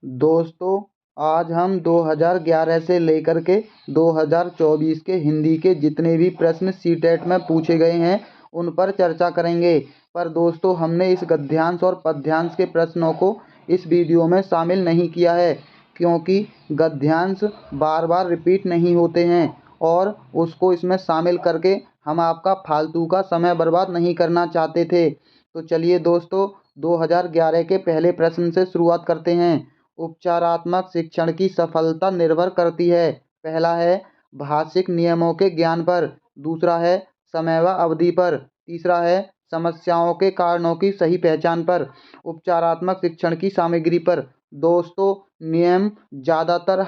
दोस्तों, आज हम 2011 से लेकर के 2024 के हिंदी के जितने भी प्रश्न सीटेट में पूछे गए हैं उन पर चर्चा करेंगे। पर दोस्तों, हमने इस गद्यांश और पद्यांश के प्रश्नों को इस वीडियो में शामिल नहीं किया है, क्योंकि गद्यांश बार बार रिपीट नहीं होते हैं और उसको इसमें शामिल करके हम आपका फालतू का समय बर्बाद नहीं करना चाहते थे। तो चलिए दोस्तों, 2011 के पहले प्रश्न से शुरुआत करते हैं। उपचारात्मक शिक्षण की सफलता निर्भर करती है। पहला है भाषिक नियमों के ज्ञान पर, दूसरा है समय व अवधि पर, तीसरा है समस्याओं के कारणों की सही पहचान पर। उपचारात्मक शिक्षण की सामग्री पर दोस्तों, नियम ज़्यादातर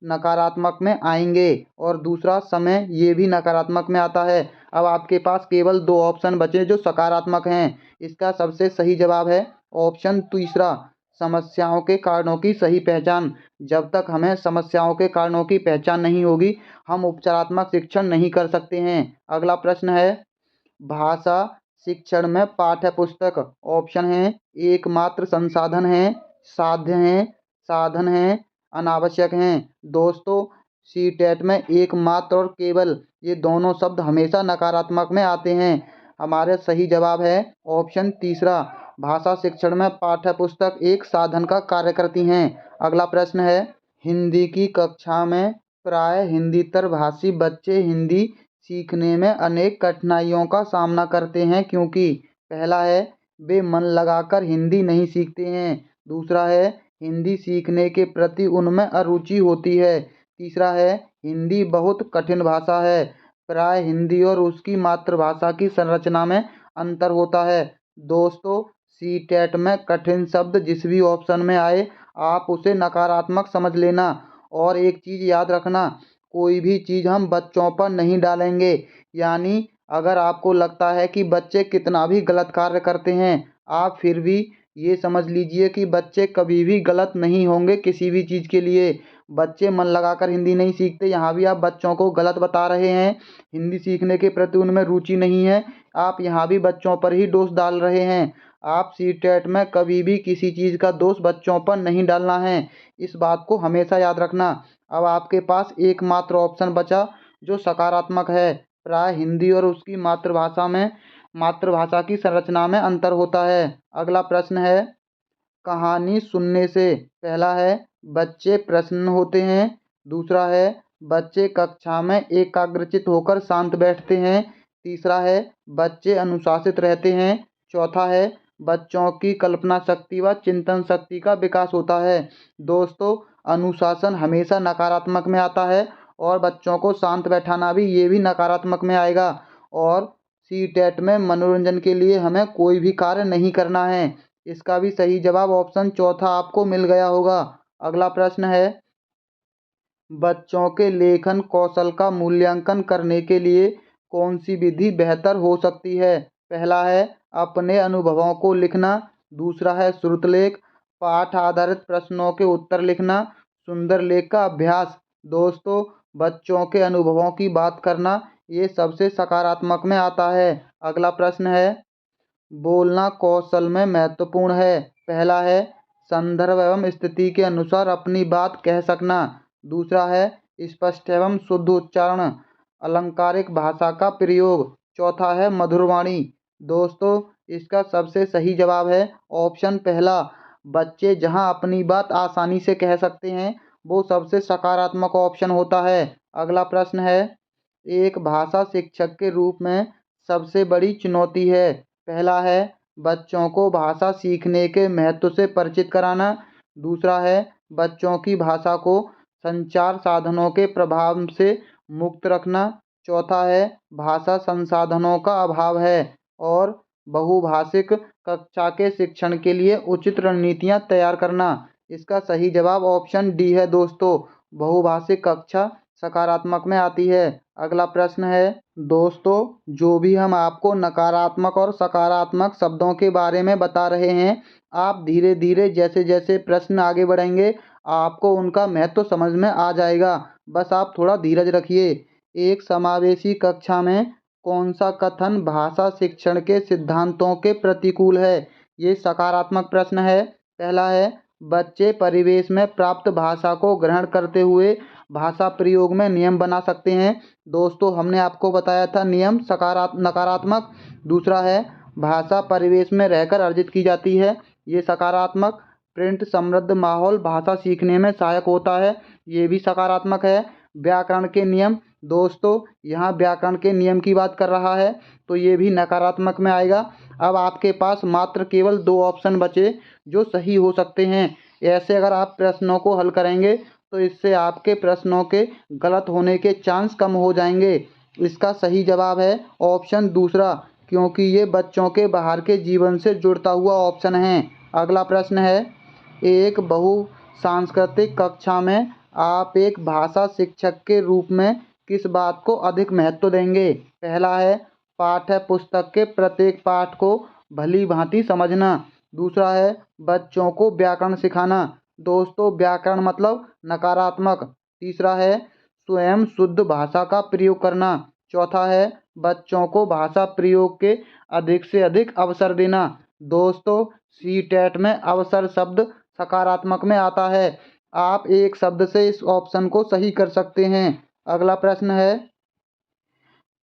नकारात्मक में आएंगे और दूसरा समय ये भी नकारात्मक में आता है। अब आपके पास केवल दो ऑप्शन बचे जो सकारात्मक हैं। इसका सबसे सही जवाब है ऑप्शन तीसरा, समस्याओं के कारणों की सही पहचान। जब तक हमें समस्याओं के कारणों की पहचान नहीं होगी, हम उपचारात्मक शिक्षण नहीं कर सकते हैं। अगला प्रश्न है, भाषा शिक्षण में पाठ्य पुस्तक ऑप्शन है एकमात्र संसाधन है, साध्य है, साधन है, अनावश्यक हैं। दोस्तों, सीटेट में एकमात्र और केवल ये दोनों शब्द हमेशा नकारात्मक में आते हैं। हमारे सही जवाब है ऑप्शन तीसरा, भाषा शिक्षण में पाठ्य पुस्तक एक साधन का कार्य करती हैं। अगला प्रश्न है, हिंदी की कक्षा में प्राय हिंदीतर भाषी बच्चे हिंदी सीखने में अनेक कठिनाइयों का सामना करते हैं क्योंकि पहला है वे मन लगाकर हिंदी नहीं सीखते हैं, दूसरा है हिंदी सीखने के प्रति उनमें अरुचि होती है, तीसरा है हिंदी बहुत कठिन भाषा है, प्राय हिंदी और उसकी मातृभाषा की संरचना में अंतर होता है। दोस्तों, सीटेट में कठिन शब्द जिस भी ऑप्शन में आए आप उसे नकारात्मक समझ लेना। और एक चीज़ याद रखना, कोई भी चीज़ हम बच्चों पर नहीं डालेंगे। यानी अगर आपको लगता है कि बच्चे कितना भी गलत कार्य करते हैं, आप फिर भी ये समझ लीजिए कि बच्चे कभी भी गलत नहीं होंगे किसी भी चीज़ के लिए। बच्चे मन लगाकर हिंदी नहीं सीखते, यहाँ भी आप बच्चों को गलत बता रहे हैं। हिंदी सीखने के प्रति उनमें रुचि नहीं है, आप यहाँ भी बच्चों पर ही दोष डाल रहे हैं। आप सीटेट में कभी भी किसी चीज़ का दोष बच्चों पर नहीं डालना है, इस बात को हमेशा याद रखना। अब आपके पास एकमात्र ऑप्शन बचा जो सकारात्मक है, प्राय हिंदी और उसकी मातृभाषा की संरचना में अंतर होता है। अगला प्रश्न है, कहानी सुनने से पहला है बच्चे प्रसन्न होते हैं, दूसरा है बच्चे कक्षा में एकाग्रचित होकर शांत बैठते हैं, तीसरा है बच्चे अनुशासित रहते हैं, चौथा है बच्चों की कल्पना शक्ति व चिंतन शक्ति का विकास होता है। दोस्तों, अनुशासन हमेशा नकारात्मक में आता है और बच्चों को शांत बैठाना भी ये भी नकारात्मक में आएगा। और सीटेट में मनोरंजन के लिए हमें कोई भी कार्य नहीं करना है। इसका भी सही जवाब ऑप्शन चौथा आपको मिल गया होगा। अगला प्रश्न है, बच्चों के लेखन कौशल का मूल्यांकन करने के लिए कौन सी विधि बेहतर हो सकती है? पहला है अपने अनुभवों को लिखना, दूसरा है श्रुतलेख, पाठ आधारित प्रश्नों के उत्तर लिखना, सुंदर लेख का अभ्यास। दोस्तों, बच्चों के अनुभवों की बात करना ये सबसे सकारात्मक में आता है। अगला प्रश्न है, बोलना कौशल में महत्वपूर्ण है। पहला है संदर्भ एवं स्थिति के अनुसार अपनी बात कह सकना, दूसरा है स्पष्ट एवं शुद्ध उच्चारण, अलंकारिक भाषा का प्रयोग, चौथा है मधुरवाणी। दोस्तों, इसका सबसे सही जवाब है ऑप्शन पहला, बच्चे जहां अपनी बात आसानी से कह सकते हैं वो सबसे सकारात्मक ऑप्शन होता है। अगला प्रश्न है, एक भाषा शिक्षक के रूप में सबसे बड़ी चुनौती है। पहला है बच्चों को भाषा सीखने के महत्व से परिचित कराना, दूसरा है बच्चों की भाषा को संचार साधनों के प्रभाव से मुक्त रखना, चौथा है भाषा संसाधनों का अभाव है और बहुभाषिक कक्षा के शिक्षण के लिए उचित रणनीतियाँ तैयार करना। इसका सही जवाब ऑप्शन डी है दोस्तों, बहुभाषिक कक्षा सकारात्मक में आती है। अगला प्रश्न है, दोस्तों जो भी हम आपको नकारात्मक और सकारात्मक शब्दों के बारे में बता रहे हैं, आप धीरे धीरे जैसे जैसे प्रश्न आगे बढ़ेंगे आपको उनका महत्व समझ में आ जाएगा। बस आप थोड़ा धीरज रखिए। एक समावेशी कक्षा में कौन सा कथन भाषा शिक्षण के सिद्धांतों के प्रतिकूल है? ये सकारात्मक प्रश्न है। पहला है बच्चे परिवेश में प्राप्त भाषा को ग्रहण करते हुए भाषा प्रयोग में नियम बना सकते हैं। दोस्तों, हमने आपको बताया था नियम नकारात्मक। दूसरा है भाषा परिवेश में रहकर अर्जित की जाती है, ये सकारात्मक। प्रिंट समृद्ध माहौल भाषा सीखने में सहायक होता है, ये भी सकारात्मक है। व्याकरण के नियम, दोस्तों यहाँ व्याकरण के नियम की बात कर रहा है, तो ये भी नकारात्मक में आएगा। अब आपके पास मात्र केवल 2 ऑप्शन बचे जो सही हो सकते हैं। ऐसे अगर आप प्रश्नों को हल करेंगे तो इससे आपके प्रश्नों के गलत होने के चांस कम हो जाएंगे। इसका सही जवाब है ऑप्शन दूसरा, क्योंकि ये बच्चों के बाहर के जीवन से जुड़ता हुआ ऑप्शन है। अगला प्रश्न है, एक बहुसांस्कृतिक कक्षा में आप एक भाषा शिक्षक के रूप में किस बात को अधिक महत्व देंगे? पहला है पाठ्य पुस्तक के प्रत्येक पाठ को भली भांति समझना। दूसरा है बच्चों को व्याकरण सिखाना। दोस्तों, व्याकरण मतलब नकारात्मक। तीसरा है स्वयं शुद्ध भाषा का प्रयोग करना। चौथा है बच्चों को भाषा प्रयोग के अधिक से अधिक अवसर देना। दोस्तों, सीटेट में अवसर शब्द सकारात्मक में आता है। आप एक शब्द से इस ऑप्शन को सही कर सकते हैं। अगला प्रश्न है,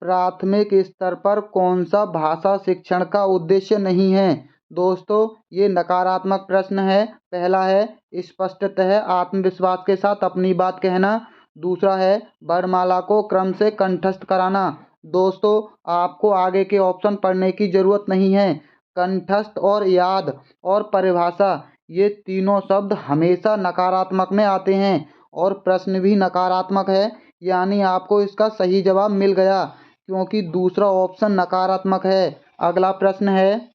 प्राथमिक स्तर पर कौन सा भाषा शिक्षण का उद्देश्य नहीं है? दोस्तों, ये नकारात्मक प्रश्न है। पहला है स्पष्टतः आत्मविश्वास के साथ अपनी बात कहना। दूसरा है वर्णमाला को क्रम से कंठस्थ कराना। दोस्तों, आपको आगे के ऑप्शन पढ़ने की जरूरत नहीं है। कंठस्थ और याद और परिभाषा, ये तीनों शब्द हमेशा नकारात्मक में आते हैं और प्रश्न भी नकारात्मक है, यानी आपको इसका सही जवाब मिल गया, क्योंकि दूसरा ऑप्शन नकारात्मक है। अगला प्रश्न है,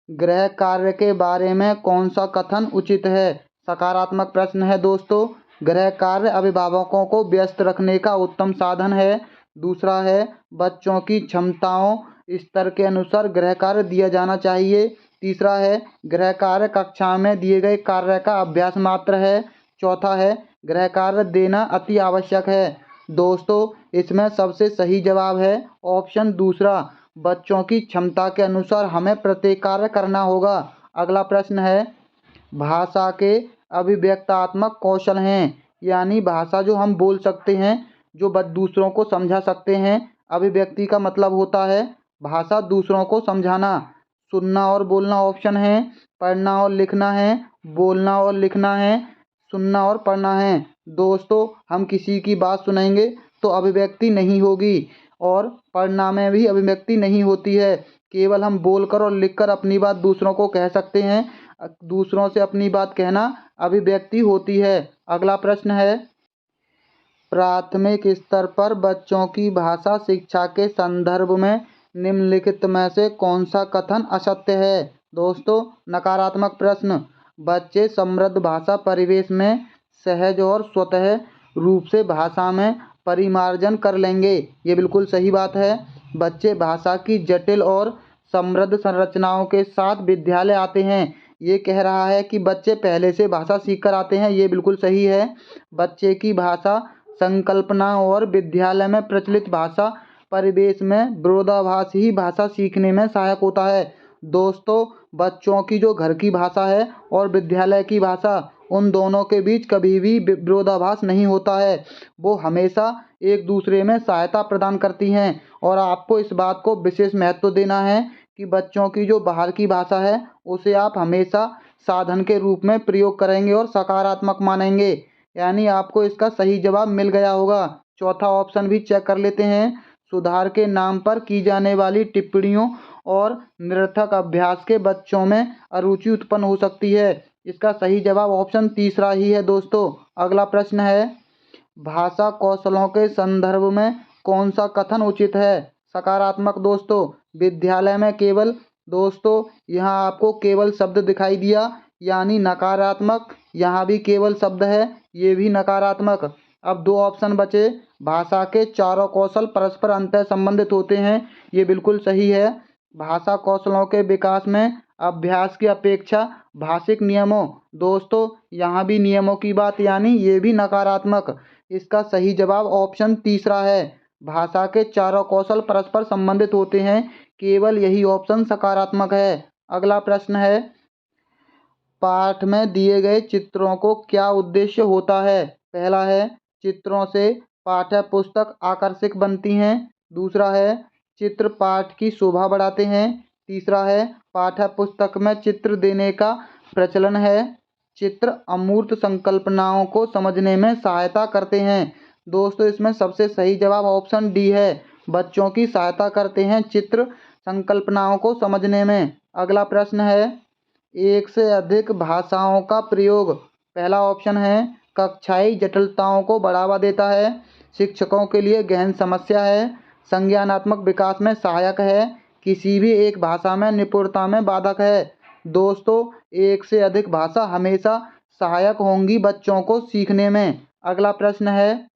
गृह कार्य के बारे में कौन सा कथन उचित है? सकारात्मक प्रश्न है दोस्तों। गृह कार्य अभिभावकों को व्यस्त रखने का उत्तम साधन है। दूसरा है बच्चों की क्षमताओं स्तर के अनुसार गृह कार्य दिया जाना चाहिए। तीसरा है गृह कार्य कक्षा में दिए गए कार्य का अभ्यास मात्र है। चौथा है गृह कार्य देना अति आवश्यक है। दोस्तों, इसमें सबसे सही जवाब है ऑप्शन दूसरा, बच्चों की क्षमता के अनुसार हमें प्रत्येक कार्य करना होगा। अगला प्रश्न है, भाषा के अभिव्यक्तात्मक कौशल हैं, यानी भाषा जो हम बोल सकते हैं, जो दूसरों को समझा सकते हैं। अभिव्यक्ति का मतलब होता है भाषा दूसरों को समझाना। सुनना और बोलना ऑप्शन है, पढ़ना और लिखना है, बोलना और लिखना है, सुनना और पढ़ना है। दोस्तों, हम किसी की बात सुनेंगे तो अभिव्यक्ति नहीं होगी और पढ़ना में भी अभिव्यक्ति नहीं होती है। केवल हम बोलकर और लिखकर अपनी बात दूसरों को कह सकते हैं। दूसरों से अपनी बात कहना अभिव्यक्ति होती है। अगला प्रश्न है, प्राथमिक स्तर पर बच्चों की भाषा शिक्षा के संदर्भ में निम्नलिखित में से कौन सा कथन असत्य है? दोस्तों, नकारात्मक प्रश्न, बच्चे समृद्ध भाषा परिवेश में सहज और स्वतः रूप से भाषा में परिमार्जन कर लेंगे, ये बिल्कुल सही बात है। बच्चे भाषा की जटिल और समृद्ध संरचनाओं के साथ विद्यालय आते हैं, ये कह रहा है कि बच्चे पहले से भाषा सीख कर आते हैं, ये बिल्कुल सही है। बच्चे की भाषा संकल्पना और विद्यालय में प्रचलित भाषा परिवेश में विरोधाभास ही भाषा सीखने में सहायक होता है। दोस्तों, बच्चों की जो घर की भाषा है और विद्यालय की भाषा, उन दोनों के बीच कभी भी विरोधाभास नहीं होता है, वो हमेशा एक दूसरे में सहायता प्रदान करती हैं। और आपको इस बात को विशेष महत्व देना है कि बच्चों की जो बाहर की भाषा है उसे आप हमेशा साधन के रूप में प्रयोग करेंगे और सकारात्मक मानेंगे, यानी आपको इसका सही जवाब मिल गया होगा। चौथा ऑप्शन भी चेक कर लेते हैं, सुधार के नाम पर की जाने वाली टिप्पणियों और निरर्थक अभ्यास के बच्चों में अरुचि उत्पन्न हो सकती है। इसका सही जवाब ऑप्शन तीसरा ही है दोस्तों। अगला प्रश्न है, भाषा कौशलों के संदर्भ में कौन सा कथन उचित है? सकारात्मक दोस्तों, विद्यालय में केवल, दोस्तों यहाँ आपको केवल शब्द दिखाई दिया, यानी नकारात्मक। यहाँ भी केवल शब्द है, ये भी नकारात्मक। अब 2 ऑप्शन बचे, भाषा के चारों कौशल परस्पर अंतः संबंधित होते हैं, ये बिल्कुल सही है। भाषा कौशलों के विकास में अभ्यास की अपेक्षा भाषिक नियमों, दोस्तों यहाँ भी नियमों की बात, यानी ये भी नकारात्मक। इसका सही जवाब ऑप्शन तीसरा है, भाषा के चारों कौशल परस्पर संबंधित होते हैं, केवल यही ऑप्शन सकारात्मक है। अगला प्रश्न है, पाठ में दिए गए चित्रों को क्या उद्देश्य होता है? पहला है चित्रों से पाठ्य पुस्तक आकर्षक बनती हैं। दूसरा है चित्र पाठ की शोभा बढ़ाते हैं। तीसरा है पाठ्य पुस्तक में चित्र देने का प्रचलन है। चित्र अमूर्त संकल्पनाओं को समझने में सहायता करते हैं। दोस्तों इसमें सबसे सही जवाब ऑप्शन डी है, बच्चों की सहायता करते हैं चित्र संकल्पनाओं को समझने में। अगला प्रश्न है एक से अधिक भाषाओं का प्रयोग। पहला ऑप्शन है कक्षाई जटिलताओं को बढ़ावा देता है, शिक्षकों के लिए गहन समस्या है, संज्ञानात्मक विकास में सहायक है, किसी भी एक भाषा में निपुणता में बाधक है। दोस्तों एक से अधिक भाषा हमेशा सहायक होंगी बच्चों को सीखने में। अगला प्रश्न है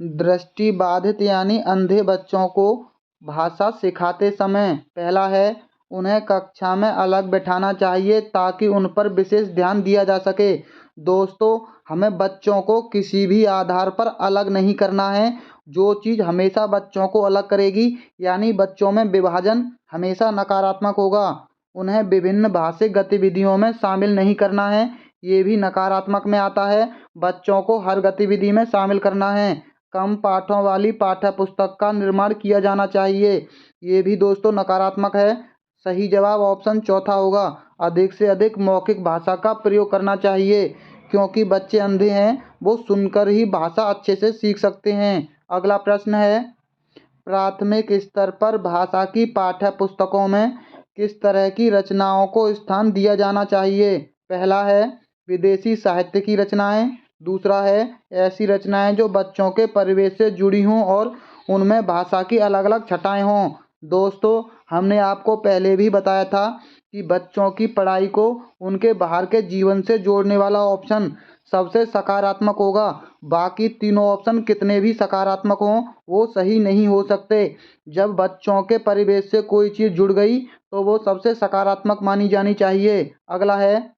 दृष्टिबाधित यानी अंधे बच्चों को भाषा सिखाते समय। पहला है उन्हें कक्षा में अलग बैठाना चाहिए ताकि उन पर विशेष ध्यान दिया जा सके। दोस्तों हमें बच्चों को किसी भी आधार पर अलग नहीं करना है। जो चीज़ हमेशा बच्चों को अलग करेगी यानी बच्चों में विभाजन हमेशा नकारात्मक होगा। उन्हें विभिन्न भाषिक गतिविधियों में शामिल नहीं करना है, ये भी नकारात्मक में आता है। बच्चों को हर गतिविधि में शामिल करना है। कम पाठों वाली पाठ्य पुस्तक का निर्माण किया जाना चाहिए, ये भी दोस्तों नकारात्मक है। सही जवाब ऑप्शन चौथा होगा, अधिक से अधिक मौखिक भाषा का प्रयोग करना चाहिए क्योंकि बच्चे अंधे हैं, वो सुनकर ही भाषा अच्छे से सीख सकते हैं। अगला प्रश्न है प्राथमिक स्तर पर भाषा की पाठ्य पुस्तकों में किस तरह की रचनाओं को स्थान दिया जाना चाहिए? पहला है विदेशी साहित्य की रचनाएं। दूसरा है ऐसी रचनाएं जो बच्चों के परिवेश से जुड़ी हों और उनमें भाषा की अलग अलग छटाएं हों। दोस्तों हमने आपको पहले भी बताया था कि बच्चों की पढ़ाई को उनके बाहर के जीवन से जोड़ने वाला ऑप्शन सबसे सकारात्मक होगा। बाकी तीनों ऑप्शन कितने भी सकारात्मक हों वो सही नहीं हो सकते। जब बच्चों के परिवेश से कोई चीज़ जुड़ गई तो वो सबसे सकारात्मक मानी जानी चाहिए। अगला है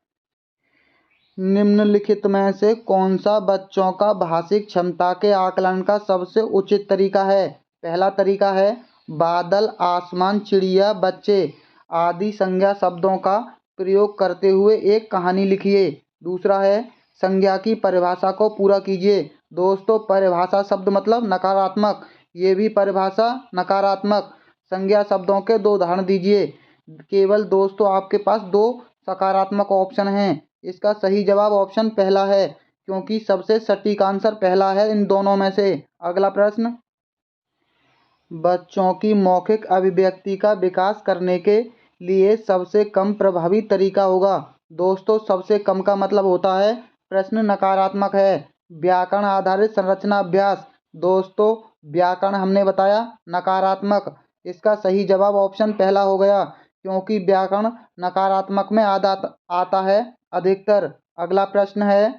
निम्नलिखित में से कौन सा बच्चों का भाषिक क्षमता के आकलन का सबसे उचित तरीका है? पहला तरीका है बादल, आसमान, चिड़िया, बच्चे आदि संज्ञा शब्दों का प्रयोग करते हुए एक कहानी लिखिए। दूसरा है संज्ञा की परिभाषा को पूरा कीजिए। दोस्तों परिभाषा शब्द मतलब नकारात्मक, ये भी परिभाषा नकारात्मक। संज्ञा शब्दों के दो उदाहरण दीजिए। केवल दोस्तों आपके पास दो सकारात्मक ऑप्शन हैं। इसका सही जवाब ऑप्शन पहला है क्योंकि सबसे सटीक आंसर पहला है इन दोनों में से। अगला प्रश्न बच्चों की मौखिक अभिव्यक्ति का विकास करने के लिए सबसे कम प्रभावी तरीका होगा। दोस्तों सबसे कम का मतलब होता है प्रश्न नकारात्मक है। व्याकरण आधारित संरचना अभ्यास। दोस्तों व्याकरण हमने बताया नकारात्मक, इसका सही जवाब ऑप्शन पहला हो गया क्योंकि व्याकरण नकारात्मक में आता है अधिकतर। अगला प्रश्न है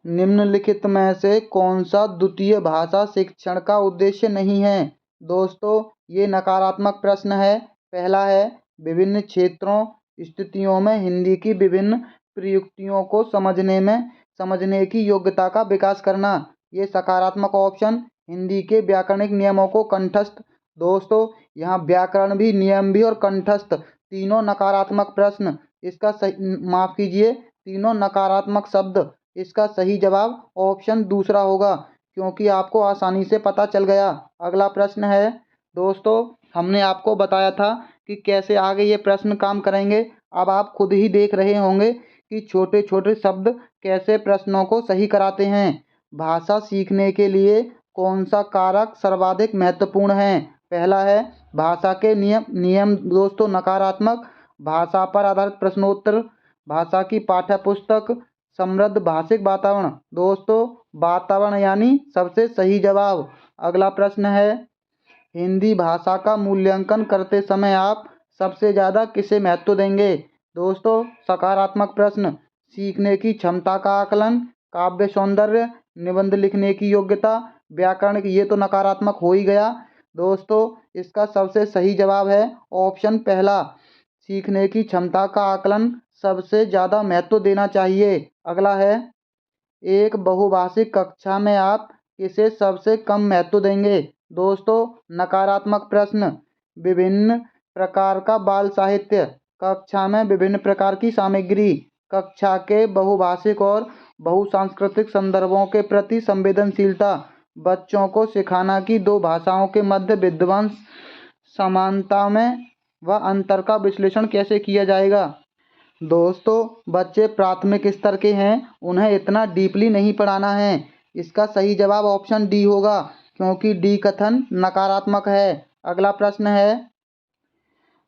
निम्नलिखित में से कौन सा द्वितीय भाषा शिक्षण का उद्देश्य नहीं है? दोस्तों ये नकारात्मक प्रश्न है। पहला है विभिन्न क्षेत्रों स्थितियों में हिंदी की विभिन्न प्रयुक्तियों को समझने की योग्यता का विकास करना। ये सकारात्मक ऑप्शन हिंदी के व्याकरणिक नियमों को कंठस्थ। दोस्तों यहाँ व्याकरण भी, नियम भी और कंठस्थ तीनों नकारात्मक प्रश्न। इसका सही माफ़ कीजिए तीनों नकारात्मक शब्द। इसका सही जवाब ऑप्शन दूसरा होगा क्योंकि आपको आसानी से पता चल गया। अगला प्रश्न है दोस्तों हमने आपको बताया था कि कैसे आगे ये प्रश्न काम करेंगे। अब आप खुद ही देख रहे होंगे कि छोटे छोटे शब्द कैसे प्रश्नों को सही कराते हैं। भाषा सीखने के लिए कौन सा कारक सर्वाधिक महत्वपूर्ण है? पहला है भाषा के नियम दोस्तों नकारात्मक। भाषा पर आधारित प्रश्नोत्तर, भाषा की पाठ्य पुस्तक, समृद्ध भाषिक वातावरण। दोस्तों वातावरण यानी सबसे सही जवाब। अगला प्रश्न है हिंदी भाषा का मूल्यांकन करते समय आप सबसे ज़्यादा किसे महत्व देंगे? दोस्तों सकारात्मक प्रश्न, सीखने की क्षमता का आकलन, काव्य सौंदर्य, निबंध लिखने की योग्यता, व्याकरण की। ये तो नकारात्मक हो ही गया। दोस्तों इसका सबसे सही जवाब है ऑप्शन पहला, सीखने की क्षमता का आकलन सबसे ज़्यादा महत्व देना चाहिए। अगला है एक बहुभाषिक कक्षा में आप किसे सबसे कम महत्व देंगे? दोस्तों नकारात्मक प्रश्न, विभिन्न प्रकार का बाल साहित्य, कक्षा में विभिन्न प्रकार की सामग्री। कक्षा के बहुभाषिक और बहुसांस्कृतिक संदर्भों के प्रति संवेदनशीलता। बच्चों को सिखाना कि दो भाषाओं के मध्य विद्यमान समानता में व अंतर का विश्लेषण कैसे किया जाएगा। दोस्तों, बच्चे प्राथमिक स्तर के हैं, उन्हें इतना डीपली नहीं पढ़ाना है। इसका सही जवाब ऑप्शन डी होगा, क्योंकि डी कथन नकारात्मक है। अगला प्रश्न है,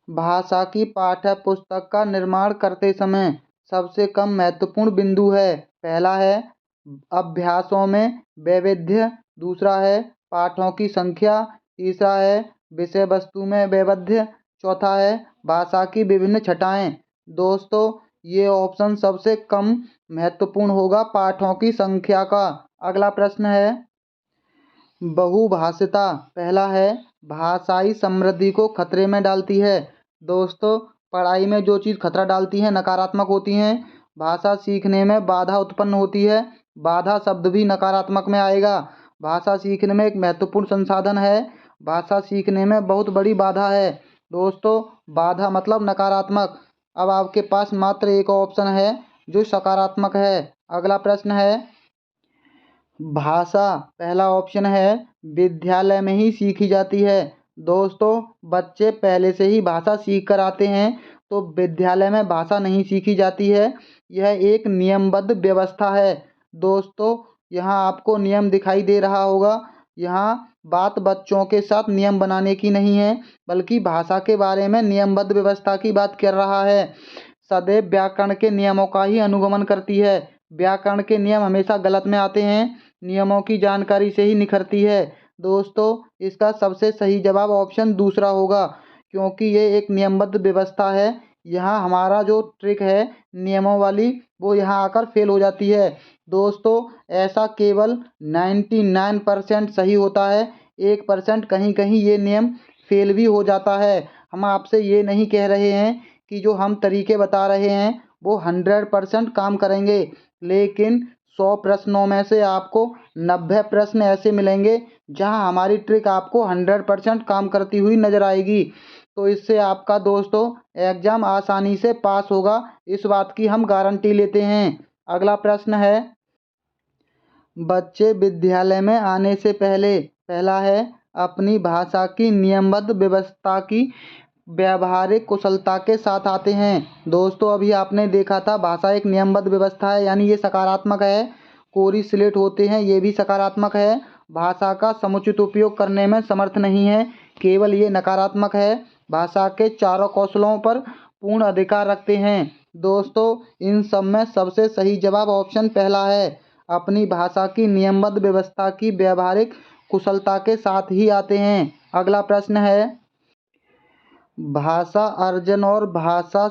भाषा की पाठ्य पुस्तक का निर्माण करते समय सबसे कम महत्वपूर्ण बिंदु है। पहला है अभ्यासों में वैविध्य, दूसरा है पाठों की संख्या, तीसरा है विषय वस्तु में वैविध्य, चौथा है भाषा की विभिन्न छटाएं। दोस्तों, ये ऑप्शन सबसे कम महत्वपूर्ण होगा पाठों की संख्या का। अगला प्रश्न है, बहुभाषिता। पहला है भाषाई समृद्धि को खतरे में डालती है। दोस्तों, पढ़ाई में जो चीज़ खतरा डालती है नकारात्मक होती हैं। भाषा सीखने में बाधा उत्पन्न होती है, बाधा शब्द भी नकारात्मक में आएगा। भाषा सीखने में एक महत्वपूर्ण संसाधन है, भाषा सीखने में बहुत बड़ी बाधा है। दोस्तों, बाधा मतलब नकारात्मक। अब आपके पास मात्र एक ऑप्शन है जो सकारात्मक है। अगला प्रश्न है, भाषा। पहला ऑप्शन है विद्यालय में ही सीखी जाती है। दोस्तों, बच्चे पहले से ही भाषा सीख कर आते हैं, तो विद्यालय में भाषा नहीं सीखी जाती है। यह एक नियमबद्ध व्यवस्था है। दोस्तों, यहाँ आपको नियम दिखाई दे रहा होगा। यहाँ बात बच्चों के साथ नियम बनाने की नहीं है, बल्कि भाषा के बारे में नियमबद्ध व्यवस्था की बात कर रहा है। सदैव व्याकरण के नियमों का ही अनुगमन करती है। व्याकरण के नियम हमेशा गलत में आते हैं, नियमों की जानकारी से ही निखरती है। दोस्तों, इसका सबसे सही जवाब ऑप्शन दूसरा होगा, क्योंकि ये एक नियमबद्ध व्यवस्था है। यहाँ हमारा जो ट्रिक है नियमों वाली, वो यहाँ आकर फेल हो जाती है। दोस्तों, ऐसा केवल 99% सही होता है, 1% कहीं कहीं ये नियम फेल भी हो जाता है। हम आपसे ये नहीं कह रहे हैं कि जो हम तरीके बता रहे हैं वो 100% काम करेंगे, लेकिन 100 प्रश्नों में से आपको 90 प्रश्न ऐसे मिलेंगे जहां हमारी ट्रिक आपको 100% काम करती हुई नजर आएगी। तो इससे आपका दोस्तों एग्जाम आसानी से पास होगा, इस बात की हम गारंटी लेते हैं। अगला प्रश्न है, बच्चे विद्यालय में आने से पहले। पहला है अपनी भाषा की नियमबद्ध व्यवस्था की व्यावहारिक कुशलता के साथ आते हैं। दोस्तों, अभी आपने देखा था भाषा एक नियमबद्ध व्यवस्था है, यानी ये सकारात्मक है। कोरी स्लेट होते हैं, ये भी सकारात्मक है। भाषा का समुचित उपयोग करने में समर्थ नहीं है, केवल ये नकारात्मक है। भाषा के चारों कौशलों पर पूर्ण अधिकार रखते हैं। दोस्तों, इन सब में सबसे सही जवाब ऑप्शन पहला है, अपनी भाषा की नियमबद्ध व्यवस्था की व्यावहारिक कुशलता के साथ ही आते हैं। अगला प्रश्न है, भाषा अर्जन और भाषा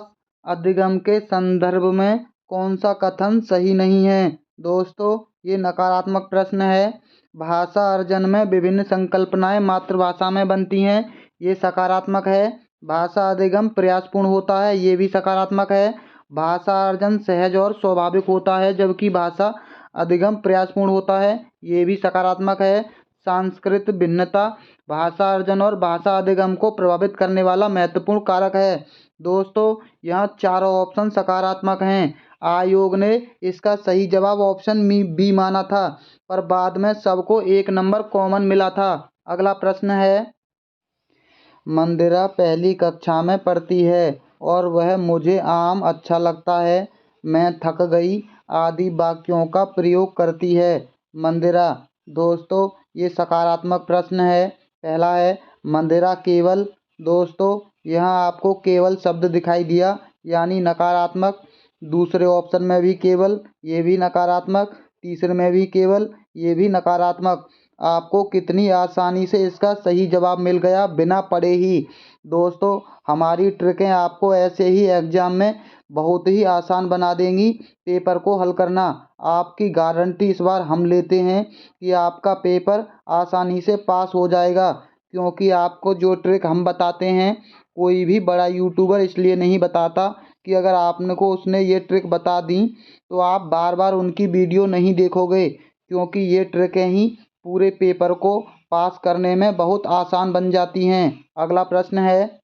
अधिगम के संदर्भ में कौन सा कथन सही नहीं है। दोस्तों, ये नकारात्मक प्रश्न है। भाषा अर्जन में विभिन्न संकल्पनाएं मातृभाषा में बनती हैं, ये सकारात्मक है। भाषा अधिगम प्रयासपूर्ण होता है, ये भी सकारात्मक है। भाषा अर्जन सहज और स्वाभाविक होता है, जबकि भाषा अधिगम प्रयासपूर्ण होता है, ये भी सकारात्मक है। सांस्कृतिक भिन्नता भाषा अर्जन और भाषा अधिगम को प्रभावित करने वाला महत्वपूर्ण कारक है। दोस्तों, यहाँ चारों ऑप्शन सकारात्मक हैं। आयोग ने इसका सही जवाब ऑप्शन बी माना था, पर बाद में सबको 1 नंबर कॉमन मिला था। अगला प्रश्न है, मंदिरा पहली कक्षा में पढ़ती है और वह मुझे आम अच्छा लगता है, मैं थक गई आदि वाक्यों का प्रयोग करती है। मंदिरा। दोस्तों, ये सकारात्मक प्रश्न है। पहला है मंदिरा केवल। दोस्तों, यहाँ आपको केवल शब्द दिखाई दिया, यानी नकारात्मक। दूसरे ऑप्शन में भी केवल, ये भी नकारात्मक। तीसरे में भी केवल, ये भी नकारात्मक। आपको कितनी आसानी से इसका सही जवाब मिल गया बिना पढ़े ही। दोस्तों, हमारी ट्रिकें आपको ऐसे ही एग्जाम में बहुत ही आसान बना देंगी पेपर को हल करना। आपकी गारंटी इस बार हम लेते हैं कि आपका पेपर आसानी से पास हो जाएगा, क्योंकि आपको जो ट्रिक हम बताते हैं कोई भी बड़ा यूट्यूबर इसलिए नहीं बताता कि अगर आपने को उसने ये ट्रिक बता दी तो आप बार बार उनकी वीडियो नहीं देखोगे, क्योंकि ये ट्रिकें ही पूरे पेपर को पास करने में बहुत आसान बन जाती हैं। अगला प्रश्न है,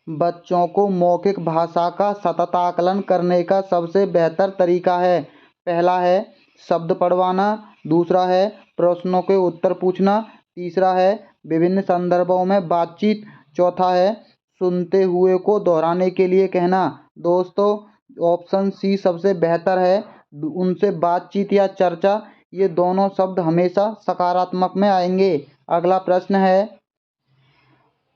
बच्चों को मौखिक भाषा का सतत आकलन करने का सबसे बेहतर तरीका है। पहला है शब्द पढ़वाना, दूसरा है प्रश्नों के उत्तर पूछना, तीसरा है विभिन्न संदर्भों में बातचीत, चौथा है सुनते हुए को दोहराने के लिए कहना। दोस्तों, ऑप्शन सी सबसे बेहतर है। उनसे बातचीत या चर्चा, ये दोनों शब्द हमेशा सकारात्मक में आएंगे। अगला प्रश्न है,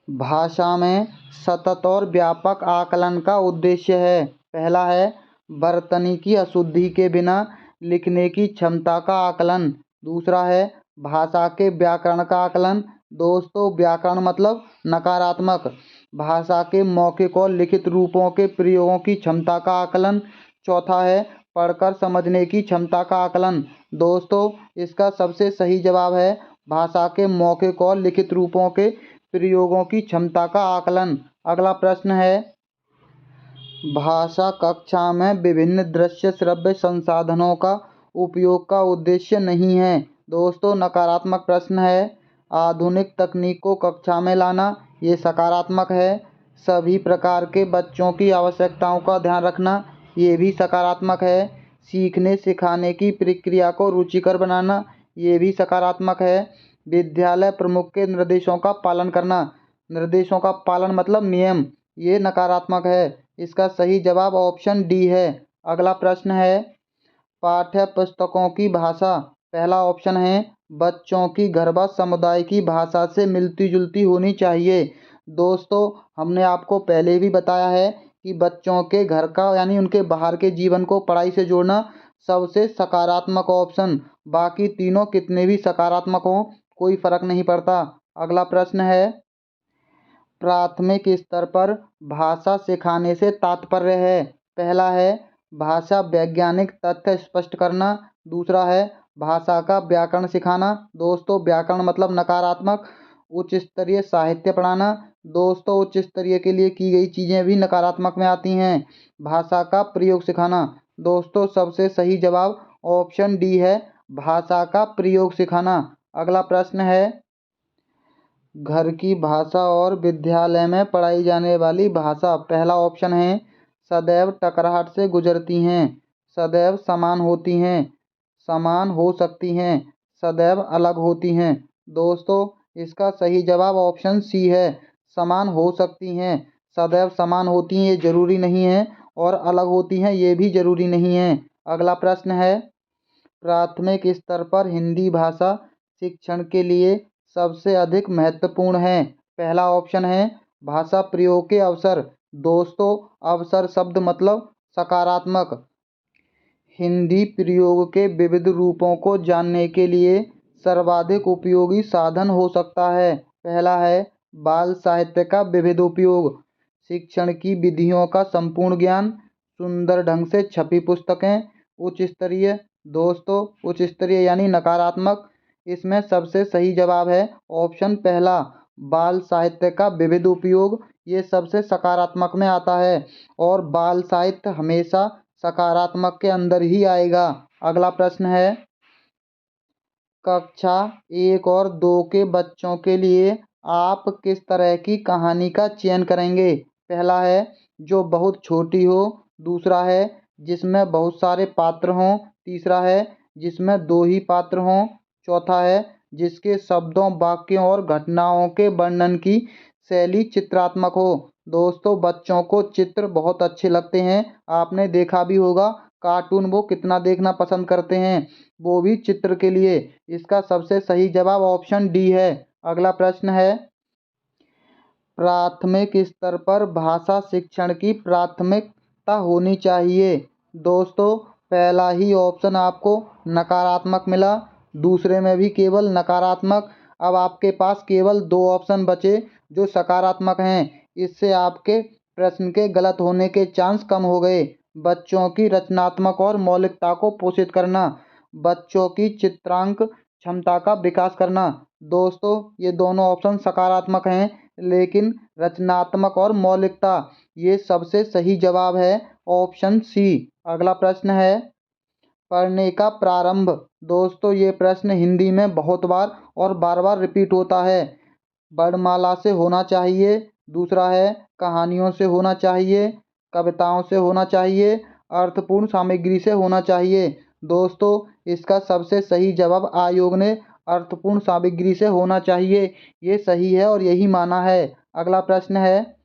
भाषा में सतत और व्यापक आकलन का उद्देश्य है। पहला है वर्तनी की अशुद्धि के बिना लिखने की क्षमता का आकलन, दूसरा है भाषा के व्याकरण का आकलन। दोस्तों, व्याकरण मतलब नकारात्मक, भाषा के मौखिक और लिखित रूपों के प्रयोगों की क्षमता का आकलन, चौथा है पढ़कर समझने की क्षमता का आकलन। दोस्तों, इसका सबसे सही जवाब है भाषा के मौखिक और लिखित रूपों के प्रयोगों की क्षमता का आकलन। अगला प्रश्न है, भाषा कक्षा में विभिन्न दृश्य श्रव्य संसाधनों का उपयोग का उद्देश्य नहीं है। दोस्तों, नकारात्मक प्रश्न है। आधुनिक तकनीक को कक्षा में लाना, ये सकारात्मक है। सभी प्रकार के बच्चों की आवश्यकताओं का ध्यान रखना, ये भी सकारात्मक है। सीखने सिखाने की प्रक्रिया को रुचिकर बनाना, ये भी सकारात्मक है। विद्यालय प्रमुख के निर्देशों का पालन करना, निर्देशों का पालन मतलब नियम, ये नकारात्मक है। इसका सही जवाब ऑप्शन डी है। अगला प्रश्न है, पाठ्य पुस्तकों की भाषा। पहला ऑप्शन है बच्चों की घर व समुदाय की भाषा से मिलती जुलती होनी चाहिए। दोस्तों, हमने आपको पहले भी बताया है कि बच्चों के घर का यानी उनके बाहर के जीवन को पढ़ाई से जोड़ना सबसे सकारात्मक ऑप्शन, बाकी तीनों कितने भी सकारात्मक हों कोई फर्क नहीं पड़ता। अगला प्रश्न है, प्राथमिक स्तर पर भाषा सिखाने से तात्पर्य है। पहला है भाषा वैज्ञानिक तथ्य स्पष्ट करना, दूसरा है भाषा का व्याकरण सिखाना। दोस्तों, व्याकरण मतलब नकारात्मक। उच्च स्तरीय साहित्य पढ़ाना, दोस्तों उच्च स्तरीय के लिए की गई चीज़ें भी नकारात्मक में आती हैं। भाषा का प्रयोग सिखाना, दोस्तों सबसे सही जवाब ऑप्शन डी है, भाषा का प्रयोग सिखाना। अगला प्रश्न है, घर की भाषा और विद्यालय में पढ़ाई जाने वाली भाषा। पहला ऑप्शन है सदैव टकराहट से गुजरती हैं, सदैव समान होती हैं, समान हो सकती हैं, सदैव अलग होती हैं। दोस्तों, इसका सही जवाब ऑप्शन सी है, समान हो सकती हैं। सदैव समान होती हैं ये जरूरी नहीं है, और अलग होती हैं ये भी जरूरी नहीं है। अगला प्रश्न है, प्राथमिक स्तर पर हिंदी भाषा शिक्षण के लिए सबसे अधिक महत्वपूर्ण है। पहला ऑप्शन है भाषा प्रयोग के अवसर। दोस्तों, अवसर शब्द मतलब सकारात्मक। हिंदी प्रयोग के विविध रूपों को जानने के लिए सर्वाधिक उपयोगी साधन हो सकता है। पहला है बाल साहित्य का विविध उपयोग, शिक्षण की विधियों का संपूर्ण ज्ञान, सुंदर ढंग से छपी पुस्तकें, उच्च स्तरीय। दोस्तों, उच्च स्तरीय यानी नकारात्मक। इसमें सबसे सही जवाब है ऑप्शन पहला, बाल साहित्य का विविध उपयोग, ये सबसे सकारात्मक में आता है, और बाल साहित्य हमेशा सकारात्मक के अंदर ही आएगा। अगला प्रश्न है, कक्षा 1 और 2 के बच्चों के लिए आप किस तरह की कहानी का चयन करेंगे। पहला है जो बहुत छोटी हो, दूसरा है जिसमें बहुत सारे पात्र हों, तीसरा है जिसमें 2 ही पात्र हों, चौथा है जिसके शब्दों वाक्यों और घटनाओं के वर्णन की शैली चित्रात्मक हो। दोस्तों, बच्चों को चित्र बहुत अच्छे लगते हैं, आपने देखा भी होगा कार्टून वो कितना देखना पसंद करते हैं, वो भी चित्र के लिए। इसका सबसे सही जवाब ऑप्शन डी है। अगला प्रश्न है, प्राथमिक स्तर पर भाषा शिक्षण की प्राथमिकता होनी चाहिए। दोस्तों, पहला ही ऑप्शन आपको नकारात्मक मिला, दूसरे में भी केवल नकारात्मक। अब आपके पास केवल 2 ऑप्शन बचे जो सकारात्मक हैं। इससे आपके प्रश्न के गलत होने के चांस कम हो गए। बच्चों की रचनात्मक और मौलिकता को पोषित करना, बच्चों की चित्रांक क्षमता का विकास करना। दोस्तों, ये दोनों ऑप्शन सकारात्मक हैं, लेकिन रचनात्मक और मौलिकता ये सबसे सही जवाब है ऑप्शन सी। अगला प्रश्न है, पढ़ने का प्रारंभ। दोस्तों, ये प्रश्न हिंदी में बहुत बार और बार बार रिपीट होता है। वर्णमाला से होना चाहिए, दूसरा है कहानियों से होना चाहिए, कविताओं से होना चाहिए, अर्थपूर्ण सामग्री से होना चाहिए। दोस्तों इसका सबसे सही जवाब आयोग ने अर्थपूर्ण सामग्री से होना चाहिए, ये सही है और यही माना है। अगला प्रश्न है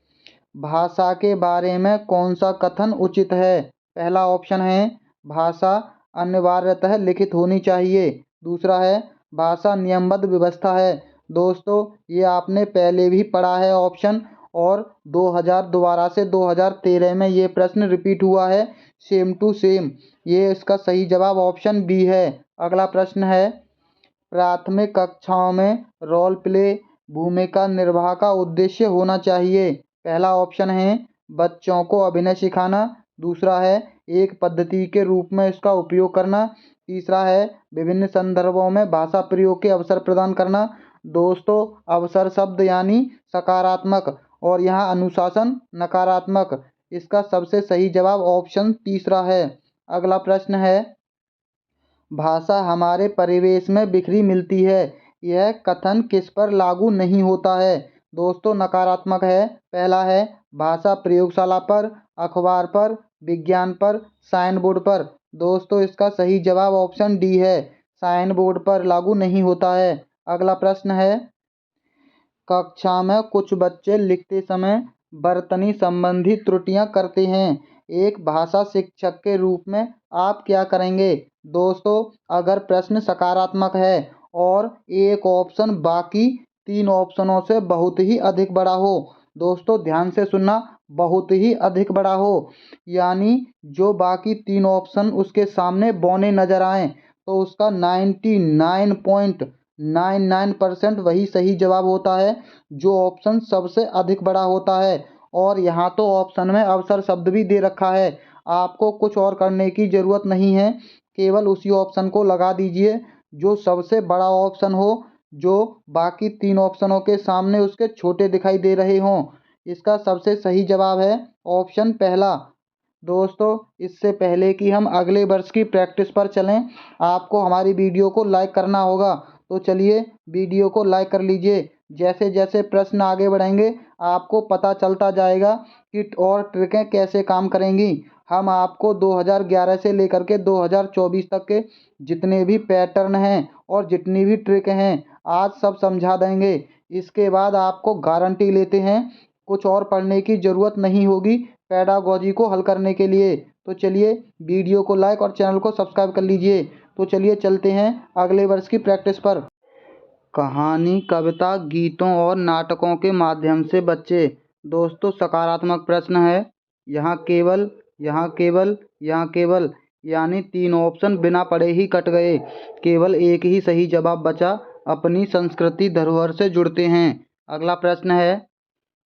भाषा के बारे में कौन सा कथन उचित है। पहला ऑप्शन है भाषा अनिवार्यतः लिखित होनी चाहिए। दूसरा है भाषा नियमबद्ध व्यवस्था है। दोस्तों ये आपने पहले भी पढ़ा है ऑप्शन, और 2000 दोबारा से 2013 में ये प्रश्न रिपीट हुआ है, सेम टू सेम। ये इसका सही जवाब ऑप्शन बी है। अगला प्रश्न है प्राथमिक कक्षाओं में रोल प्ले भूमिका निर्वाह का उद्देश्य होना चाहिए। पहला ऑप्शन है बच्चों को अभिनय सिखाना। दूसरा है एक पद्धति के रूप में इसका उपयोग करना। तीसरा है विभिन्न संदर्भों में भाषा प्रयोग के अवसर प्रदान करना। दोस्तों अवसर शब्द यानी सकारात्मक और यहाँ अनुशासन नकारात्मक। इसका सबसे सही जवाब ऑप्शन तीसरा है। अगला प्रश्न है भाषा हमारे परिवेश में बिखरी मिलती है, यह कथन किस पर लागू नहीं होता है। दोस्तों नकारात्मक है। पहला है भाषा प्रयोगशाला पर, अखबार पर, विज्ञान पर, साइन बोर्ड पर। दोस्तों इसका सही जवाब ऑप्शन डी है, साइन बोर्ड पर लागू नहीं होता है। अगला प्रश्न है कक्षा में कुछ बच्चे लिखते समय वर्तनी संबंधी त्रुटियां करते हैं, एक भाषा शिक्षक के रूप में आप क्या करेंगे। दोस्तों अगर प्रश्न सकारात्मक है और एक ऑप्शन बाकी तीन ऑप्शनों से बहुत ही अधिक बड़ा हो, दोस्तों ध्यान से सुनना, बहुत ही अधिक बड़ा हो, यानी जो बाकी तीन ऑप्शन उसके सामने बौने नजर आए, तो उसका 99.99% वही सही जवाब होता है जो ऑप्शन सबसे अधिक बड़ा होता है। और यहाँ तो ऑप्शन में अवसर शब्द भी दे रखा है, आपको कुछ और करने की ज़रूरत नहीं है, केवल उसी ऑप्शन को लगा दीजिए जो सबसे बड़ा ऑप्शन हो, जो बाकी तीन ऑप्शनों के सामने उसके छोटे दिखाई दे रहे हों। इसका सबसे सही जवाब है ऑप्शन पहला। दोस्तों इससे पहले कि हम अगले वर्ष की प्रैक्टिस पर चलें, आपको हमारी वीडियो को लाइक करना होगा, तो चलिए वीडियो को लाइक कर लीजिए। जैसे जैसे प्रश्न आगे बढ़ेंगे आपको पता चलता जाएगा कि और ट्रिकें कैसे काम करेंगी। हम आपको 2011 से लेकर के 2024 तक के जितने भी पैटर्न हैं और जितनी भी ट्रिक हैं आज सब समझा देंगे। इसके बाद आपको गारंटी लेते हैं कुछ और पढ़ने की ज़रूरत नहीं होगी पेडागोजी को हल करने के लिए। तो चलिए वीडियो को लाइक और चैनल को सब्सक्राइब कर लीजिए। तो चलिए चलते हैं अगले वर्ष की प्रैक्टिस पर। कहानी कविता गीतों और नाटकों के माध्यम से बच्चे। दोस्तों सकारात्मक प्रश्न है, यहाँ केवल यहाँ केवल यहाँ केवल यानी तीन ऑप्शन बिना पढ़े ही कट गए, केवल एक ही सही जवाब बचा, अपनी संस्कृति धरोहर से जुड़ते हैं। अगला प्रश्न है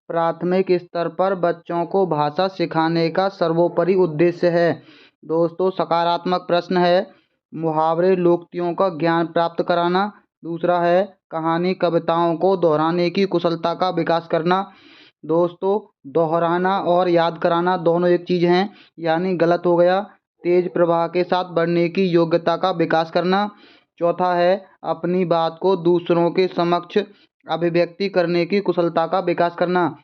प्राथमिक स्तर पर बच्चों को भाषा सिखाने का सर्वोपरि उद्देश्य है। दोस्तों सकारात्मक प्रश्न है, मुहावरे लोकोक्तियों का ज्ञान प्राप्त कराना। दूसरा है कहानी कविताओं को दोहराने की कुशलता का विकास करना। दोस्तों दोहराना और याद कराना दोनों एक चीज़ हैं, यानी गलत हो गया। तेज प्रवाह के साथ बढ़ने की योग्यता का विकास करना। चौथा है अपनी बात को दूसरों के समक्ष अभिव्यक्ति करने की कुशलता का विकास करना।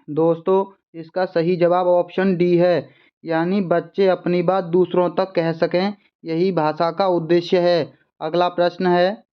दोस्तों इसका सही जवाब ऑप्शन डी है, यानी बच्चे अपनी बात दूसरों तक कह सकें, यही भाषा का उद्देश्य है। अगला प्रश्न है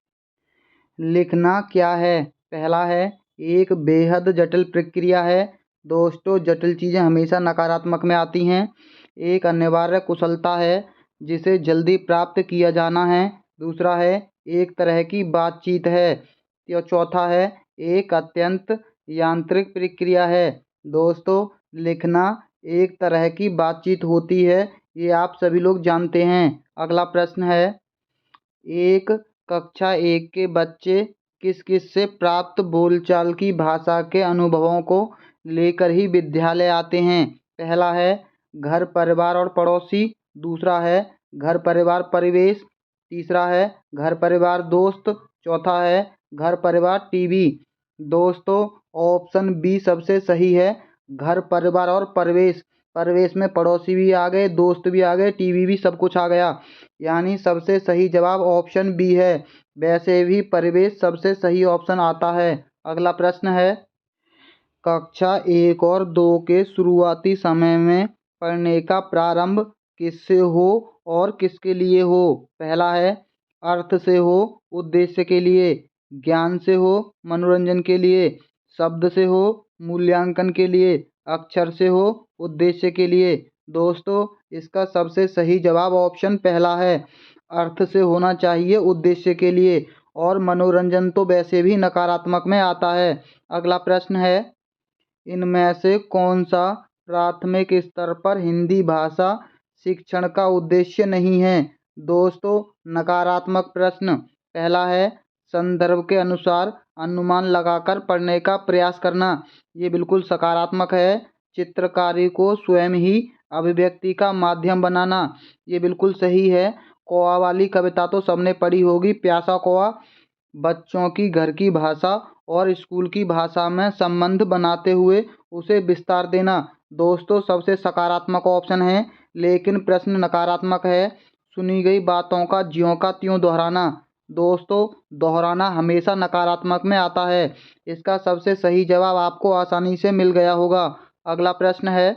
लिखना क्या है। पहला है एक बेहद जटिल प्रक्रिया है। दोस्तों जटिल चीज़ें हमेशा नकारात्मक में आती हैं। एक अनिवार्य कुशलता है जिसे जल्दी प्राप्त किया जाना है। दूसरा है एक तरह की बातचीत है। या चौथा है एक अत्यंत यांत्रिक प्रक्रिया है। दोस्तों लिखना एक तरह की बातचीत होती है, ये आप सभी लोग जानते हैं। अगला प्रश्न है एक कक्षा एक के बच्चे किस किस से प्राप्त बोलचाल की भाषा के अनुभवों को लेकर ही विद्यालय आते हैं। पहला है घर परिवार और पड़ोसी। दूसरा है घर परिवार परिवेश। तीसरा है घर परिवार दोस्त। चौथा है घर परिवार टीवी। दोस्तों ऑप्शन बी सबसे सही है, घर परिवार और परिवेश। परिवेश में पड़ोसी भी आ गए, दोस्त भी आ गए, टीवी भी, सब कुछ आ गया, यानी सबसे सही जवाब ऑप्शन बी है। वैसे भी परिवेश सबसे सही ऑप्शन आता है। अगला प्रश्न है कक्षा 1 और 2 के शुरुआती समय में पढ़ने का प्रारंभ किससे हो और किसके लिए हो? पहला है अर्थ से हो, उद्देश्य के लिए। ज्ञान से हो, मनोरंजन के लिए। शब्द से हो, मूल्यांकन के लिए। अक्षर से हो, उद्देश्य के लिए। दोस्तों, इसका सबसे सही जवाब ऑप्शन पहला है। अर्थ से होना चाहिए, उद्देश्य के लिए। और मनोरंजन तो वैसे भी नकारात्मक में आता है। अगला प्रश्न है, इनमें से कौन सा प्राथमिक स्तर पर हिंदी भाषा शिक्षण का उद्देश्य नहीं है? दोस्तों, नकारात्मक प्रश्न। पहला है संदर्भ के अनुसार अनुमान लगाकर पढ़ने का प्रयास करना। ये बिल्कुल सकारात्मक है। चित्रकारी को स्वयं ही अभिव्यक्ति का माध्यम बनाना। ये बिल्कुल सही है। कौवा वाली कविता तो सबने पढ़ी होगी, प्यासा कौवा। बच्चों की घर की भाषा और स्कूल की भाषा में संबंध बनाते हुए उसे विस्तार देना। दोस्तों, सबसे सकारात्मक ऑप्शन है, लेकिन प्रश्न नकारात्मक है। सुनी गई बातों का ज्यों का त्यों दोहराना। दोस्तों, दोहराना हमेशा नकारात्मक में आता है। इसका सबसे सही जवाब आपको आसानी से मिल गया होगा। अगला प्रश्न है,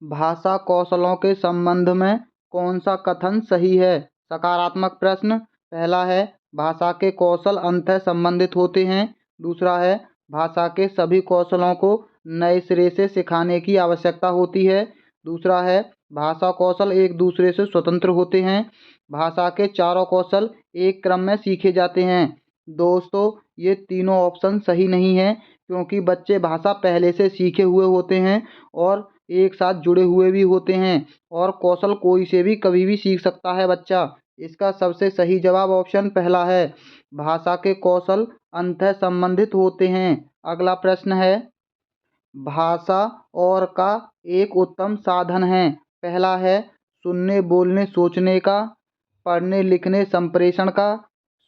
भाषा कौशलों के संबंध में कौन सा कथन सही है? सकारात्मक प्रश्न। पहला है भाषा के कौशल अंतः संबंधित होते हैं। दूसरा है भाषा के सभी कौशलों को नए सिरे से सिखाने की आवश्यकता होती है। दूसरा है भाषा कौशल एक दूसरे से स्वतंत्र होते हैं। भाषा के चारों कौशल एक क्रम में सीखे जाते हैं। दोस्तों, ये तीनों ऑप्शन सही नहीं है, क्योंकि बच्चे भाषा पहले से सीखे हुए होते हैं और एक साथ जुड़े हुए भी होते हैं, और कौशल कोई से भी कभी भी सीख सकता है बच्चा। इसका सबसे सही जवाब ऑप्शन पहला है। भाषा के कौशल अंतः संबंधित होते हैं। अगला प्रश्न है, भाषा और का एक उत्तम साधन है। पहला है सुनने बोलने सोचने का, पढ़ने लिखने संप्रेषण का,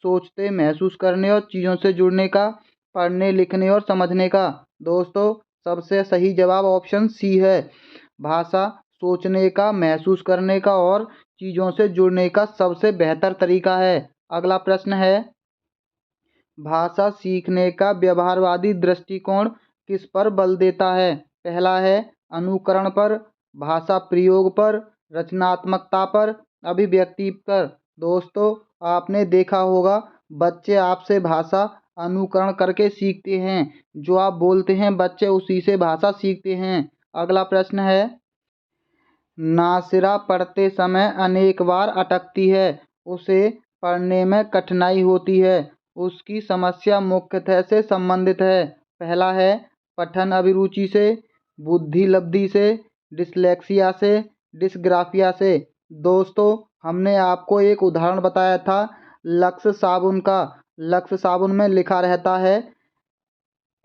सोचते महसूस करने और चीज़ों से जुड़ने का, पढ़ने लिखने और समझने का। दोस्तों, सबसे सही जवाब ऑप्शन सी है। भाषा सोचने का, महसूस करने का और चीज़ों से जुड़ने का सबसे बेहतर तरीका है। अगला प्रश्न है, भाषा सीखने का व्यवहारवादी दृष्टिकोण किस पर बल देता है? पहला है अनुकरण पर, भाषा प्रयोग पर, रचनात्मकता पर, अभिव्यक्ति पर। दोस्तों, आपने देखा होगा बच्चे आपसे भाषा अनुकरण करके सीखते हैं। जो आप बोलते हैं बच्चे उसी से भाषा सीखते हैं। अगला प्रश्न है, नासिरा पढ़ते समय अनेक बार अटकती है, उसे पढ़ने में कठिनाई होती है, उसकी समस्या मुख्यतः से संबंधित है। पहला है पठन अभिरुचि से, बुद्धि लब्धि से, डिसलेक्सिया से, डिसग्राफिया से। दोस्तों, हमने आपको एक उदाहरण बताया था लक्स साबुन का। लक्स साबुन में लिखा रहता है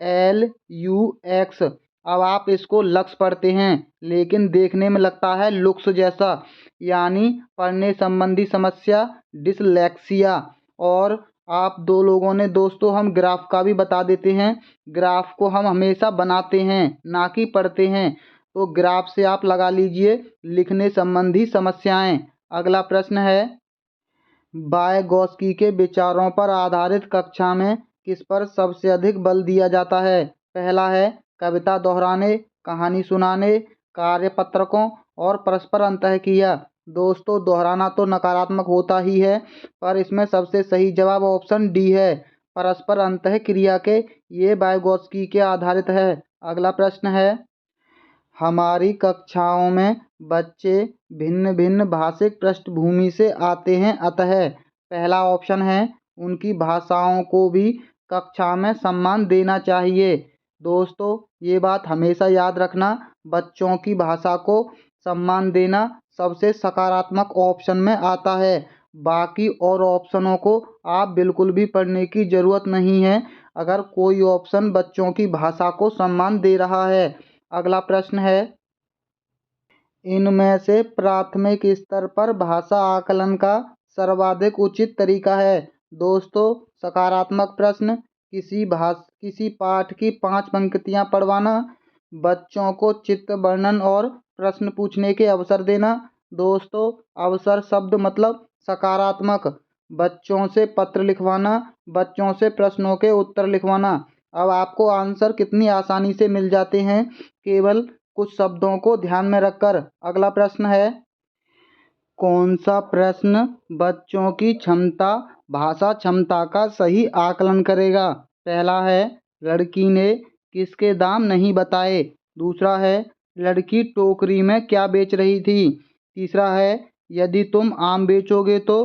LUX। अब आप इसको लक्स पढ़ते हैं, लेकिन देखने में लगता है लुक्स जैसा, यानी पढ़ने संबंधी समस्या डिसलेक्सिया। और आप दो लोगों ने दोस्तों, हम ग्राफ का भी बता देते हैं। ग्राफ को हम हमेशा बनाते हैं, ना कि पढ़ते हैं। तो ग्राफ से आप लगा लीजिए लिखने संबंधी समस्याएं। अगला प्रश्न है, वाइगोत्स्की के विचारों पर आधारित कक्षा में किस पर सबसे अधिक बल दिया जाता है? पहला है कविता दोहराने, कहानी सुनाने, कार्यपत्रकों और परस्पर अंतःक्रिया। दोस्तों, दोहराना तो नकारात्मक होता ही है, पर इसमें सबसे सही जवाब ऑप्शन डी है, परस्पर अंतःक्रिया के। ये वाइगोत्स्की के आधारित है। अगला प्रश्न है, हमारी कक्षाओं में बच्चे भिन्न भिन्न भाषिक पृष्ठभूमि से आते हैं, अतः पहला ऑप्शन है उनकी भाषाओं को भी कक्षा में सम्मान देना चाहिए। दोस्तों, ये बात हमेशा याद रखना, बच्चों की भाषा को सम्मान देना सबसे सकारात्मक ऑप्शन में आता है। बाकी और ऑप्शनों को आप बिल्कुल भी पढ़ने की ज़रूरत नहीं है, अगर कोई ऑप्शन बच्चों की भाषा को सम्मान दे रहा है। अगला प्रश्न है, इनमें से प्राथमिक स्तर पर भाषा आकलन का सर्वाधिक उचित तरीका है। दोस्तों, सकारात्मक प्रश्न, किसी पाठ की 5 पंक्तियाँ पढ़वाना, बच्चों को चित्र वर्णन और प्रश्न पूछने के अवसर देना। दोस्तों, अवसर शब्द मतलब सकारात्मक। बच्चों से पत्र लिखवाना, बच्चों से प्रश्नों के उत्तर लिखवाना। अब आपको आंसर कितनी आसानी से मिल जाते हैं केवल कुछ शब्दों को ध्यान में रखकर। अगला प्रश्न है, कौन सा प्रश्न बच्चों की क्षमता भाषा क्षमता का सही आकलन करेगा? पहला है, लड़की ने किसके दाम नहीं बताए। दूसरा है, लड़की टोकरी में क्या बेच रही थी। तीसरा है, यदि तुम आम बेचोगे तो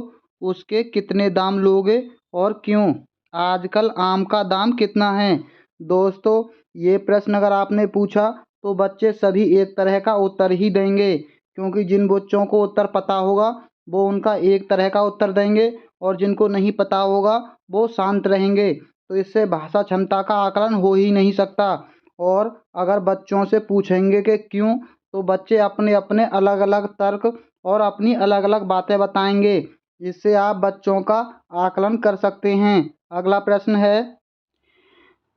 उसके कितने दाम लोगे और क्यों? आजकल आम का दाम कितना है? दोस्तों, ये प्रश्न अगर आपने पूछा तो बच्चे सभी एक तरह का उत्तर ही देंगे, क्योंकि जिन बच्चों को उत्तर पता होगा वो उनका एक तरह का उत्तर देंगे और जिनको नहीं पता होगा वो शांत रहेंगे। तो इससे भाषा क्षमता का आकलन हो ही नहीं सकता। और अगर बच्चों से पूछेंगे कि क्यों, तो बच्चे अपने अपने अलग अलग तर्क और अपनी अलग अलग बातें बताएंगे, जिससे आप बच्चों का आकलन कर सकते हैं। अगला प्रश्न है,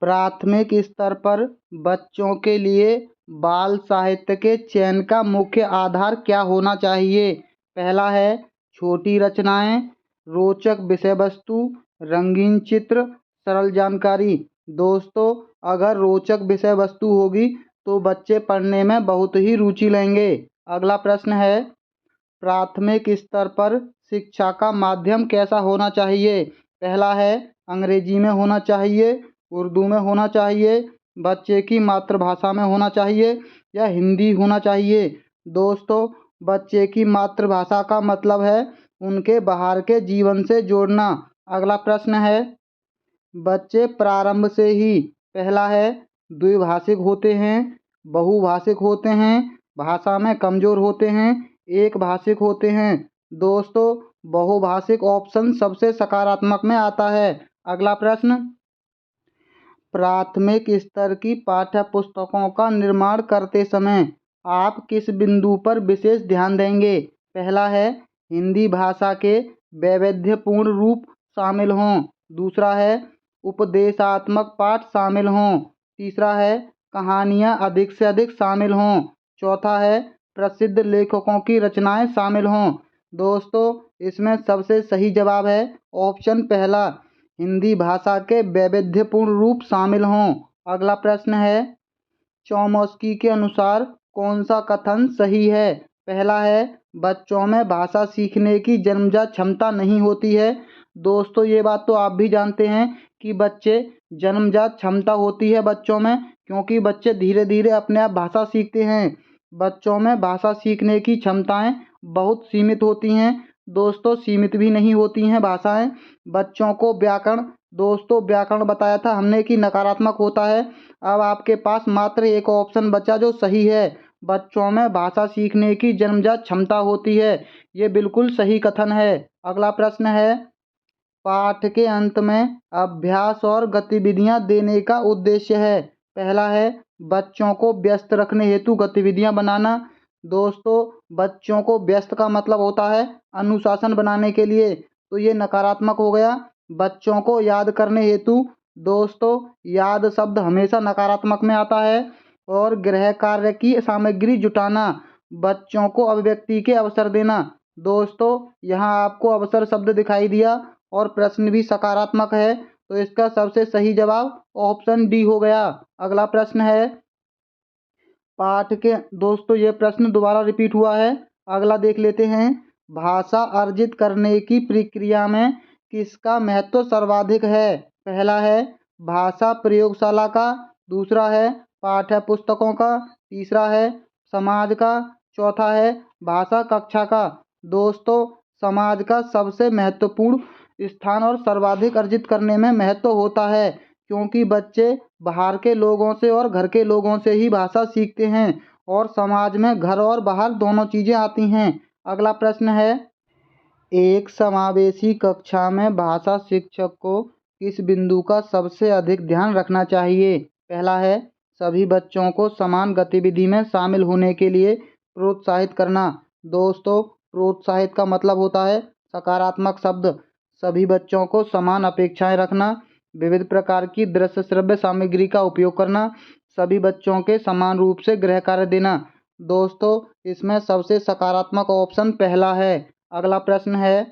प्राथमिक स्तर पर बच्चों के लिए बाल साहित्य के चयन का मुख्य आधार क्या होना चाहिए? पहला है, छोटी रचनाएं, रोचक विषय वस्तु, रंगीन चित्र, सरल जानकारी। दोस्तों, अगर रोचक विषय वस्तु होगी तो बच्चे पढ़ने में बहुत ही रुचि लेंगे। अगला प्रश्न है, प्राथमिक स्तर पर शिक्षा का माध्यम कैसा होना चाहिए? पहला है, अंग्रेजी में होना चाहिए, उर्दू में होना चाहिए, बच्चे की मातृभाषा में होना चाहिए या हिंदी होना चाहिए। दोस्तों, बच्चे की मातृभाषा का मतलब है उनके बाहर के जीवन से जोड़ना। अगला प्रश्न है, बच्चे प्रारंभ से ही, पहला है, द्विभाषिक होते हैं, बहुभाषिक होते हैं, भाषा में कमजोर होते हैं, एक भाषिक होते हैं। दोस्तों, बहुभाषिक ऑप्शन सबसे सकारात्मक में आता है। अगला प्रश्न, प्राथमिक स्तर की पाठ्य पुस्तकों का निर्माण करते समय आप किस बिंदु पर विशेष ध्यान देंगे? पहला है, हिंदी भाषा के वैविध्यपूर्ण रूप शामिल हों। दूसरा है, उपदेशात्मक पाठ शामिल हों। तीसरा है, कहानियाँ अधिक से अधिक शामिल हों। चौथा है, प्रसिद्ध लेखकों की रचनाएं शामिल हों। दोस्तों, इसमें सबसे सही जवाब है ऑप्शन पहला, हिंदी भाषा के वैविध्यपूर्ण रूप शामिल हों। अगला प्रश्न है, चौमस्की के अनुसार कौन सा कथन सही है? पहला है, बच्चों में भाषा सीखने की जन्मजात क्षमता नहीं होती है। दोस्तों, ये बात तो आप भी जानते हैं कि बच्चे जन्मजात क्षमता होती है बच्चों में, क्योंकि बच्चे धीरे धीरे अपने आप भाषा सीखते हैं। बच्चों में भाषा सीखने की क्षमताएं बहुत सीमित होती हैं। दोस्तों, सीमित भी नहीं होती हैं भाषाएं। बच्चों को व्याकरण, दोस्तों व्याकरण बताया था हमने कि नकारात्मक होता है। अब आपके पास मात्र एक ऑप्शन बचा जो सही है, बच्चों में भाषा सीखने की जन्मजात क्षमता होती है। ये बिल्कुल सही कथन है। अगला प्रश्न है, पाठ के अंत में अभ्यास और गतिविधियां देने का उद्देश्य है। पहला है, बच्चों को व्यस्त रखने हेतु गतिविधियां बनाना। दोस्तों, बच्चों को व्यस्त का मतलब होता है अनुशासन बनाने के लिए, तो ये नकारात्मक हो गया। बच्चों को याद करने हेतु, दोस्तों याद शब्द हमेशा नकारात्मक में आता है। और गृह कार्य की सामग्री जुटाना, बच्चों को अभिव्यक्ति के अवसर देना। दोस्तों, यहाँ आपको अवसर शब्द दिखाई दिया और प्रश्न भी सकारात्मक है, तो इसका सबसे सही जवाब ऑप्शन डी हो गया। अगला प्रश्न है, पाठ के, दोस्तों ये प्रश्न दोबारा रिपीट हुआ है, अगला देख लेते हैं। भाषा अर्जित करने की प्रक्रिया में किसका महत्व सर्वाधिक है? पहला है, भाषा प्रयोगशाला का। दूसरा है, पाठ्य पुस्तकों का। तीसरा है, समाज का। चौथा है, भाषा कक्षा का। दोस्तों, समाज का सबसे महत्वपूर्ण स्थान और सर्वाधिक अर्जित करने में महत्व होता है, क्योंकि बच्चे बाहर के लोगों से और घर के लोगों से ही भाषा सीखते हैं और समाज में घर और बाहर दोनों चीज़ें आती हैं। अगला प्रश्न है, एक समावेशी कक्षा में भाषा शिक्षक को किस बिंदु का सबसे अधिक ध्यान रखना चाहिए? पहला है, सभी बच्चों को समान गतिविधि में शामिल होने के लिए प्रोत्साहित करना। दोस्तों, प्रोत्साहित का मतलब होता है सकारात्मक शब्द। सभी बच्चों को समान अपेक्षाएं रखना, विविध प्रकार की दृश्य श्रव्य सामग्री का उपयोग करना, सभी बच्चों के समान रूप से गृह कार्य देना। दोस्तों, इसमें सबसे सकारात्मक ऑप्शन पहला है। अगला प्रश्न है,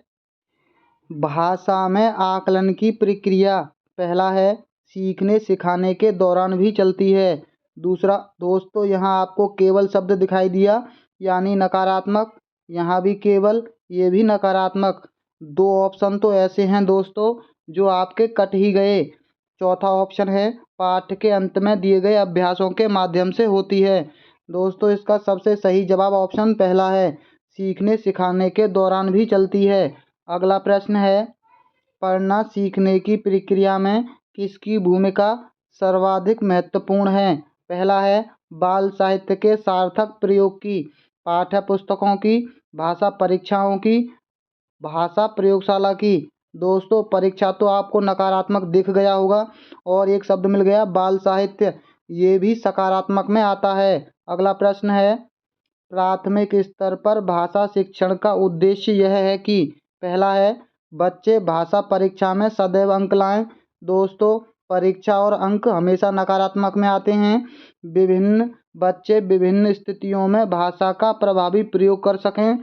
भाषा में आकलन की प्रक्रिया। पहला है, सीखने सिखाने के दौरान भी चलती है। दूसरा दोस्तों, यहाँ आपको केवल शब्द दिखाई दिया यानी नकारात्मक, यहाँ भी केवल, ये भी नकारात्मक। दो ऑप्शन तो ऐसे हैं दोस्तों जो आपके कट ही गए। चौथा ऑप्शन है पाठ के अंत में दिए गए अभ्यासों के माध्यम से होती है। दोस्तों इसका सबसे सही जवाब ऑप्शन पहला है, सीखने सिखाने के दौरान भी चलती है। अगला प्रश्न है, पढ़ना सीखने की प्रक्रिया में किसकी भूमिका सर्वाधिक महत्वपूर्ण है? पहला है बाल साहित्य के सार्थक प्रयोग की, पाठ्य पुस्तकों की, भाषा परीक्षाओं की, भाषा प्रयोगशाला की। दोस्तों परीक्षा तो आपको नकारात्मक दिख गया होगा और एक शब्द मिल गया बाल साहित्य, ये भी सकारात्मक में आता है। अगला प्रश्न है, प्राथमिक स्तर पर भाषा शिक्षण का उद्देश्य यह है कि, पहला है बच्चे भाषा परीक्षा में सदैव अंक लाएं। दोस्तों परीक्षा और अंक हमेशा नकारात्मक में आते हैं। बच्चे विभिन्न स्थितियों में भाषा का प्रभावी प्रयोग कर सकें।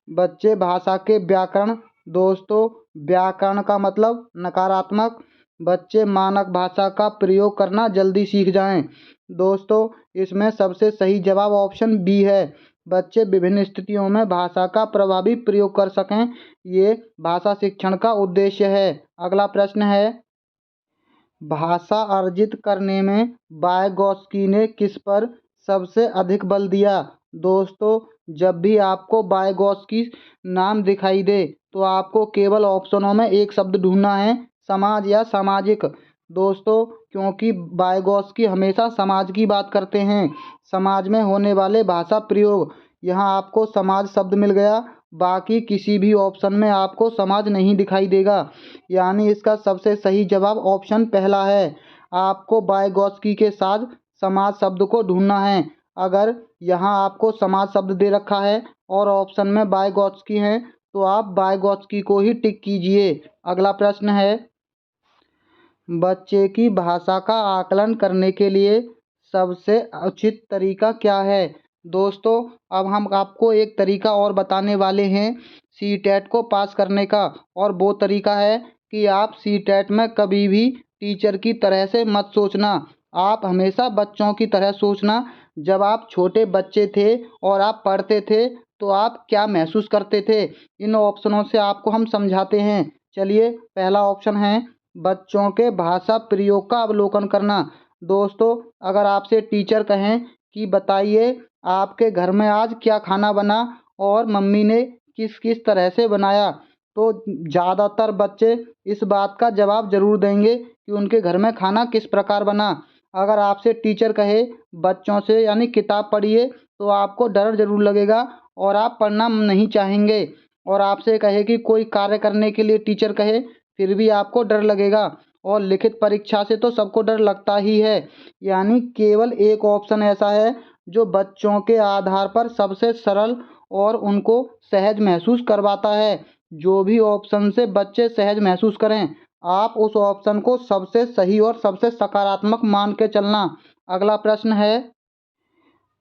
बच्चे भाषा के व्याकरण, दोस्तों व्याकरण का मतलब नकारात्मक, बच्चे मानक भाषा का प्रयोग करना जल्दी सीख जाएं। दोस्तों इसमें सबसे सही जवाब ऑप्शन बी है, बच्चे विभिन्न स्थितियों में भाषा का प्रभावी प्रयोग कर सकें, ये भाषा शिक्षण का उद्देश्य है। अगला प्रश्न है, भाषा अर्जित करने में वाइगॉत्स्की ने किस पर सबसे अधिक बल दिया? दोस्तों जब भी आपको वाइगॉत्स्की नाम दिखाई दे तो आपको केवल ऑप्शनों में एक शब्द ढूंढना है, समाज या सामाजिक। दोस्तों क्योंकि वाइगॉत्स्की हमेशा समाज की बात करते हैं, समाज में होने वाले भाषा प्रयोग, यहाँ आपको समाज शब्द मिल गया, बाकी किसी भी ऑप्शन में आपको समाज नहीं दिखाई देगा, यानी इसका सबसे सही जवाब ऑप्शन पहला है। आपको वाइगॉत्स्की के साथ समाज शब्द को ढूंढना है। अगर यहाँ आपको समाज शब्द दे रखा है और ऑप्शन में वाइगॉत्स्की है तो आप वाइगॉत्स्की को ही टिक कीजिए। अगला प्रश्न है, बच्चे की भाषा का आकलन करने के लिए सबसे उचित तरीका क्या है? दोस्तों अब हम आपको एक तरीका और बताने वाले हैं सीटेट को पास करने का, और वो तरीका है कि आप सीटेट में कभी भी टीचर की तरह से मत सोचना, आप हमेशा बच्चों की तरह सोचना। जब आप छोटे बच्चे थे और आप पढ़ते थे तो आप क्या महसूस करते थे, इन ऑप्शनों से आपको हम समझाते हैं। चलिए पहला ऑप्शन है बच्चों के भाषा प्रयोग का अवलोकन करना। दोस्तों अगर आपसे टीचर कहें कि बताइए आपके घर में आज क्या खाना बना और मम्मी ने किस किस तरह से बनाया, तो ज़्यादातर बच्चे इस बात का जवाब ज़रूर देंगे कि उनके घर में खाना किस प्रकार बना। अगर आपसे टीचर कहे बच्चों से यानी किताब पढ़िए तो आपको डर ज़रूर लगेगा और आप पढ़ना नहीं चाहेंगे, और आपसे कहे कि कोई कार्य करने के लिए टीचर कहे फिर भी आपको डर लगेगा, और लिखित परीक्षा से तो सबको डर लगता ही है। यानी केवल एक ऑप्शन ऐसा है जो बच्चों के आधार पर सबसे सरल और उनको सहज महसूस करवाता है। जो भी ऑप्शन से बच्चे सहज महसूस करें आप उस ऑप्शन को सबसे सही और सबसे सकारात्मक मान के चलना। अगला प्रश्न है,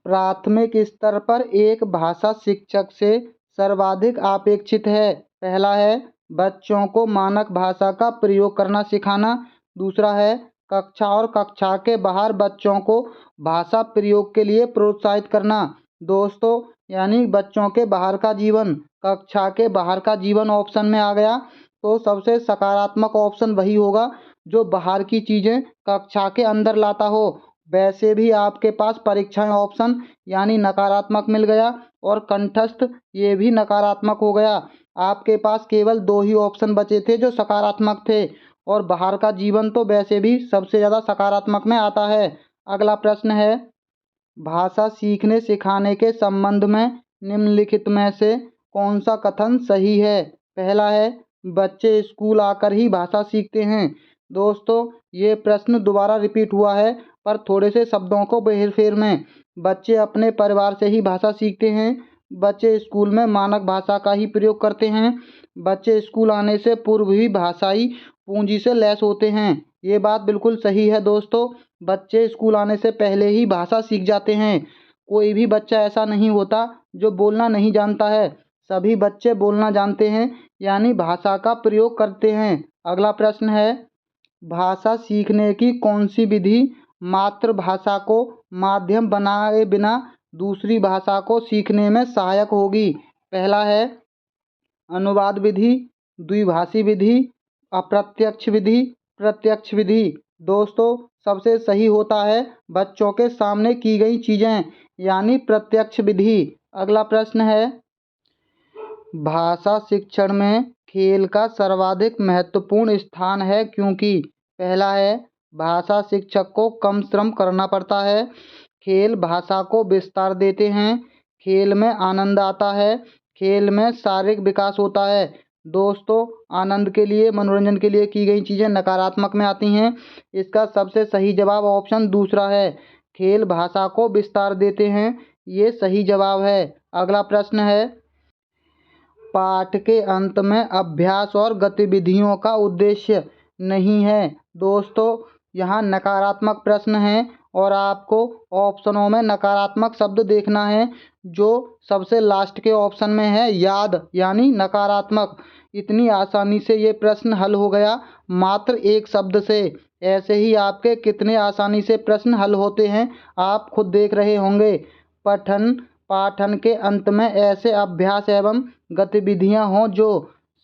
प्राथमिक स्तर पर एक भाषा शिक्षक से सर्वाधिक अपेक्षित है? पहला है बच्चों को मानक भाषा का प्रयोग करना सिखाना। दूसरा है कक्षा और कक्षा के बाहर बच्चों को भाषा प्रयोग के लिए प्रोत्साहित करना। दोस्तों यानी बच्चों के बाहर का जीवन, कक्षा के बाहर का जीवन ऑप्शन में आ गया तो सबसे सकारात्मक ऑप्शन वही होगा जो बाहर की चीज़ें कक्षा के अंदर लाता हो। वैसे भी आपके पास परीक्षाएं ऑप्शन यानी नकारात्मक मिल गया और कंठस्थ ये भी नकारात्मक हो गया। आपके पास केवल दो ही ऑप्शन बचे थे जो सकारात्मक थे, और बाहर का जीवन तो वैसे भी सबसे ज़्यादा सकारात्मक में आता है। अगला प्रश्न है, भाषा सीखने सिखाने के संबंध में निम्नलिखित में से कौन सा कथन सही है? पहला है बच्चे स्कूल आकर ही भाषा सीखते हैं। दोस्तों ये प्रश्न दोबारा रिपीट हुआ है पर थोड़े से शब्दों को हेरफेर में। बच्चे अपने परिवार से ही भाषा सीखते हैं, बच्चे स्कूल में मानक भाषा का ही प्रयोग करते हैं, बच्चे स्कूल आने से पूर्व ही भाषाई पूंजी से लैस होते हैं। ये बात बिल्कुल सही है दोस्तों, बच्चे स्कूल आने से पहले ही भाषा सीख जाते हैं। कोई भी बच्चा ऐसा नहीं होता जो बोलना नहीं जानता है, सभी बच्चे बोलना जानते हैं यानी भाषा का प्रयोग करते हैं। अगला प्रश्न है, भाषा सीखने की कौन सी विधि मातृभाषा को माध्यम बनाए बिना दूसरी भाषा को सीखने में सहायक होगी? पहला है अनुवाद विधि, द्विभाषी विधि, अप्रत्यक्ष विधि, प्रत्यक्ष विधि। दोस्तों सबसे सही होता है बच्चों के सामने की गई चीज़ें यानी प्रत्यक्ष विधि। अगला प्रश्न है भाषा शिक्षण में खेल का सर्वाधिक महत्वपूर्ण स्थान है क्योंकि? पहला है भाषा शिक्षक को कम श्रम करना पड़ता है, खेल भाषा को विस्तार देते हैं, खेल में आनंद आता है, खेल में शारीरिक विकास होता है। दोस्तों आनंद के लिए मनोरंजन के लिए की गई चीज़ें नकारात्मक में आती हैं। इसका सबसे सही जवाब ऑप्शन दूसरा है, खेल भाषा को विस्तार देते हैं, ये सही जवाब है। अगला प्रश्न है पाठ के अंत में अभ्यास और गतिविधियों का उद्देश्य नहीं है। दोस्तों यहाँ नकारात्मक प्रश्न है और आपको ऑप्शनों में नकारात्मक शब्द देखना है जो सबसे लास्ट के ऑप्शन में है याद यानी नकारात्मक। इतनी आसानी से ये प्रश्न हल हो गया मात्र एक शब्द से। ऐसे ही आपके कितने आसानी से प्रश्न हल होते हैं आप खुद देख रहे होंगे। पठन पाठन के अंत में ऐसे अभ्यास एवं गतिविधियां हों जो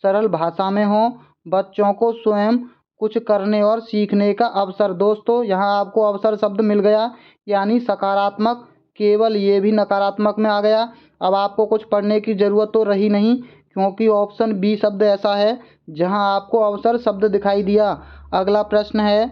सरल भाषा में हों, बच्चों को स्वयं कुछ करने और सीखने का अवसर। दोस्तों यहाँ आपको अवसर शब्द मिल गया यानी सकारात्मक, केवल ये भी नकारात्मक में आ गया। अब आपको कुछ पढ़ने की ज़रूरत तो रही नहीं क्योंकि ऑप्शन बी शब्द ऐसा है जहां आपको अवसर शब्द दिखाई दिया। अगला प्रश्न है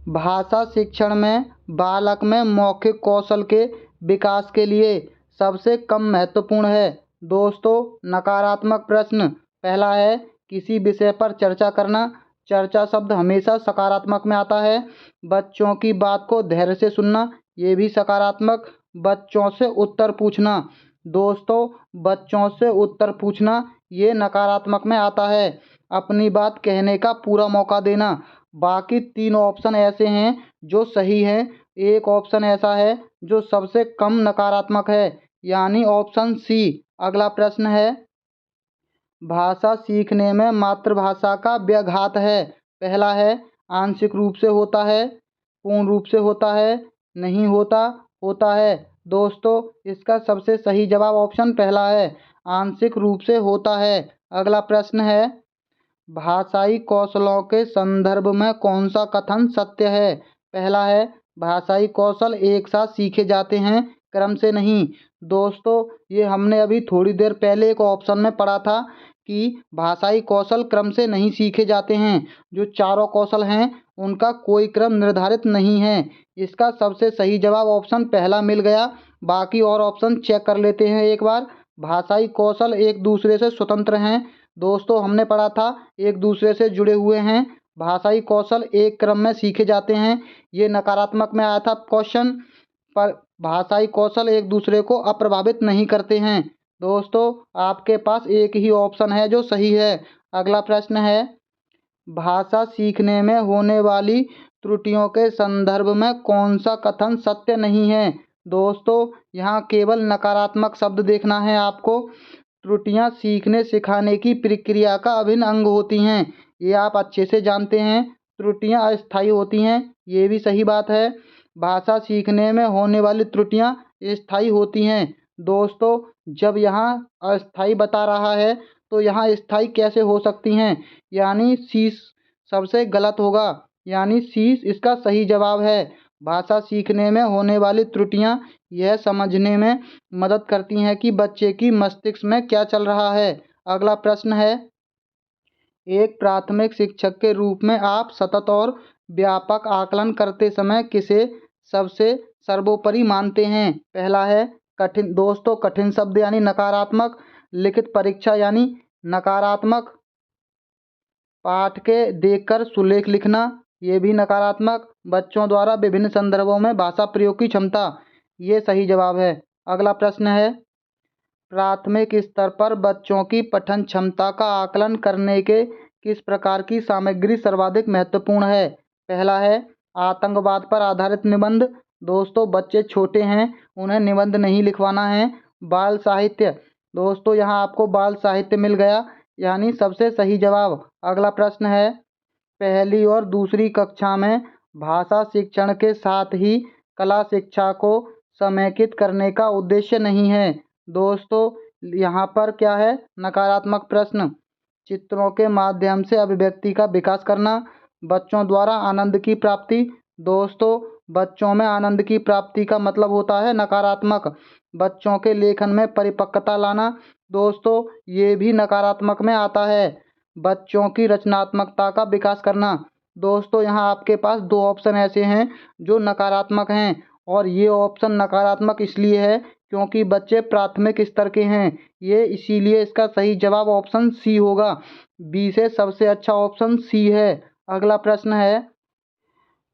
भाषा शिक्षण में बालक में मौखिक कौशल के विकास के लिए सबसे कम महत्वपूर्ण है। दोस्तों नकारात्मक प्रश्न। पहला है किसी विषय पर चर्चा करना, चर्चा शब्द हमेशा सकारात्मक में आता है। बच्चों की बात को धैर्य से सुनना, ये भी सकारात्मक। बच्चों से उत्तर पूछना, दोस्तों बच्चों से उत्तर पूछना ये नकारात्मक में आता है। अपनी बात कहने का पूरा मौका देना। बाकी तीन ऑप्शन ऐसे हैं जो सही हैं, एक ऑप्शन ऐसा है जो सबसे कम नकारात्मक है यानी ऑप्शन सी। अगला प्रश्न है भाषा सीखने में मातृभाषा का व्याघात है। पहला है आंशिक रूप से होता है, पूर्ण रूप से होता है, नहीं होता, होता है। दोस्तों इसका सबसे सही जवाब ऑप्शन पहला है, आंशिक रूप से होता है। अगला प्रश्न है भाषाई कौशलों के संदर्भ में कौन सा कथन सत्य है? पहला है भाषाई कौशल एक साथ सीखे जाते हैं, क्रम से नहीं। दोस्तों ये हमने अभी थोड़ी देर पहले एक ऑप्शन में पढ़ा था कि भाषाई कौशल क्रम से नहीं सीखे जाते हैं। जो चारों कौशल हैं उनका कोई क्रम निर्धारित नहीं है। इसका सबसे सही जवाब ऑप्शन पहला मिल गया। बाकी और ऑप्शन चेक कर लेते हैं एक बार। भाषाई कौशल एक दूसरे से स्वतंत्र हैं। दोस्तों हमने पढ़ा था एक दूसरे से जुड़े हुए हैं। भाषाई कौशल एक क्रम में सीखे जाते हैं, ये नकारात्मक में आया था क्वेश्चन। पर भाषाई कौशल एक दूसरे को अप्रभावित नहीं करते हैं। दोस्तों आपके पास एक ही ऑप्शन है जो सही है। अगला प्रश्न है भाषा सीखने में होने वाली त्रुटियों के संदर्भ में कौन सा कथन सत्य नहीं है? दोस्तों यहाँ केवल नकारात्मक शब्द देखना है आपको। त्रुटियां सीखने सिखाने की प्रक्रिया का अभिन्न अंग होती हैं, ये आप अच्छे से जानते हैं। त्रुटियां अस्थायी होती हैं, ये भी सही बात है। भाषा सीखने में होने वाली त्रुटियां स्थायी होती हैं। दोस्तों जब यहाँ अस्थायी बता रहा है तो यहाँ स्थायी कैसे हो सकती हैं, यानी सी सबसे गलत होगा, यानी सी इसका सही जवाब है। भाषा सीखने में होने वाली त्रुटियां यह समझने में मदद करती हैं कि बच्चे की मस्तिष्क में क्या चल रहा है। अगला प्रश्न है एक प्राथमिक शिक्षक के रूप में आप सतत और व्यापक आकलन करते समय किसे सबसे सर्वोपरि मानते हैं? पहला है कठिन। दोस्तों कठिन शब्द यानी नकारात्मक, लिखित परीक्षा यानी नकारात्मक, पाठ के देखकर सुलेख लिखना ये भी नकारात्मक, बच्चों द्वारा विभिन्न संदर्भों में भाषा प्रयोग की क्षमता, ये सही जवाब है। अगला प्रश्न है प्राथमिक स्तर पर बच्चों की पठन क्षमता का आकलन करने के किस प्रकार की सामग्री सर्वाधिक महत्वपूर्ण है? पहला है आतंकवाद पर आधारित निबंध। दोस्तों बच्चे छोटे हैं उन्हें निबंध नहीं लिखवाना है। बाल साहित्य, दोस्तों यहाँ आपको बाल साहित्य मिल गया यानी सबसे सही जवाब। अगला प्रश्न है पहली और दूसरी कक्षा में भाषा शिक्षण के साथ ही कला शिक्षा को समेकित करने का उद्देश्य नहीं है। दोस्तों, यहाँ पर क्या है? नकारात्मक प्रश्न। चित्रों के माध्यम से अभिव्यक्ति का विकास करना, बच्चों द्वारा आनंद की प्राप्ति। दोस्तों, बच्चों में आनंद की प्राप्ति का मतलब होता है नकारात्मक। बच्चों के लेखन में परिपक्वता लाना। दोस्तों, ये भी नकारात्मक में आता है। बच्चों की रचनात्मकता का विकास करना। दोस्तों, यहाँ आपके पास दो ऑप्शन ऐसे हैं जो नकारात्मक हैं, और ये ऑप्शन नकारात्मक इसलिए है क्योंकि बच्चे प्राथमिक स्तर के हैं। ये इसीलिए इसका सही जवाब ऑप्शन सी होगा। बी से सबसे अच्छा ऑप्शन सी है। अगला प्रश्न है,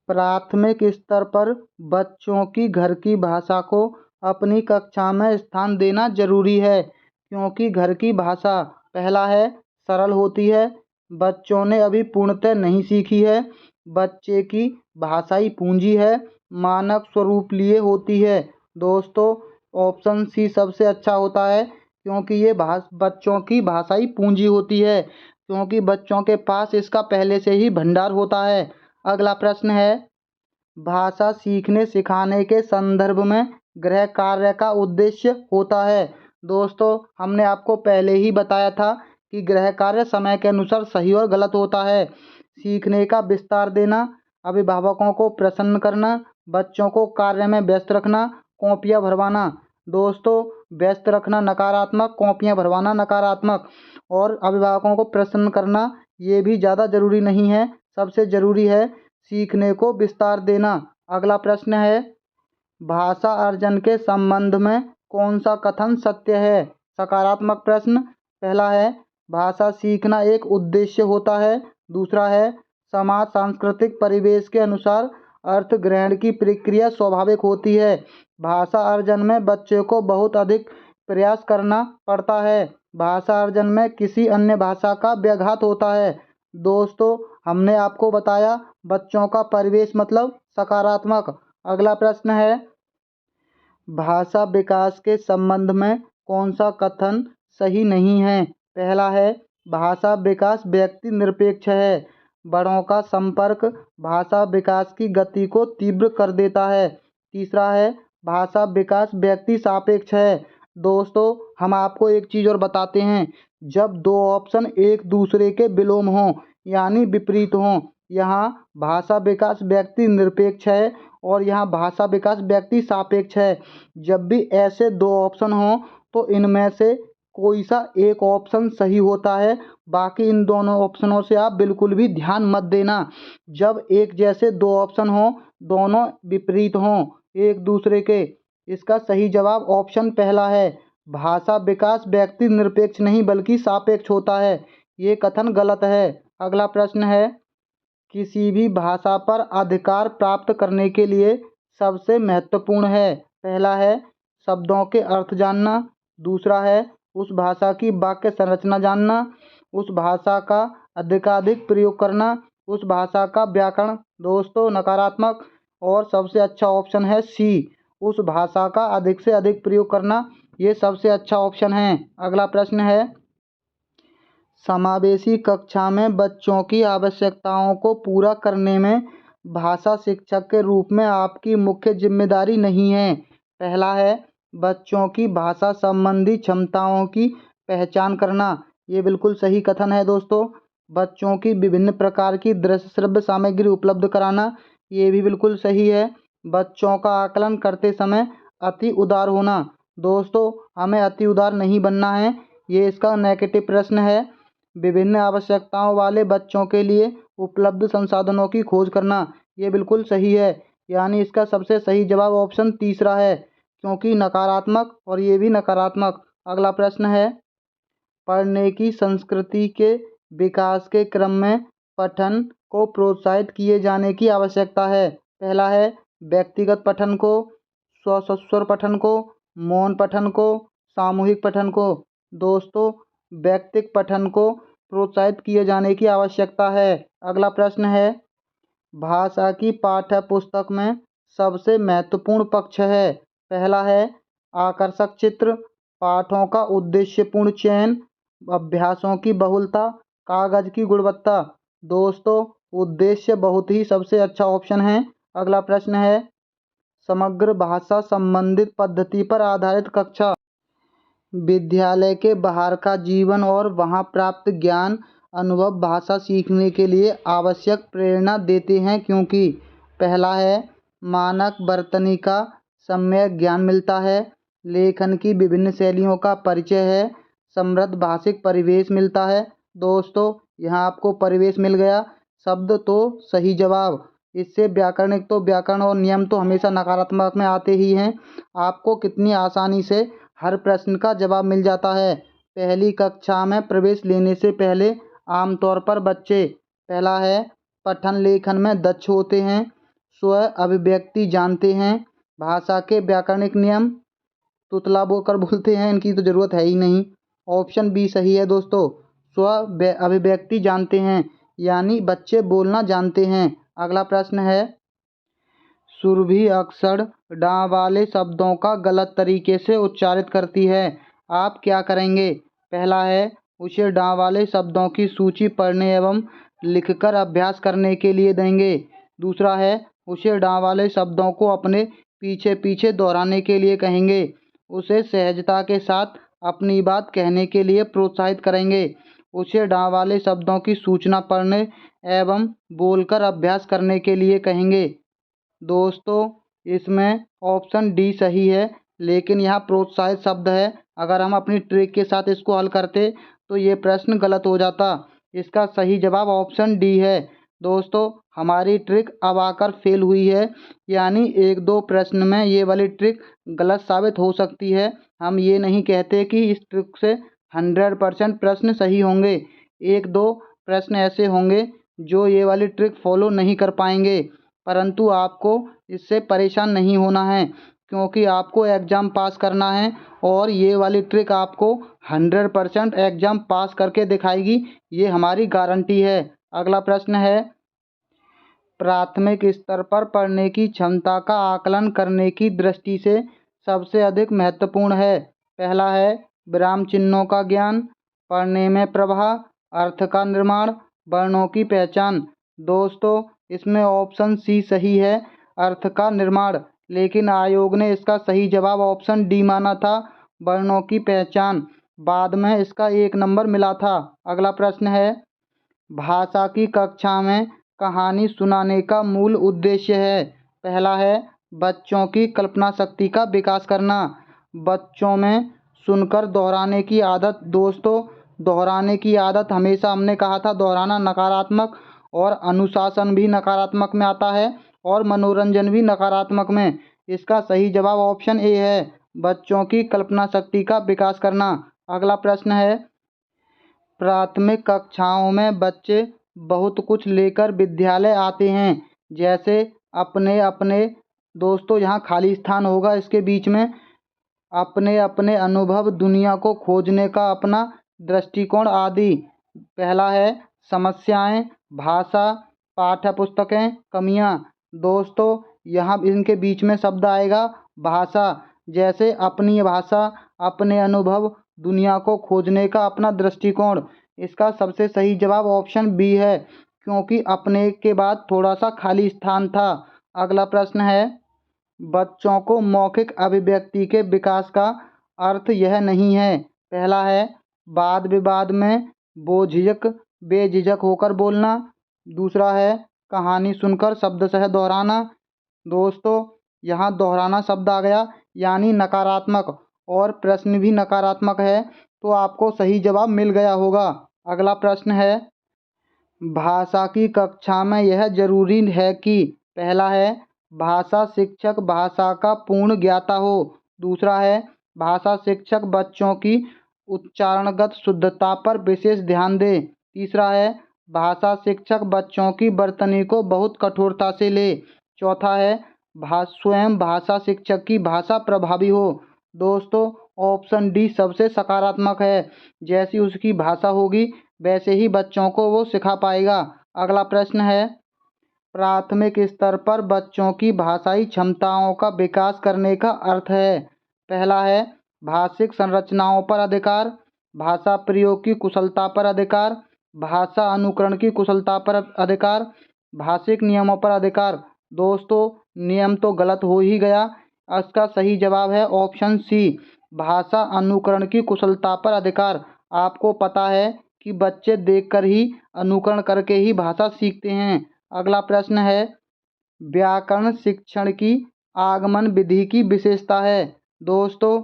प्राथमिक स्तर पर बच्चों की घर की भाषा को अपनी कक्षा में स्थान देना जरूरी है क्योंकि घर की भाषा पहला है सरल होती है, बच्चों ने अभी पूर्णतः नहीं सीखी है, बच्चे की भाषाई पूंजी है, मानक स्वरूप लिए होती है। दोस्तों, ऑप्शन सी सबसे अच्छा होता है क्योंकि ये बच्चों की भाषाई पूंजी होती है, क्योंकि बच्चों के पास इसका पहले से ही भंडार होता है। अगला प्रश्न है, भाषा सीखने सिखाने के संदर्भ में गृह कार्य का उद्देश्य होता है। दोस्तों, हमने आपको पहले ही बताया था कि गृह कार्य समय के अनुसार सही और गलत होता है। सीखने का विस्तार देना, अभिभावकों को प्रसन्न करना, बच्चों को कार्य में व्यस्त रखना, कॉपियाँ भरवाना। दोस्तों, व्यस्त रखना नकारात्मक, कॉपियाँ भरवाना नकारात्मक, और अभिभावकों को प्रसन्न करना ये भी ज़्यादा जरूरी नहीं है। सबसे जरूरी है सीखने को विस्तार देना। अगला प्रश्न है, भाषा अर्जन के संबंध में कौन सा कथन सत्य है? सकारात्मक प्रश्न। पहला है, भाषा सीखना एक उद्देश्य होता है। दूसरा है, समाज सांस्कृतिक परिवेश के अनुसार अर्थ ग्रहण की प्रक्रिया स्वाभाविक होती है। भाषा अर्जन में बच्चे को बहुत अधिक प्रयास करना पड़ता है। भाषा अर्जन में किसी अन्य भाषा का व्याघात होता है। दोस्तों, हमने आपको बताया बच्चों का परिवेश मतलब सकारात्मक। अगला प्रश्न है, भाषा विकास के संबंध में कौन सा कथन सही नहीं है? पहला है, भाषा विकास व्यक्ति निरपेक्ष है। बड़ों का संपर्क भाषा विकास की गति को तीव्र कर देता है। तीसरा है, भाषा विकास व्यक्ति सापेक्ष है। दोस्तों, हम आपको एक चीज़ और बताते हैं, जब दो ऑप्शन एक दूसरे के विलोम हों यानी विपरीत हों, यहाँ भाषा विकास व्यक्ति निरपेक्ष है और यहाँ भाषा विकास व्यक्ति सापेक्ष है। जब भी ऐसे दो ऑप्शन हों तो इनमें से कोई सा एक ऑप्शन सही होता है, बाकी इन दोनों ऑप्शनों से आप बिल्कुल भी ध्यान मत देना। जब एक जैसे दो ऑप्शन हों, दोनों विपरीत हों एक दूसरे के, इसका सही जवाब ऑप्शन पहला है, भाषा विकास व्यक्ति निरपेक्ष नहीं बल्कि सापेक्ष होता है। ये कथन गलत है। अगला प्रश्न है, किसी भी भाषा पर अधिकार प्राप्त करने के लिए सबसे महत्वपूर्ण है। पहला है, शब्दों के अर्थ जानना। दूसरा है, उस भाषा की वाक्य संरचना जानना। उस भाषा का अधिकाधिक प्रयोग करना। उस भाषा का व्याकरण। दोस्तों, नकारात्मक, और सबसे अच्छा ऑप्शन है सी, उस भाषा का अधिक से अधिक प्रयोग करना। ये सबसे अच्छा ऑप्शन है। अगला प्रश्न है, समावेशी कक्षा में बच्चों की आवश्यकताओं को पूरा करने में भाषा शिक्षक के रूप में आपकी मुख्य जिम्मेदारी नहीं है। पहला है, बच्चों की भाषा संबंधी क्षमताओं की पहचान करना। ये बिल्कुल सही कथन है दोस्तों। बच्चों की विभिन्न प्रकार की दृश्य श्रव्य सामग्री उपलब्ध कराना, ये भी बिल्कुल सही है। बच्चों का आकलन करते समय अति उदार होना। दोस्तों, हमें अति उदार नहीं बनना है, ये इसका नेगेटिव प्रश्न है। विभिन्न आवश्यकताओं वाले बच्चों के लिए उपलब्ध संसाधनों की खोज करना, ये बिल्कुल सही है। यानी इसका सबसे सही जवाब ऑप्शन तीसरा है, क्योंकि नकारात्मक और ये भी नकारात्मक। अगला प्रश्न है, पढ़ने की संस्कृति के विकास के क्रम में पठन को प्रोत्साहित किए जाने की आवश्यकता है। पहला है, व्यक्तिगत पठन को, स्वस्वर पठन को, मौन पठन को, सामूहिक पठन को। दोस्तों, व्यक्तिगत पठन को प्रोत्साहित किए जाने की आवश्यकता है। अगला प्रश्न है, भाषा की पाठ्य पुस्तक में सबसे महत्वपूर्ण पक्ष है। पहला है, आकर्षक चित्र, पाठों का उद्देश्यपूर्ण चयन, अभ्यासों की बहुलता, कागज की गुणवत्ता। दोस्तों, उद्देश्य बहुत ही सबसे अच्छा ऑप्शन है। अगला प्रश्न है, समग्र भाषा संबंधित पद्धति पर आधारित कक्षा विद्यालय के बाहर का जीवन और वहाँ प्राप्त ज्ञान अनुभव भाषा सीखने के लिए आवश्यक प्रेरणा देते हैं, क्योंकि पहला है, मानक वर्तनी का सम्यक ज्ञान मिलता है, लेखन की विभिन्न शैलियों का परिचय है, समृद्ध भाषिक परिवेश मिलता है। दोस्तों, यहाँ आपको परिवेश मिल गया, शब्द तो सही जवाब। इससे व्याकरणिक तो व्याकरण और नियम तो हमेशा नकारात्मक में आते ही हैं। आपको कितनी आसानी से हर प्रश्न का जवाब मिल जाता है। पहली कक्षा में प्रवेश लेने से पहले आमतौर पर बच्चे, पहला है, पठन लेखन में दक्ष होते हैं, स्व अभिव्यक्ति जानते हैं, भाषा के व्याकरणिक नियम तुतला बोलकर बोलते हैं, इनकी तो ज़रूरत है ही नहीं। ऑप्शन बी सही है दोस्तों, स्व अभिव्यक्ति जानते हैं, यानी बच्चे बोलना जानते हैं। अगला प्रश्न है, सुरभि अक्सर डा वाले शब्दों का गलत तरीके से उच्चारित करती है। आप क्या करेंगे? पहला है, उसे डा वाले शब्दों की सूची पढ़ने एवं लिखकर अभ्यास करने के लिए देंगे। दूसरा है, उसे डा वाले शब्दों को अपने पीछे पीछे दोहराने के लिए कहेंगे। उसे सहजता के साथ अपनी बात कहने के लिए प्रोत्साहित करेंगे। उसे डा वाले शब्दों की सूचना पढ़ने एवं बोलकर अभ्यास करने के लिए कहेंगे। दोस्तों, इसमें ऑप्शन डी सही है, लेकिन यहाँ प्रोत्साहित शब्द है। अगर हम अपनी ट्रिक के साथ इसको हल करते तो ये प्रश्न गलत हो जाता। इसका सही जवाब ऑप्शन डी है। दोस्तों, हमारी ट्रिक अब आकर फेल हुई है, यानी एक दो प्रश्न में ये वाली ट्रिक गलत साबित हो सकती है। हम ये नहीं कहते कि इस ट्रिक से 100% प्रश्न सही होंगे। एक दो प्रश्न ऐसे होंगे जो ये वाली ट्रिक फॉलो नहीं कर पाएंगे, परंतु आपको इससे परेशान नहीं होना है, क्योंकि आपको एग्ज़ाम पास करना है और ये वाली ट्रिक आपको 100% एग्ज़ाम पास करके दिखाएगी, ये हमारी गारंटी है। अगला प्रश्न है, प्राथमिक स्तर पर पढ़ने की क्षमता का आकलन करने की दृष्टि से सबसे अधिक महत्वपूर्ण है। पहला है, विराम चिन्हों का ज्ञान, पढ़ने में प्रवाह, अर्थ का निर्माण, वर्णों की पहचान। दोस्तों, इसमें ऑप्शन सी सही है, अर्थ का निर्माण, लेकिन आयोग ने इसका सही जवाब ऑप्शन डी माना था, वर्णों की पहचान। बाद में इसका 1 नंबर मिला था। अगला प्रश्न है, भाषा की कक्षा में कहानी सुनाने का मूल उद्देश्य है। पहला है, बच्चों की कल्पना शक्ति का विकास करना, बच्चों में सुनकर दोहराने की आदत। दोस्तों, दोहराने की आदत हमेशा हमने कहा था दोहराना नकारात्मक और अनुशासन भी नकारात्मक में आता है और मनोरंजन भी नकारात्मक में। इसका सही जवाब ऑप्शन ए है, बच्चों की कल्पना शक्ति का विकास करना। अगला प्रश्न है, प्राथमिक कक्षाओं में बच्चे बहुत कुछ लेकर विद्यालय आते हैं, जैसे अपने अपने, दोस्तों यहाँ खाली स्थान होगा इसके बीच में, अपने अपने अनुभव, दुनिया को खोजने का अपना दृष्टिकोण आदि। पहला है, समस्याएं, भाषा, पाठ्य पुस्तकें, कमियां। दोस्तों, यहाँ इनके बीच में शब्द आएगा भाषा, जैसे अपनी भाषा, अपने अनुभव, दुनिया को खोजने का अपना दृष्टिकोण। इसका सबसे सही जवाब ऑप्शन बी है, क्योंकि अपने के बाद थोड़ा सा खाली स्थान था। अगला प्रश्न है, बच्चों को मौखिक अभिव्यक्ति के विकास का अर्थ यह नहीं है। पहला है, वाद विवाद में बेझिझक होकर बोलना। दूसरा है, कहानी सुनकर शब्दशः दोहराना। दोस्तों, यहाँ दोहराना शब्द आ गया, यानी नकारात्मक, और प्रश्न भी नकारात्मक है, तो आपको सही जवाब मिल गया होगा। अगला प्रश्न है, भाषा की कक्षा में यह जरूरी है कि, पहला है, भाषा शिक्षक भाषा का पूर्ण ज्ञाता हो। दूसरा है, भाषा शिक्षक बच्चों की उच्चारणगत शुद्धता पर विशेष ध्यान दे। तीसरा है, भाषा शिक्षक बच्चों की वर्तनी को बहुत कठोरता से ले। चौथा है, स्वयं भाषा शिक्षक की भाषा प्रभावी हो। दोस्तों, ऑप्शन डी सबसे सकारात्मक है, जैसी उसकी भाषा होगी वैसे ही बच्चों को वो सिखा पाएगा। अगला प्रश्न है, प्राथमिक स्तर पर बच्चों की भाषाई क्षमताओं का विकास करने का अर्थ है। पहला है, भाषिक संरचनाओं पर अधिकार, भाषा प्रयोग की कुशलता पर अधिकार, भाषा अनुकरण की कुशलता पर अधिकार, भाषिक नियमों पर अधिकार। दोस्तों नियम तो गलत हो ही गया। इसका सही जवाब है ऑप्शन सी, भाषा अनुकरण की कुशलता पर अधिकार। आपको पता है कि बच्चे देखकर ही, अनुकरण करके ही भाषा सीखते हैं। अगला प्रश्न है, व्याकरण शिक्षण की आगमन विधि की विशेषता है। दोस्तों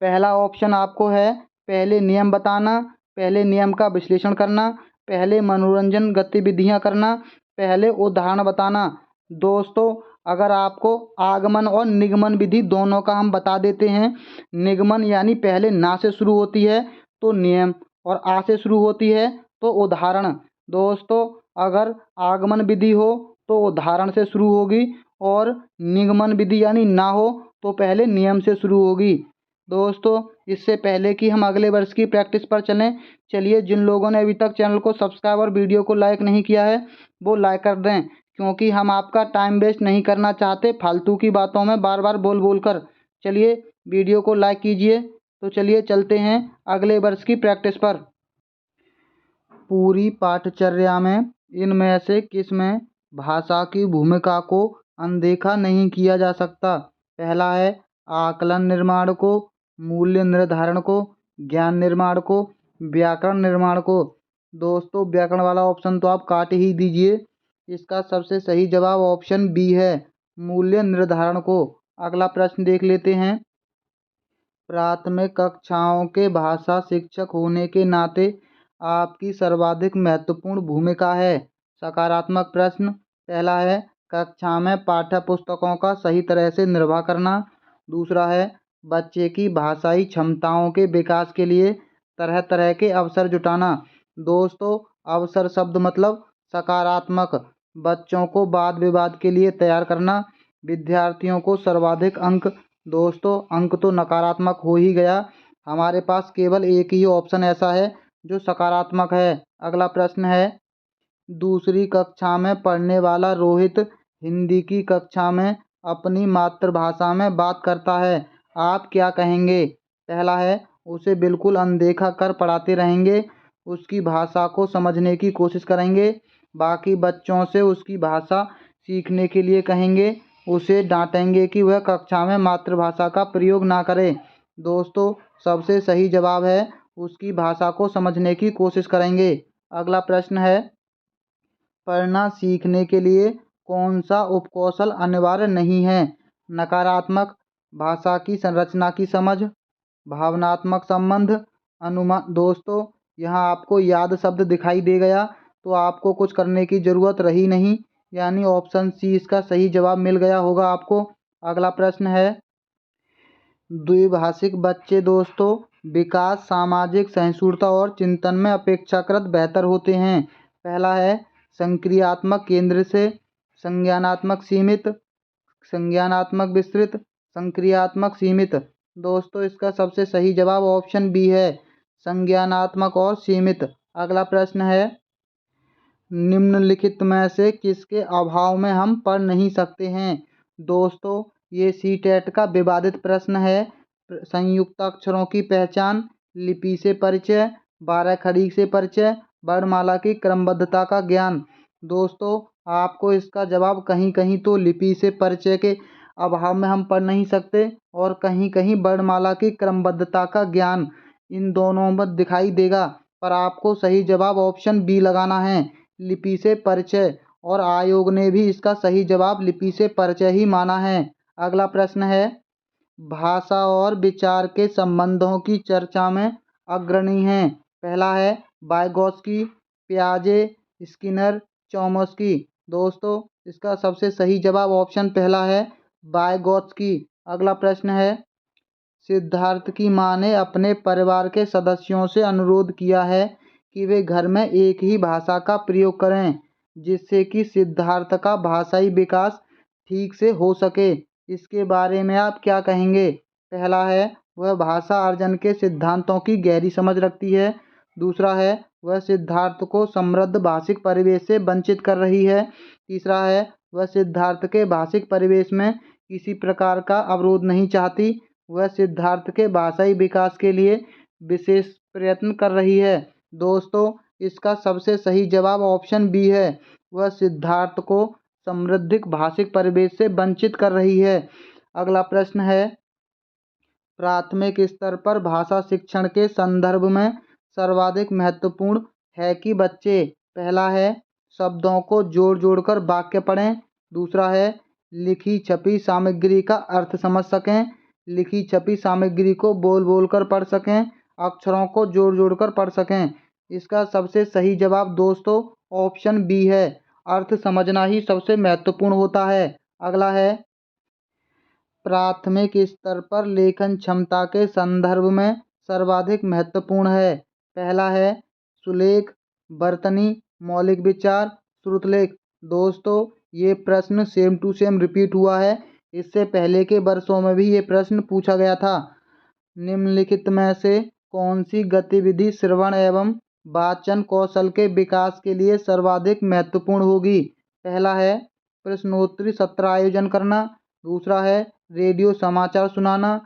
पहला ऑप्शन आपको है, पहले नियम बताना, पहले नियम का विश्लेषण करना, पहले मनोरंजन गतिविधियां करना, पहले उदाहरण बताना। दोस्तों अगर आपको आगमन और निगमन विधि दोनों का हम बता देते हैं। निगमन यानी पहले ना से शुरू होती है तो नियम, और आ से शुरू होती है तो उदाहरण। दोस्तों अगर आगमन विधि हो तो उदाहरण से शुरू होगी, और निगमन विधि यानी ना हो तो पहले नियम से शुरू होगी। दोस्तों इससे पहले कि हम अगले वर्ष की प्रैक्टिस पर चलें, चलिए जिन लोगों ने अभी तक चैनल को सब्सक्राइब और वीडियो को लाइक नहीं किया है वो लाइक कर दें, क्योंकि हम आपका टाइम वेस्ट नहीं करना चाहते फालतू की बातों में बार बार बोल बोल कर। चलिए वीडियो को लाइक कीजिए। तो चलिए चलते हैं अगले वर्ष की प्रैक्टिस पर। पूरी पाठचर्या में इनमें से किस में भाषा की भूमिका को अनदेखा नहीं किया जा सकता? पहला है आकलन निर्माण को, मूल्य निर्धारण को, ज्ञान निर्माण को, व्याकरण निर्माण को। दोस्तों व्याकरण वाला ऑप्शन तो आप काट ही दीजिए। इसका सबसे सही जवाब ऑप्शन बी है, मूल्य निर्धारण को। अगला प्रश्न देख लेते हैं। प्राथमिक कक्षाओं के भाषा शिक्षक होने के नाते आपकी सर्वाधिक महत्वपूर्ण भूमिका है। सकारात्मक प्रश्न। पहला है कक्षा में पाठ्य पुस्तकों का सही तरह से निर्वाह करना। दूसरा है बच्चे की भाषाई क्षमताओं के विकास के लिए तरह तरह के अवसर जुटाना। दोस्तों अवसर शब्द मतलब सकारात्मक, बच्चों को वाद विवाद के लिए तैयार करना, विद्यार्थियों को सर्वाधिक अंक। दोस्तों अंक तो नकारात्मक हो ही गया, हमारे पास केवल एक ही ऑप्शन ऐसा है जो सकारात्मक है। अगला प्रश्न है, दूसरी कक्षा में पढ़ने वाला रोहित हिंदी की कक्षा में अपनी मातृभाषा में बात करता है, आप क्या कहेंगे? पहला है उसे बिल्कुल अनदेखा कर पढ़ाते रहेंगे, उसकी भाषा को समझने की कोशिश करेंगे, बाकी बच्चों से उसकी भाषा सीखने के लिए कहेंगे, उसे डांटेंगे कि वह कक्षा में मातृभाषा का प्रयोग ना करे। दोस्तों सबसे सही जवाब है उसकी भाषा को समझने की कोशिश करेंगे। अगला प्रश्न है, पढ़ना सीखने के लिए कौन सा उपकौशल अनिवार्य नहीं है? नकारात्मक, भाषा की संरचना की समझ, भावनात्मक संबंध, अनुमान। दोस्तों यहाँ आपको याद शब्द दिखाई दे गया तो आपको कुछ करने की ज़रूरत रही नहीं, यानी ऑप्शन सी इसका सही जवाब मिल गया होगा आपको। अगला प्रश्न है, द्विभाषिक बच्चे दोस्तों विकास, सामाजिक सहिष्णुता और चिंतन में अपेक्षाकृत बेहतर होते हैं। पहला है संक्रियात्मक केंद्र से, संज्ञानात्मक सीमित, संज्ञानात्मक विस्तृत, संक्रियात्मक सीमित। दोस्तों इसका सबसे सही जवाब ऑप्शन बी है, संज्ञानात्मक और सीमित। अगला प्रश्न है, निम्नलिखित में से किसके अभाव में हम पढ़ नहीं सकते हैं? दोस्तों ये सीटेट का विवादित प्रश्न है। संयुक्त अक्षरों की पहचान, लिपि से परिचय, बाराखड़ी से परिचय, वर्णमाला की क्रमबद्धता का ज्ञान। दोस्तों आपको इसका जवाब कहीं कहीं तो लिपि से परिचय के अभाव में हम पढ़ नहीं सकते, और कहीं कहीं वर्णमाला की क्रमबद्धता का ज्ञान, इन दोनों में दिखाई देगा, पर आपको सही जवाब ऑप्शन बी लगाना है, लिपि से परिचय। और आयोग ने भी इसका सही जवाब लिपि से परिचय ही माना है। अगला प्रश्न है, भाषा और विचार के संबंधों की चर्चा में अग्रणी हैं। पहला है वाइगोत्स्की, पियाजे, स्किनर, चोम्स्की। दोस्तों इसका सबसे सही जवाब ऑप्शन पहला है, वाइगोत्स्की। अगला प्रश्न है, सिद्धार्थ की माँ ने अपने परिवार के सदस्यों से अनुरोध किया है कि वे घर में एक ही भाषा का प्रयोग करें, जिससे कि सिद्धार्थ का भाषाई विकास ठीक से हो सके। इसके बारे में आप क्या कहेंगे? पहला है वह भाषा अर्जन के सिद्धांतों की गहरी समझ रखती है। दूसरा है वह सिद्धार्थ को समृद्ध भाषिक परिवेश से वंचित कर रही है। तीसरा है वह सिद्धार्थ के भाषिक परिवेश में किसी प्रकार का अवरोध नहीं चाहती, वह सिद्धार्थ के भाषाई विकास के लिए विशेष प्रयत्न कर रही है। दोस्तों इसका सबसे सही जवाब ऑप्शन बी है। वह सिद्धार्थ को समृद्धिक भाषिक परिवेश से वंचित कर रही है। अगला प्रश्न है, प्राथमिक स्तर पर भाषा शिक्षण के संदर्भ में सर्वाधिक महत्वपूर्ण है कि बच्चे, पहला है शब्दों को जोड़ जोड़कर वाक्य पढ़ें, दूसरा है लिखी छपी सामग्री का अर्थ समझ सकें, लिखी छपी सामग्री को बोल बोल कर पढ़ सकें, अक्षरों को जोड़ जोड़ कर पढ़ सकें। इसका सबसे सही जवाब दोस्तों ऑप्शन बी है। अर्थ समझना ही सबसे महत्वपूर्ण होता है। अगला है, प्राथमिक स्तर पर लेखन क्षमता के संदर्भ में सर्वाधिक महत्वपूर्ण है, पहला है सुलेख, वर्तनी, मौलिक विचार, श्रुतलेख। दोस्तों ये प्रश्न सेम टू सेम रिपीट हुआ है। इससे पहले के वर्षों में भी ये प्रश्न पूछा गया था। निम्नलिखित में से कौन सी गतिविधि श्रवण एवं वाचन कौशल के विकास के लिए सर्वाधिक महत्वपूर्ण होगी? पहला है प्रश्नोत्तरी सत्र आयोजन करना, दूसरा है रेडियो समाचार सुनाना,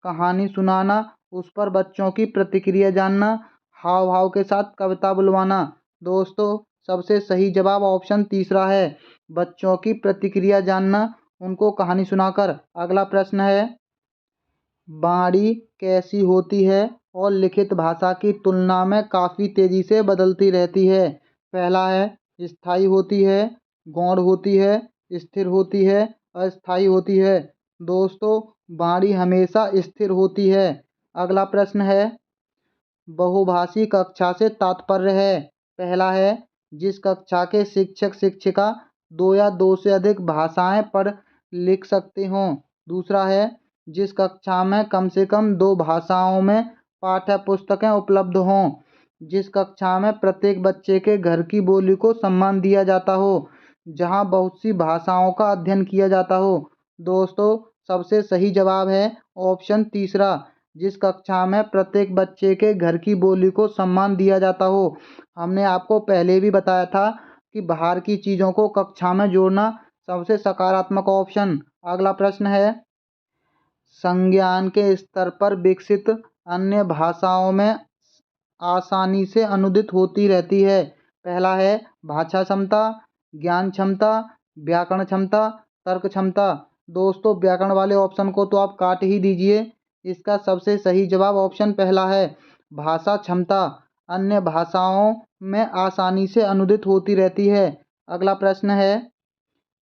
कहानी सुनाना, उस पर बच्चों की प्रतिक्रिया जानना, हाव भाव के साथ कविता बुलवाना। दोस्तों सबसे सही जवाब ऑप्शन तीसरा है, बच्चों की प्रतिक्रिया जानना, उनको कहानी सुनाकर। अगला प्रश्न है, वाणी कैसी होती है और लिखित भाषा की तुलना में काफ़ी तेज़ी से बदलती रहती है? पहला है स्थायी होती है, गौण होती है, स्थिर होती है, अस्थायी होती है। दोस्तों वाणी हमेशा स्थिर होती है। अगला प्रश्न है, बहुभाषी कक्षा से तात्पर्य है? पहला है जिस कक्षा के शिक्षक शिक्षिका दो या दो से अधिक भाषाएं पढ़ लिख सकते हों, दूसरा है जिस कक्षा में कम से कम दो भाषाओं में पाठ्य पुस्तकें उपलब्ध हों, जिस कक्षा में प्रत्येक बच्चे के घर की बोली को सम्मान दिया जाता हो, जहां बहुत सी भाषाओं का अध्ययन किया जाता हो। दोस्तों सबसे सही जवाब है ऑप्शन तीसरा, जिस कक्षा में प्रत्येक बच्चे के घर की बोली को सम्मान दिया जाता हो। हमने आपको पहले भी बताया था कि बाहर की चीज़ों को कक्षा में जोड़ना सबसे सकारात्मक ऑप्शन। अगला प्रश्न है, संज्ञान के स्तर पर विकसित अन्य भाषाओं में आसानी से अनुदित होती रहती है? पहला है भाषा क्षमता, ज्ञान क्षमता, व्याकरण क्षमता, तर्क क्षमता। दोस्तों व्याकरण वाले ऑप्शन को तो आप काट ही दीजिए। इसका सबसे सही जवाब ऑप्शन पहला है, भाषा क्षमता अन्य भाषाओं में आसानी से अनुदित होती रहती है। अगला प्रश्न है,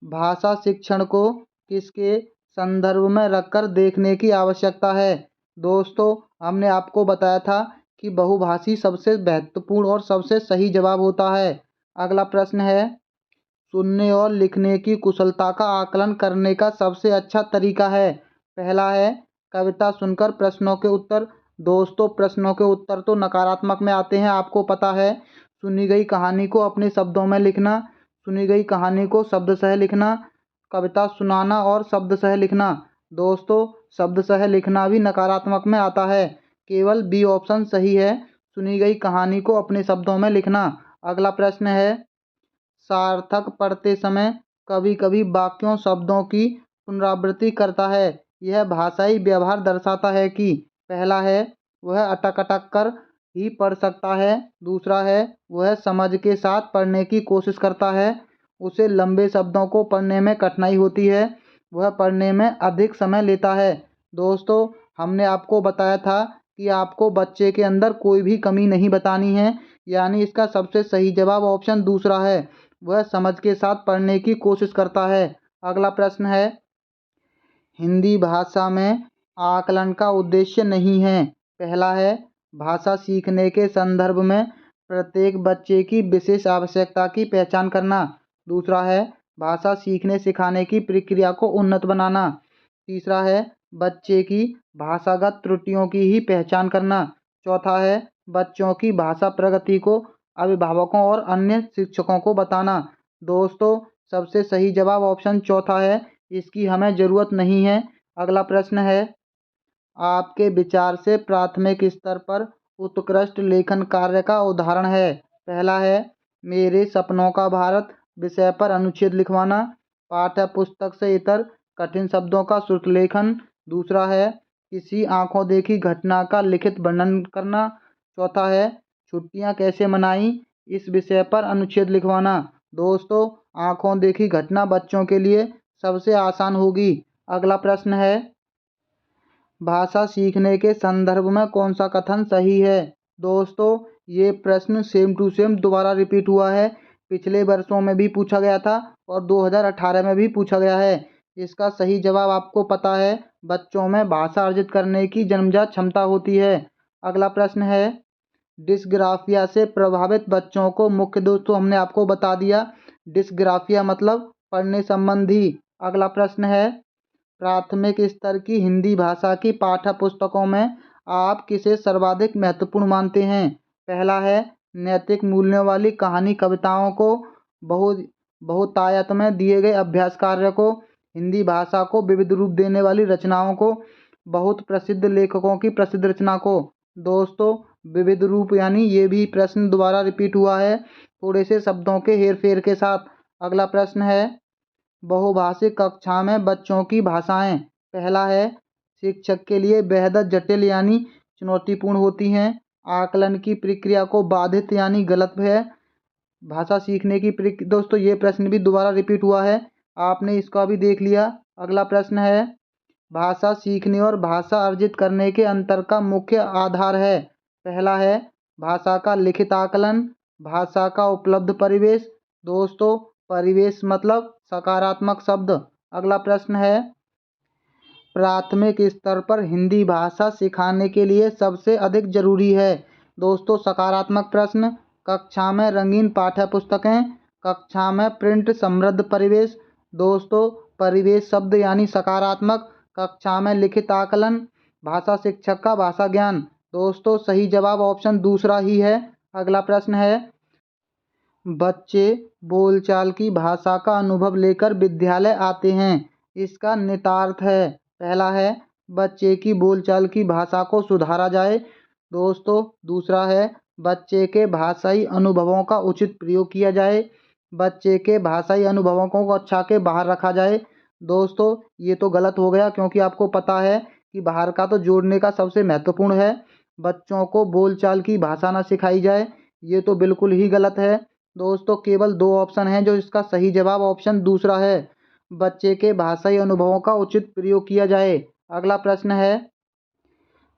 भाषा शिक्षण को किसके संदर्भ में रखकर देखने की आवश्यकता है? दोस्तों हमने आपको बताया था कि बहुभाषी सबसे महत्वपूर्ण और सबसे सही जवाब होता है। अगला प्रश्न है, सुनने और लिखने की कुशलता का आकलन करने का सबसे अच्छा तरीका है? पहला है कविता सुनकर प्रश्नों के उत्तर। दोस्तों प्रश्नों के उत्तर तो नकारात्मक में आते हैं, आपको पता है। सुनी गई कहानी को अपने शब्दों में लिखना, सुनी गई कहानी को शब्दशः लिखना, कविता सुनाना और शब्दशः लिखना। दोस्तों शब्दशः लिखना भी नकारात्मक में आता है, केवल बी ऑप्शन सही है, सुनी गई कहानी को अपने शब्दों में लिखना। अगला प्रश्न है, सार्थक पढ़ते समय कभी कभी वाक्यों शब्दों की पुनरावृत्ति करता है, यह भाषाई व्यवहार दर्शाता है कि? पहला है वह अटक अटक कर ही पढ़ सकता है, दूसरा है वह समझ के साथ पढ़ने की कोशिश करता है, उसे लंबे शब्दों को पढ़ने में कठिनाई होती है, वह पढ़ने में अधिक समय लेता है। दोस्तों हमने आपको बताया था कि आपको बच्चे के अंदर कोई भी कमी नहीं बतानी है, यानी इसका सबसे सही जवाब ऑप्शन दूसरा है, वह समझ के साथ पढ़ने की कोशिश करता है। अगला प्रश्न है, हिंदी भाषा में आकलन का उद्देश्य नहीं है? पहला है भाषा सीखने के संदर्भ में प्रत्येक बच्चे की विशेष आवश्यकता की पहचान करना, दूसरा है भाषा सीखने सिखाने की प्रक्रिया को उन्नत बनाना, तीसरा है बच्चे की भाषागत त्रुटियों की ही पहचान करना, चौथा है बच्चों की भाषा प्रगति को अभिभावकों और अन्य शिक्षकों को बताना। दोस्तों सबसे सही जवाब ऑप्शन चौथा है, इसकी हमें ज़रूरत नहीं है। अगला प्रश्न है, आपके विचार से प्राथमिक स्तर पर उत्कृष्ट लेखन कार्य का उदाहरण है? पहला है मेरे सपनों का भारत विषय पर अनुच्छेद लिखवाना, पाठ्य पुस्तक से इतर कठिन शब्दों का श्रुतलेखन, दूसरा है किसी आंखों देखी घटना का लिखित वर्णन करना, चौथा है छुट्टियां कैसे मनाई इस विषय पर अनुच्छेद लिखवाना। दोस्तों, आंखों देखी घटना बच्चों के लिए सबसे आसान होगी। अगला प्रश्न है, भाषा सीखने के संदर्भ में कौन सा कथन सही है? दोस्तों, ये प्रश्न सेम टू सेम दोबारा रिपीट हुआ है। पिछले वर्षों में भी पूछा गया था और 2018 में भी पूछा गया है। इसका सही जवाब आपको पता है, बच्चों में भाषा अर्जित करने की जन्मजात क्षमता होती है। अगला प्रश्न है, डिस्ग्राफिया से प्रभावित बच्चों को मुख्य, दोस्तों हमने आपको बता दिया, डिस्ग्राफिया मतलब पढ़ने संबंधी। अगला प्रश्न है, प्राथमिक स्तर की हिंदी भाषा की पाठ्य पुस्तकों में आप किसे सर्वाधिक महत्वपूर्ण मानते हैं? पहला है, नैतिक मूल्यों वाली कहानी कविताओं को, बहुतायत में दिए गए अभ्यास कार्य को, हिंदी भाषा को विविध रूप देने वाली रचनाओं को, बहुत प्रसिद्ध लेखकों की प्रसिद्ध रचना को। दोस्तों, विविध रूप यानी ये भी प्रश्न दोबारा रिपीट हुआ है थोड़े से शब्दों के हेर फेर के साथ। अगला प्रश्न है, बहुभाषिक कक्षा में बच्चों की भाषाएं। पहला है, शिक्षक के लिए बेहद जटिल यानी चुनौतीपूर्ण होती हैं। आकलन की प्रक्रिया को बाधित यानी गलत है। भाषा सीखने की प्रक्रिया, दोस्तों ये प्रश्न भी दोबारा रिपीट हुआ है, आपने इसका भी देख लिया। अगला प्रश्न है, भाषा सीखने और भाषा अर्जित करने के अंतर का मुख्य आधार है। पहला है, भाषा का लिखित आकलन, भाषा का उपलब्ध परिवेश। दोस्तों, परिवेश मतलब सकारात्मक शब्द। अगला प्रश्न है, प्राथमिक स्तर पर हिंदी भाषा सिखाने के लिए सबसे अधिक जरूरी है। दोस्तों, सकारात्मक प्रश्न, कक्षा में रंगीन पाठ्य पुस्तकें, कक्षा में प्रिंट समृद्ध परिवेश। दोस्तों, परिवेश शब्द यानी सकारात्मक, कक्षा में लिखित आकलन, भाषा शिक्षक का भाषा ज्ञान। दोस्तों, सही जवाब ऑप्शन दूसरा ही है। अगला प्रश्न है, बच्चे बोलचाल की भाषा का अनुभव लेकर विद्यालय आते हैं, इसका निहितार्थ है। पहला है, बच्चे की बोलचाल की भाषा को सुधारा जाए। दोस्तों, दूसरा है, बच्चे के भाषाई अनुभवों का उचित प्रयोग किया जाए, बच्चे के भाषाई अनुभवों को अच्छा के बाहर रखा जाए। दोस्तों, ये तो गलत हो गया क्योंकि आपको पता है कि बाहर का तो जोड़ने का सबसे महत्वपूर्ण है। बच्चों को बोलचाल की भाषा ना सिखाई जाए, ये तो बिल्कुल ही गलत है। दोस्तों, केवल दो ऑप्शन हैं जो इसका सही जवाब ऑप्शन दूसरा है, बच्चे के भाषाई अनुभवों का उचित प्रयोग किया जाए। अगला प्रश्न है,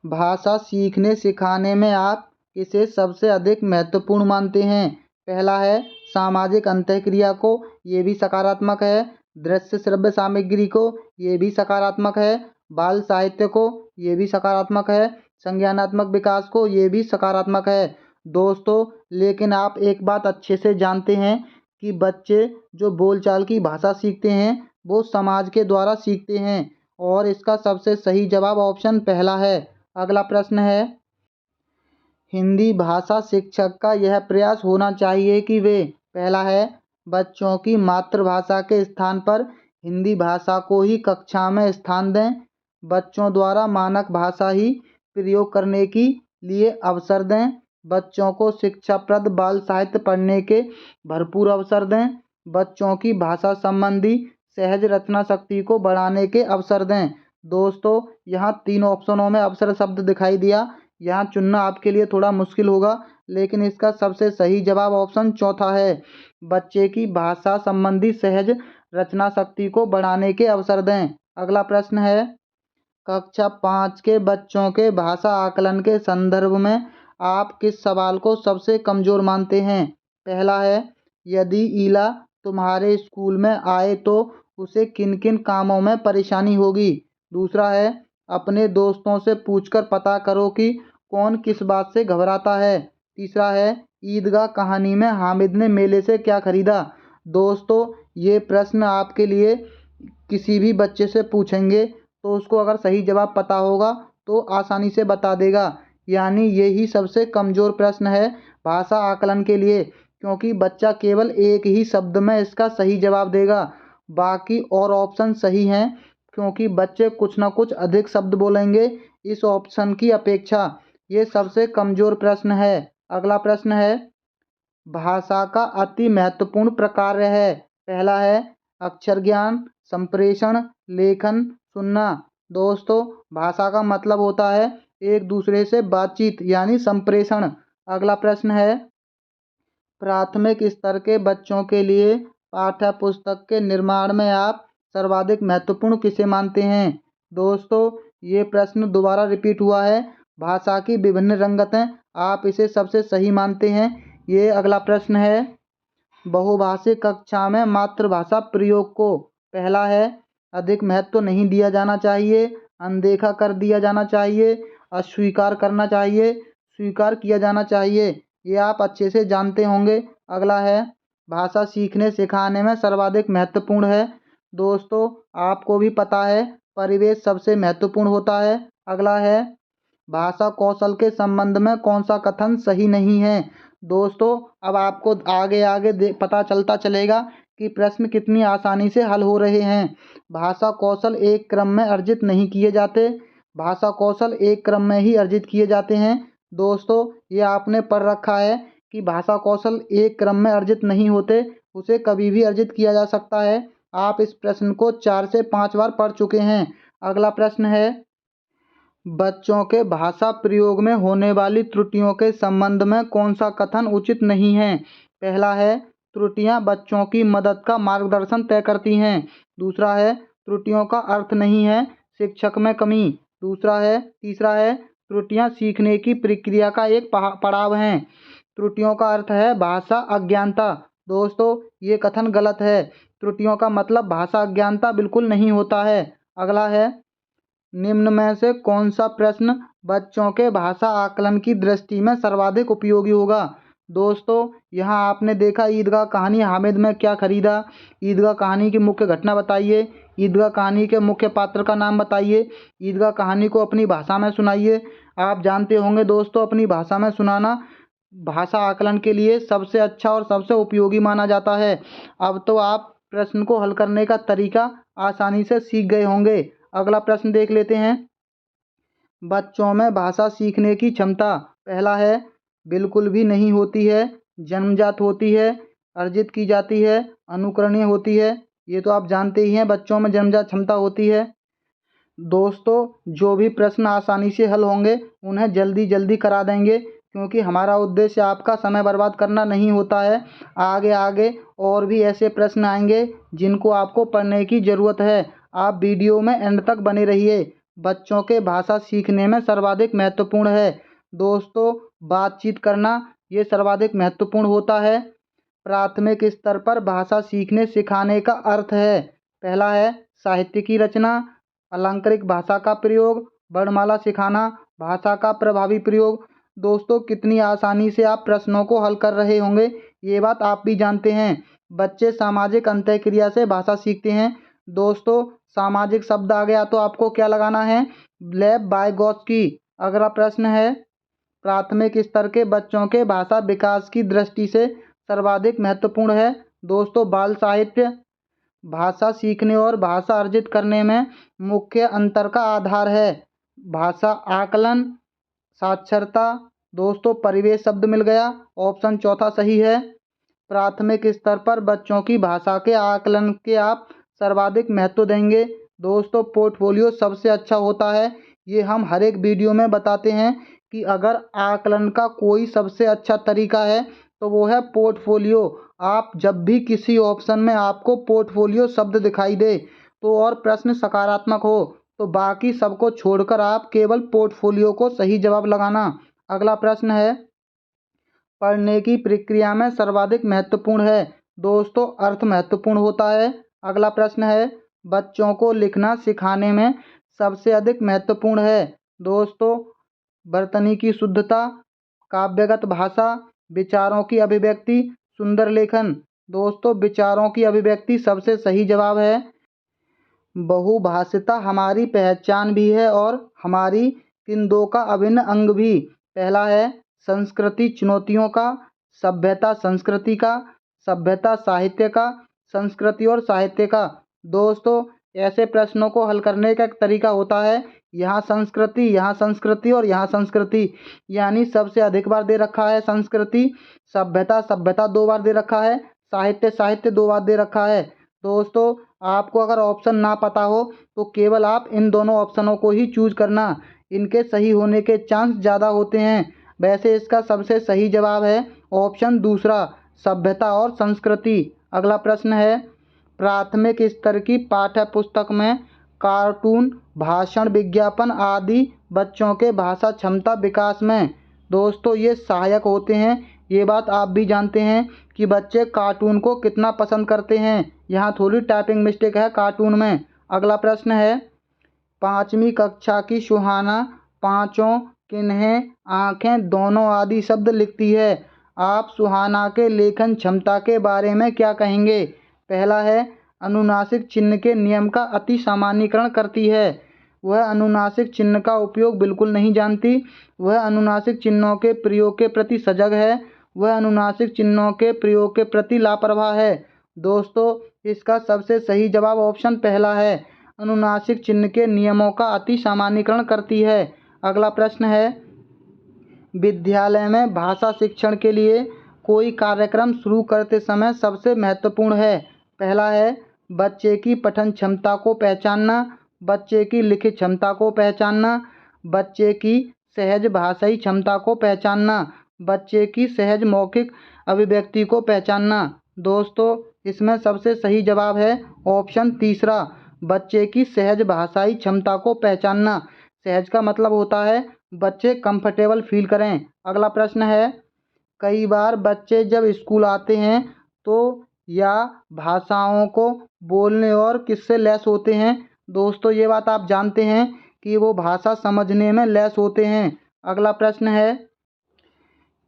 भाषा सीखने सिखाने में आप किसे सबसे अधिक महत्वपूर्ण मानते हैं? पहला है, सामाजिक अंतःक्रिया को, ये भी सकारात्मक है। दृश्य श्रव्य सामग्री को, ये भी सकारात्मक है। बाल साहित्य को, ये भी सकारात्मक है। संज्ञानात्मक विकास को, ये भी सकारात्मक है। दोस्तों, लेकिन आप एक बात अच्छे से जानते हैं कि बच्चे जो बोलचाल की भाषा सीखते हैं वो समाज के द्वारा सीखते हैं और इसका सबसे सही जवाब ऑप्शन पहला है। अगला प्रश्न है, हिंदी भाषा शिक्षक का यह प्रयास होना चाहिए कि वे, पहला है, बच्चों की मातृभाषा के स्थान पर हिंदी भाषा को ही कक्षा में स्थान दें, बच्चों द्वारा मानक भाषा ही प्रयोग करने की लिए अवसर दें, बच्चों को शिक्षाप्रद बाल साहित्य पढ़ने के भरपूर अवसर दें, बच्चों की भाषा संबंधी सहज रचना शक्ति को बढ़ाने के अवसर दें। दोस्तों, यहाँ तीन ऑप्शनों में अवसर शब्द दिखाई दिया, यहाँ चुनना आपके लिए थोड़ा मुश्किल होगा, लेकिन इसका सबसे सही जवाब ऑप्शन चौथा है, बच्चे की भाषा संबंधी सहज रचना शक्ति को बढ़ाने के अवसर दें। अगला प्रश्न है, कक्षा 5 के बच्चों के भाषा आकलन के संदर्भ में आप किस सवाल को सबसे कमजोर मानते हैं? पहला है, यदि ईला तुम्हारे स्कूल में आए तो उसे किन किन कामों में परेशानी होगी। दूसरा है, अपने दोस्तों से पूछकर पता करो कि कौन किस बात से घबराता है। तीसरा है, ईदगाह कहानी में हामिद ने मेले से क्या खरीदा। दोस्तों, ये प्रश्न आपके लिए किसी भी बच्चे से पूछेंगे तो उसको अगर सही जवाब पता होगा तो आसानी से बता देगा, यानी यही सबसे कमज़ोर प्रश्न है भाषा आकलन के लिए, क्योंकि बच्चा केवल एक ही शब्द में इसका सही जवाब देगा, बाकी और ऑप्शन सही हैं क्योंकि बच्चे कुछ ना कुछ अधिक शब्द बोलेंगे इस ऑप्शन की अपेक्षा। ये सबसे कमज़ोर प्रश्न है। अगला प्रश्न है, भाषा का अति महत्वपूर्ण प्रकार है। पहला है, अक्षर ज्ञान, संप्रेषण, लेखन, सुनना। दोस्तों, भाषा का मतलब होता है एक दूसरे से बातचीत यानी संप्रेषण। अगला प्रश्न है, प्राथमिक स्तर के बच्चों के लिए पाठ्य पुस्तक के निर्माण में आप सर्वाधिक महत्वपूर्ण किसे मानते हैं? दोस्तों, ये प्रश्न दोबारा रिपीट हुआ है। भाषा की विभिन्न रंगतें, आप इसे सबसे सही मानते हैं। ये अगला प्रश्न है। बहुभाषिक कक्षा में मातृभाषा प्रयोग को पहला है अधिक महत्व नहीं दिया जाना चाहिए, अनदेखा कर दिया जाना चाहिए, अस्वीकार करना चाहिए, स्वीकार किया जाना चाहिए। ये आप अच्छे से जानते होंगे। अगला है भाषा सीखने सिखाने में सर्वाधिक महत्वपूर्ण है। दोस्तों, आपको भी पता है परिवेश सबसे महत्वपूर्ण होता है। अगला है भाषा कौशल के संबंध में कौन सा कथन सही नहीं है? दोस्तों, अब आपको आगे आगे पता चलता चलेगा कि प्रश्न कितनी आसानी से हल हो रहे हैं। भाषा कौशल एक क्रम में अर्जित नहीं किए जाते। भाषा कौशल एक क्रम में ही अर्जित किए जाते हैं। दोस्तों, ये आपने पढ़ रखा है कि भाषा कौशल एक क्रम में अर्जित नहीं होते, उसे कभी भी अर्जित किया जा सकता है। आप इस प्रश्न को 4 से 5 बार पढ़ चुके हैं। अगला प्रश्न है बच्चों के भाषा प्रयोग में होने वाली त्रुटियों के संबंध में कौन सा कथन उचित नहीं है? पहला है त्रुटियां बच्चों की मदद का मार्गदर्शन तय करती हैं। दूसरा है त्रुटियों का अर्थ नहीं है शिक्षक में कमी। तीसरा है त्रुटियां सीखने की प्रक्रिया का एक पड़ाव हैं। त्रुटियों का अर्थ है भाषा अज्ञानता। दोस्तों, ये कथन गलत है। त्रुटियों का मतलब भाषा अज्ञानता बिल्कुल नहीं होता है। अगला है निम्न में से कौन सा प्रश्न बच्चों के भाषा आकलन की दृष्टि में सर्वाधिक उपयोगी होगा? दोस्तों, यहाँ आपने देखा ईदगाह कहानी हामिद में क्या खरीदा। ईदगाह कहानी की मुख्य घटना बताइए। ईदगाह कहानी के मुख्य पात्र का नाम बताइए। ईदगाह कहानी को अपनी भाषा में सुनाइए। आप जानते होंगे दोस्तों, अपनी भाषा में सुनाना भाषा आकलन के लिए सबसे अच्छा और सबसे उपयोगी माना जाता है। अब तो आप प्रश्न को हल करने का तरीका आसानी से सीख गए होंगे। अगला प्रश्न देख लेते हैं। बच्चों में भाषा सीखने की क्षमता पहला है बिल्कुल भी नहीं होती है, जन्मजात होती है, अर्जित की जाती है, अनुकरणीय होती है। ये तो आप जानते ही हैं, बच्चों में जन्मजात क्षमता होती है। दोस्तों, जो भी प्रश्न आसानी से हल होंगे उन्हें जल्दी जल्दी करा देंगे, क्योंकि हमारा उद्देश्य आपका समय बर्बाद करना नहीं होता है। आगे आगे और भी ऐसे प्रश्न आएंगे जिनको आपको पढ़ने की ज़रूरत है। आप वीडियो में एंड तक बने रहिए। बच्चों के भाषा सीखने में सर्वाधिक महत्वपूर्ण है। दोस्तों, बातचीत करना ये सर्वाधिक महत्वपूर्ण होता है। प्राथमिक स्तर पर भाषा सीखने सिखाने का अर्थ है पहला है साहित्य की रचना, अलंकारिक भाषा का प्रयोग, वर्णमाला सिखाना, भाषा का प्रभावी प्रयोग। दोस्तों, कितनी आसानी से आप प्रश्नों को हल कर रहे होंगे, ये बात आप भी जानते हैं। बच्चे सामाजिक अंतःक्रिया से भाषा सीखते हैं। दोस्तों, सामाजिक शब्द आ गया तो आपको क्या लगाना है? लेव वाइगोत्स्की। अगला प्रश्न है प्राथमिक स्तर के बच्चों के भाषा विकास की दृष्टि से सर्वाधिक महत्वपूर्ण है। दोस्तों, बाल साहित्य। भाषा सीखने और भाषा अर्जित करने में मुख्य अंतर का आधार है भाषा आकलन, साक्षरता। दोस्तों, परिवेश शब्द मिल गया, ऑप्शन चौथा सही है। प्राथमिक स्तर पर बच्चों की भाषा के आकलन के आप सर्वाधिक महत्व देंगे। दोस्तों, पोर्टफोलियो सबसे अच्छा होता है। ये हम हर एक वीडियो में बताते हैं कि अगर आकलन का कोई सबसे अच्छा तरीका है तो वो है पोर्टफोलियो। आप जब भी किसी ऑप्शन में आपको पोर्टफोलियो शब्द दिखाई दे तो और प्रश्न सकारात्मक हो तो बाकी सबको छोड़कर आप केवल पोर्टफोलियो को सही जवाब लगाना। अगला प्रश्न है पढ़ने की प्रक्रिया में सर्वाधिक महत्वपूर्ण है। दोस्तों, अर्थ महत्वपूर्ण होता है। अगला प्रश्न है बच्चों को लिखना सिखाने में सबसे अधिक महत्वपूर्ण है। दोस्तों, वर्तनी की शुद्धता, काव्यगत भाषा, विचारों की अभिव्यक्ति, सुंदर लेखन। दोस्तों, विचारों की अभिव्यक्ति सबसे सही जवाब है। बहुभाषिता हमारी पहचान भी है और हमारी किन का अभिन्न अंग भी। पहला है संस्कृति चुनौतियों का, सभ्यता संस्कृति का, सभ्यता साहित्य का, संस्कृति और साहित्य का। दोस्तों, ऐसे प्रश्नों को हल करने का एक तरीका होता है यहाँ संस्कृति और यहाँ संस्कृति, यानी सबसे अधिक बार दे रखा है संस्कृति, सभ्यता 2 बार दे रखा है, साहित्य 2 बार दे रखा है। दोस्तों, आपको अगर ऑप्शन ना पता हो तो केवल आप इन दोनों ऑप्शनों को ही चूज करना, इनके सही होने के चांस ज़्यादा होते हैं। वैसे इसका सबसे सही जवाब है ऑप्शन दूसरा, सभ्यता और संस्कृति। अगला प्रश्न है, प्राथमिक स्तर की पाठ्य पुस्तक में कार्टून, भाषण, विज्ञापन आदि बच्चों के भाषा क्षमता विकास में दोस्तों ये सहायक होते हैं। ये बात आप भी जानते हैं कि बच्चे कार्टून को कितना पसंद करते हैं। यहाँ थोड़ी टाइपिंग मिस्टेक है कार्टून में। अगला प्रश्न है, 5वीं कक्षा की सुहाना पाँचों किन्हें आँखें दोनों आदि शब्द लिखती है। आप सुहाना के लेखन क्षमता के बारे में क्या कहेंगे? पहला है, अनुनासिक चिन्ह के नियम का अति सामान्यीकरण करती है। वह अनुनासिक चिन्ह का उपयोग बिल्कुल नहीं जानती। वह अनुनासिक चिन्हों के प्रयोग के प्रति सजग है। वह अनुनासिक चिन्हों के प्रयोग के प्रति लापरवाह है। दोस्तों इसका सबसे सही जवाब ऑप्शन पहला है, अनुनासिक चिन्ह के नियमों का अति सामान्यीकरण करती है। अगला प्रश्न है, विद्यालय में भाषा शिक्षण के लिए कोई कार्यक्रम शुरू करते समय सबसे महत्वपूर्ण है। पहला है, बच्चे की पठन क्षमता को पहचानना, बच्चे की लिखित क्षमता को पहचानना, बच्चे की सहज भाषाई क्षमता को पहचानना, बच्चे की सहज मौखिक अभिव्यक्ति को पहचानना। दोस्तों इसमें सबसे सही जवाब है ऑप्शन तीसरा, बच्चे की सहज भाषाई क्षमता को पहचानना। सहज का मतलब होता है बच्चे कंफर्टेबल फील करें। अगला प्रश्न है, कई बार बच्चे जब स्कूल आते हैं तो या भाषाओं को बोलने और किससे लैस होते हैं? दोस्तों ये बात आप जानते हैं कि वो भाषा समझने में लैस होते हैं। अगला प्रश्न है,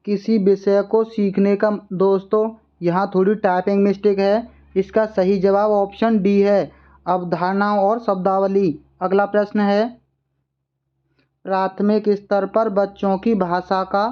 किसी विषय को सीखने का दोस्तों यहाँ थोड़ी टाइपिंग मिस्टेक है। इसका सही जवाब ऑप्शन डी है, अवधारणाओं और शब्दावली। अगला प्रश्न है, प्राथमिक स्तर पर बच्चों की भाषा का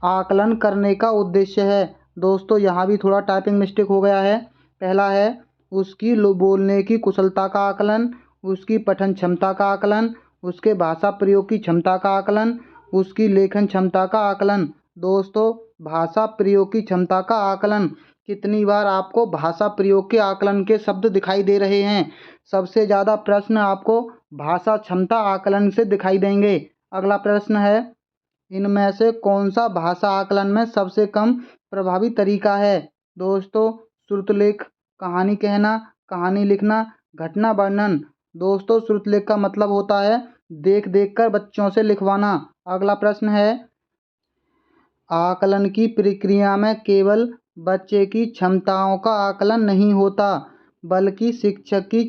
आकलन करने का उद्देश्य है। दोस्तों यहाँ भी थोड़ा टाइपिंग मिस्टेक हो गया है। पहला है, उसकी बोलने की कुशलता का आकलन, उसकी पठन क्षमता का आकलन, उसके भाषा प्रयोग की क्षमता का आकलन, उसकी लेखन क्षमता का आकलन। दोस्तों भाषा प्रयोग की क्षमता का आकलन, कितनी बार आपको भाषा प्रयोग के आकलन के शब्द दिखाई दे रहे हैं? सबसे ज़्यादा प्रश्न आपको भाषा क्षमता आकलन से दिखाई देंगे। अगला प्रश्न है, इनमें से कौन सा भाषा आकलन में सबसे कम प्रभावी तरीका है? दोस्तों श्रुतलेख, कहानी कहना, कहानी लिखना, घटना वर्णन। दोस्तों श्रुतलेख का मतलब होता है देख देख कर बच्चों से लिखवाना। अगला प्रश्न है, आकलन की प्रक्रिया में केवल बच्चे की क्षमताओं का आकलन नहीं होता बल्कि शिक्षक की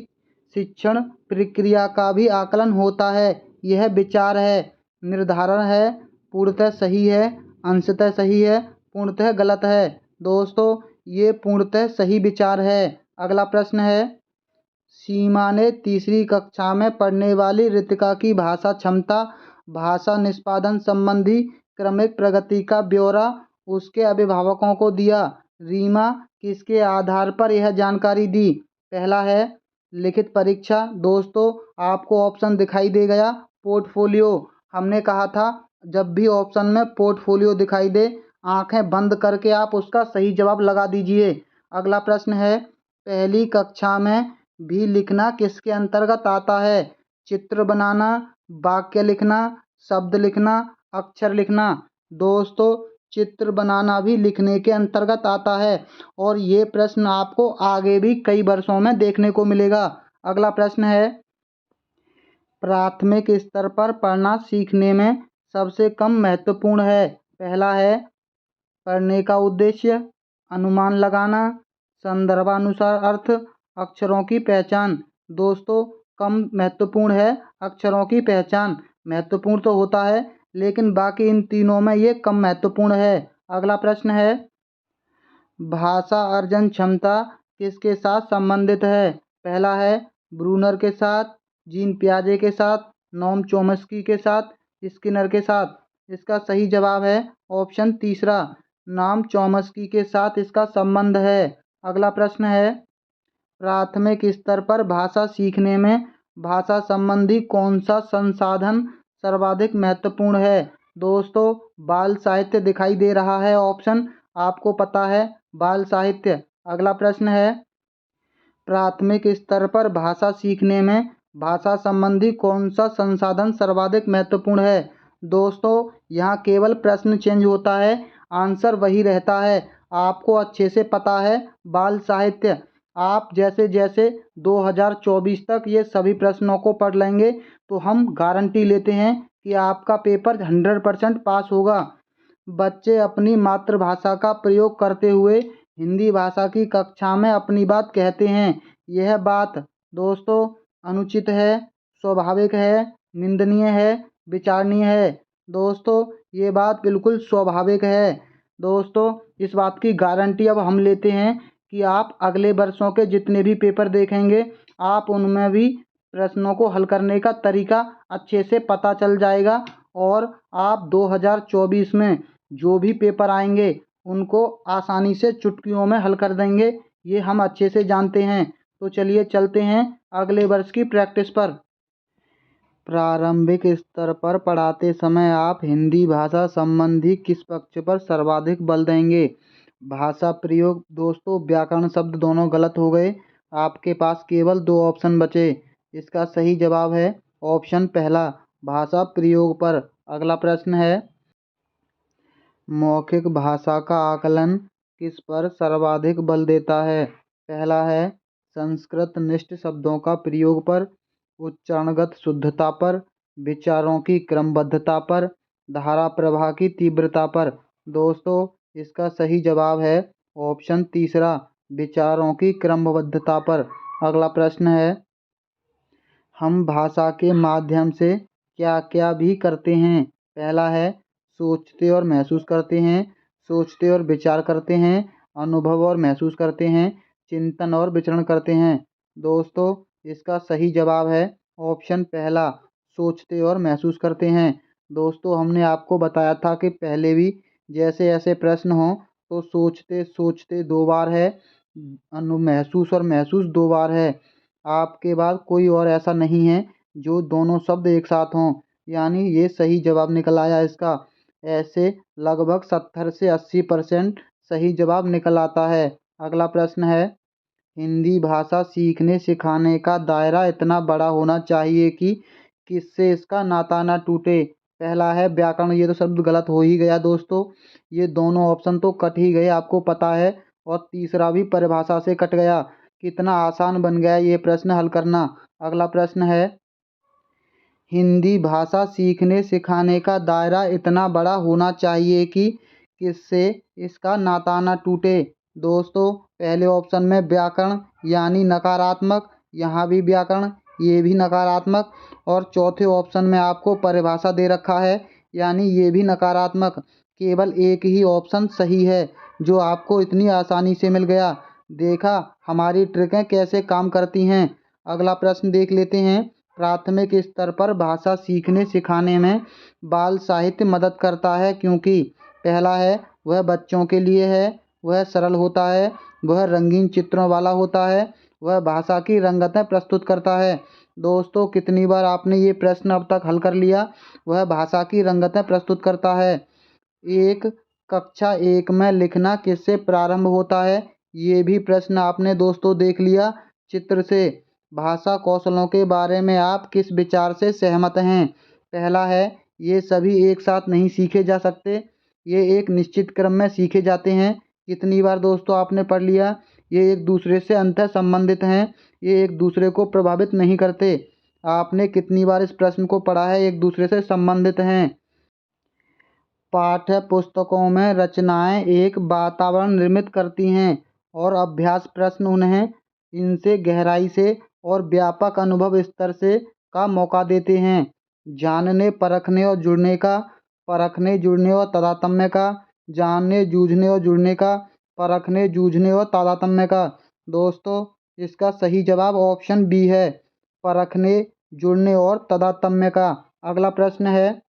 शिक्षण प्रक्रिया का भी आकलन होता है। यह विचार है, निर्धारण है, पूर्णतः सही है, अंशतः सही है, पूर्णतः गलत है। दोस्तों ये पूर्णतः सही विचार है। अगला प्रश्न है, सीमा ने तीसरी कक्षा में पढ़ने वाली रितिका की भाषा क्षमता, भाषा निष्पादन संबंधी क्रमिक प्रगति का ब्यौरा उसके अभिभावकों को दिया। रीमा किसके आधार पर यह जानकारी दी? पहला है, लिखित परीक्षा। दोस्तों आपको ऑप्शन दिखाई दे गया, पोर्टफोलियो। हमने कहा था जब भी ऑप्शन में पोर्टफोलियो दिखाई दे आंखें बंद करके आप उसका सही जवाब लगा दीजिए। अगला प्रश्न है, पहली कक्षा में भी लिखना किसके अंतर्गत आता है? चित्र बनाना, वाक्य लिखना, शब्द लिखना, अक्षर लिखना। दोस्तों चित्र बनाना भी लिखने के अंतर्गत आता है और ये प्रश्न आपको आगे भी कई वर्षों में देखने को मिलेगा। अगला प्रश्न है, प्राथमिक स्तर पर पढ़ना सीखने में सबसे कम महत्वपूर्ण है। पहला है, पढ़ने का उद्देश्य, अनुमान लगाना, संदर्भानुसार अर्थ, अक्षरों की पहचान। दोस्तों कम महत्वपूर्ण है अक्षरों की पहचान। महत्वपूर्ण तो होता है लेकिन बाकी इन तीनों में ये कम महत्वपूर्ण है। अगला प्रश्न है, भाषा अर्जन क्षमता किसके साथ संबंधित है? पहला है, ब्रूनर के साथ, जीन पियाजे के साथ, नोम चोम्स्की के साथ, स्किनर के साथ। इसका सही जवाब है ऑप्शन तीसरा, नोम चोम्स्की के साथ इसका संबंध है। अगला प्रश्न है, प्राथमिक स्तर पर भाषा सीखने में भाषा संबंधी कौन सा संसाधन सर्वाधिक महत्वपूर्ण है? दोस्तों बाल साहित्य दिखाई दे रहा है ऑप्शन, आपको पता है बाल साहित्य। अगला प्रश्न है, प्राथमिक स्तर पर भाषा सीखने में भाषा संबंधी कौन सा संसाधन सर्वाधिक महत्वपूर्ण है? दोस्तों यहाँ केवल प्रश्न चेंज होता है, आंसर वही रहता है। आपको अच्छे से पता है बाल साहित्य। आप जैसे जैसे 2024 तक ये सभी प्रश्नों को पढ़ लेंगे तो हम गारंटी लेते हैं कि आपका पेपर 100% पास होगा। बच्चे अपनी मातृभाषा का प्रयोग करते हुए हिंदी भाषा की कक्षा में अपनी बात कहते हैं। यह बात दोस्तों अनुचित है, स्वाभाविक है, निंदनीय है, विचारणीय है। दोस्तों ये बात बिल्कुल स्वाभाविक है। दोस्तों इस बात की गारंटी अब हम लेते हैं कि आप अगले वर्षों के जितने भी पेपर देखेंगे आप उनमें भी प्रश्नों को हल करने का तरीका अच्छे से पता चल जाएगा और आप 2024 में जो भी पेपर आएंगे उनको आसानी से चुटकियों में हल कर देंगे, ये हम अच्छे से जानते हैं। तो चलिए चलते हैं अगले वर्ष की प्रैक्टिस पर। प्रारंभिक स्तर पर पढ़ाते समय आप हिंदी भाषा संबंधी किस पक्ष पर सर्वाधिक बल देंगे? भाषा प्रयोग दोस्तों व्याकरण शब्द दोनों गलत हो गए। आपके पास केवल 2 ऑप्शन बचे। इसका सही जवाब है ऑप्शन पहला, भाषा प्रयोग पर। अगला प्रश्न है, मौखिक भाषा का आकलन किस पर सर्वाधिक बल देता है? पहला है संस्कृत निष्ठ शब्दों का प्रयोग पर, उच्चारणगत शुद्धता पर, विचारों की क्रमबद्धता पर, धारा प्रवाह की तीव्रता पर। दोस्तों इसका सही जवाब है ऑप्शन तीसरा, विचारों की क्रमबद्धता पर। अगला प्रश्न है, हम भाषा के माध्यम से क्या क्या भी करते हैं? पहला है सोचते और महसूस करते हैं, सोचते और विचार करते हैं, अनुभव और महसूस करते हैं, चिंतन और विचरण करते हैं। दोस्तों इसका सही जवाब है ऑप्शन पहला, सोचते और महसूस करते हैं। दोस्तों हमने आपको बताया था कि पहले भी जैसे ऐसे प्रश्न हों तो सोचते सोचते 2 बार है, महसूस और महसूस 2 बार है। आपके बाद कोई और ऐसा नहीं है जो दोनों शब्द एक साथ हों, यानी ये सही जवाब निकल आया इसका। ऐसे लगभग 70 से 80% सही जवाब निकल आता है। अगला प्रश्न है, हिंदी भाषा सीखने सिखाने का दायरा इतना बड़ा होना चाहिए कि किससे इसका नाता ना टूटे? पहला है व्याकरण, ये तो शब्द गलत हो ही गया दोस्तों, ये दोनों ऑप्शन तो कट ही गए आपको पता है। और तीसरा भी परिभाषा से कट गया। कितना आसान बन गया ये प्रश्न हल करना। अगला प्रश्न है, हिंदी भाषा सीखने सिखाने का दायरा इतना बड़ा होना चाहिए कि किससे इसका नाता ना टूटे? दोस्तों पहले ऑप्शन में व्याकरण यानी नकारात्मक, यहाँ भी व्याकरण, ये भी नकारात्मक, और चौथे ऑप्शन में आपको परिभाषा दे रखा है यानी ये भी नकारात्मक। केवल एक ही ऑप्शन सही है जो आपको इतनी आसानी से मिल गया। देखा हमारी ट्रिकें कैसे काम करती हैं। अगला प्रश्न देख लेते हैं, प्राथमिक स्तर पर भाषा सीखने सिखाने में बाल साहित्य मदद करता है क्योंकि पहला है वह बच्चों के लिए है, वह सरल होता है, वह रंगीन चित्रों वाला होता है, वह भाषा की रंगतें प्रस्तुत करता है। दोस्तों कितनी बार आपने ये प्रश्न अब तक हल कर लिया? वह भाषा की रंगतें प्रस्तुत करता है। एक कक्षा 1 में लिखना किससे प्रारंभ होता है? ये भी प्रश्न आपने दोस्तों देख लिया चित्र से। भाषा कौशलों के बारे में आप किस विचार से सहमत हैं? पहला है ये सभी एक साथ नहीं सीखे जा सकते, ये एक निश्चित क्रम में सीखे जाते हैं। कितनी बार दोस्तों आपने पढ़ लिया? ये एक दूसरे से अंतः संबंधित हैं, ये एक दूसरे को प्रभावित नहीं करते। आपने कितनी बार इस प्रश्न को पढ़ा है एक दूसरे से संबंधित हैं? पाठ्य पुस्तकों में रचनाएं एक वातावरण निर्मित करती हैं और अभ्यास प्रश्न उन्हें इनसे गहराई से और व्यापक अनुभव स्तर से का मौका देते हैं। जानने परखने और जुड़ने का, परखने जुड़ने और तादात्म्य का, जानने जूझने और जुड़ने का, परखने जूझने और तादात्म्य का। दोस्तों इसका सही जवाब ऑप्शन बी है, परखने जुड़ने और तादात्म्य का। अगला प्रश्न है,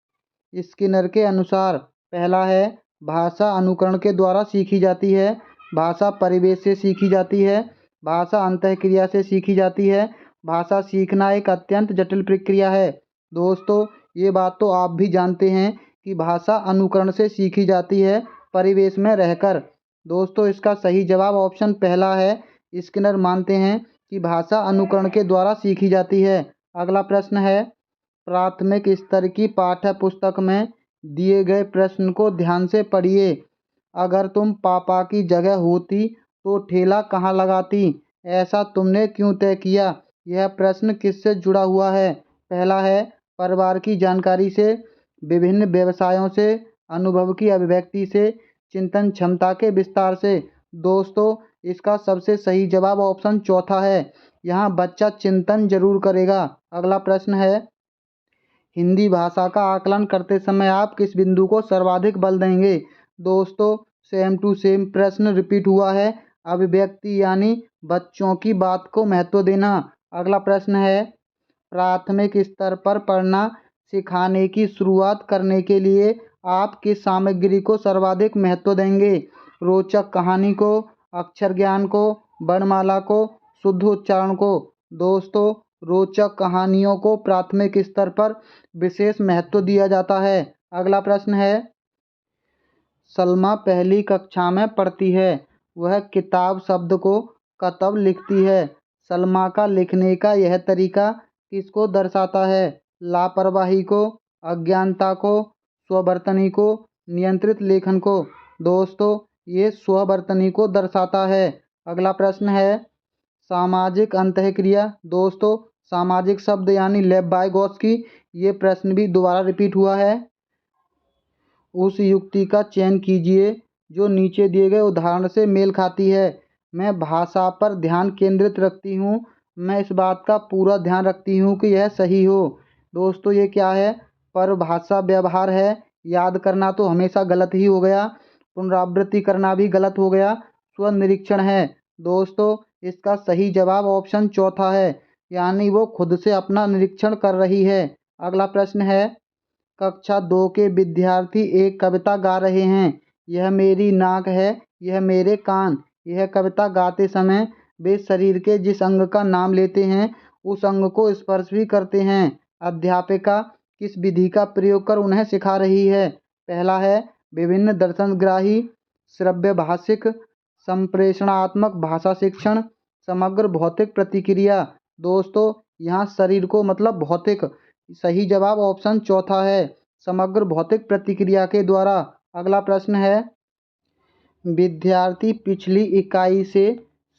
स्किनर के अनुसार पहला है भाषा अनुकरण के द्वारा सीखी जाती है, भाषा परिवेश से सीखी जाती है, भाषा अंतःक्रिया से सीखी जाती है, भाषा सीखना एक अत्यंत जटिल प्रक्रिया है। दोस्तों ये बात तो आप भी जानते हैं कि भाषा अनुकरण से सीखी जाती है, परिवेश में रहकर। दोस्तों इसका सही जवाब ऑप्शन पहला है, स्किनर मानते हैं कि भाषा अनुकरण के द्वारा सीखी जाती है। अगला प्रश्न है, प्राथमिक स्तर की पाठ्य पुस्तक में दिए गए प्रश्न को ध्यान से पढ़िए। अगर तुम पापा की जगह होती तो ठेला कहाँ लगाती? ऐसा तुमने क्यों तय किया? यह प्रश्न किससे जुड़ा हुआ है? पहला है परिवार की जानकारी से, विभिन्न व्यवसायों से, अनुभव की अभिव्यक्ति से, चिंतन क्षमता के विस्तार से। दोस्तों, इसका सबसे सही जवाब ऑप्शन चौथा है। यहाँ बच्चा चिंतन जरूर करेगा। अगला प्रश्न है, हिंदी भाषा का आकलन करते समय आप किस बिंदु को सर्वाधिक बल देंगे? दोस्तों, सेम टू सेम प्रश्न रिपीट हुआ है। अभिव्यक्ति यानी बच्चों की बात को महत्व देना। अगला प्रश्न है, प्राथमिक स्तर पर पढ़ना सिखाने की शुरुआत करने के लिए आप किस सामग्री को सर्वाधिक महत्व देंगे? रोचक कहानी को, अक्षर ज्ञान को, वर्णमाला को, शुद्ध उच्चारण को? दोस्तों, रोचक कहानियों को प्राथमिक स्तर पर विशेष महत्व दिया जाता है। अगला प्रश्न है, सलमा पहली कक्षा में पढ़ती है। वह किताब शब्द को कतब लिखती है। सलमा का लिखने का यह तरीका किसको दर्शाता है? लापरवाही को, अज्ञानता को, स्ववर्तनी को, नियंत्रित लेखन को? दोस्तों, ये स्ववर्तनी को दर्शाता है। अगला प्रश्न है, सामाजिक अंतःक्रिया। दोस्तों, सामाजिक शब्द यानी लेब्बाइगोस्की। ये प्रश्न भी दोबारा रिपीट हुआ है। उस युक्ति का चयन कीजिए जो नीचे दिए गए उदाहरण से मेल खाती है। मैं भाषा पर ध्यान केंद्रित रखती हूँ। मैं इस बात का पूरा ध्यान रखती हूँ कि यह सही हो। दोस्तों, ये क्या है? परभाषा व्यवहार है। याद करना तो हमेशा गलत ही हो गया। पुनरावृत्ति करना भी गलत हो गया। स्वनिरीक्षण है। दोस्तों, इसका सही जवाब ऑप्शन चौथा है, यानी वो खुद से अपना निरीक्षण कर रही है। अगला प्रश्न है, कक्षा 2 के विद्यार्थी एक कविता गा रहे हैं। यह मेरी नाक है, यह मेरे कान। यह कविता गाते समय वे शरीर के जिस अंग का नाम लेते हैं उस अंग को स्पर्श भी करते हैं। अध्यापिका किस विधि का प्रयोग कर उन्हें सिखा रही है? पहला है विभिन्न दर्शनग्राही, श्रव्य भाषिक, संप्रेषणात्मक भाषा शिक्षण, समग्र भौतिक प्रतिक्रिया। दोस्तों, यहाँ शरीर को मतलब भौतिक। सही जवाब ऑप्शन चौथा है, समग्र भौतिक प्रतिक्रिया के द्वारा। अगला प्रश्न है, विद्यार्थी पिछली इकाई से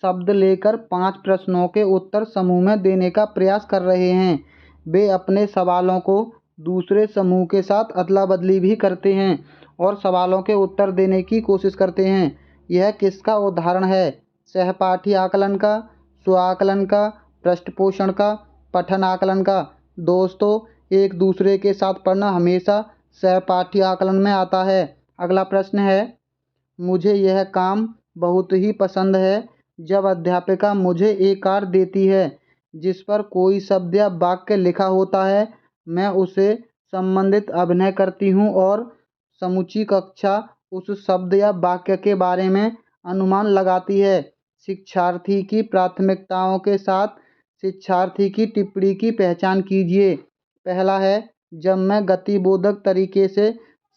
शब्द लेकर 5 प्रश्नों के उत्तर समूह में देने का प्रयास कर रहे हैं। वे अपने सवालों को दूसरे समूह के साथ अदला बदली भी करते हैं और सवालों के उत्तर देने की कोशिश करते हैं। यह किसका उदाहरण है? सहपाठी आकलन का, स्व आकलन का, पृष्ठपोषण का, पठन आकलन का? दोस्तों, एक दूसरे के साथ पढ़ना हमेशा सहपाठी आकलन में आता है। अगला प्रश्न है, मुझे यह काम बहुत ही पसंद है जब अध्यापिका मुझे एक कार्ड देती है जिस पर कोई शब्द या वाक्य लिखा होता है। मैं उसे संबंधित अभिनय करती हूँ और समूची कक्षा उस शब्द या वाक्य के बारे में अनुमान लगाती है। शिक्षार्थी की प्राथमिकताओं के साथ शिक्षार्थी की टिप्पणी की पहचान कीजिए। पहला है, जब मैं गतिबोधक तरीके से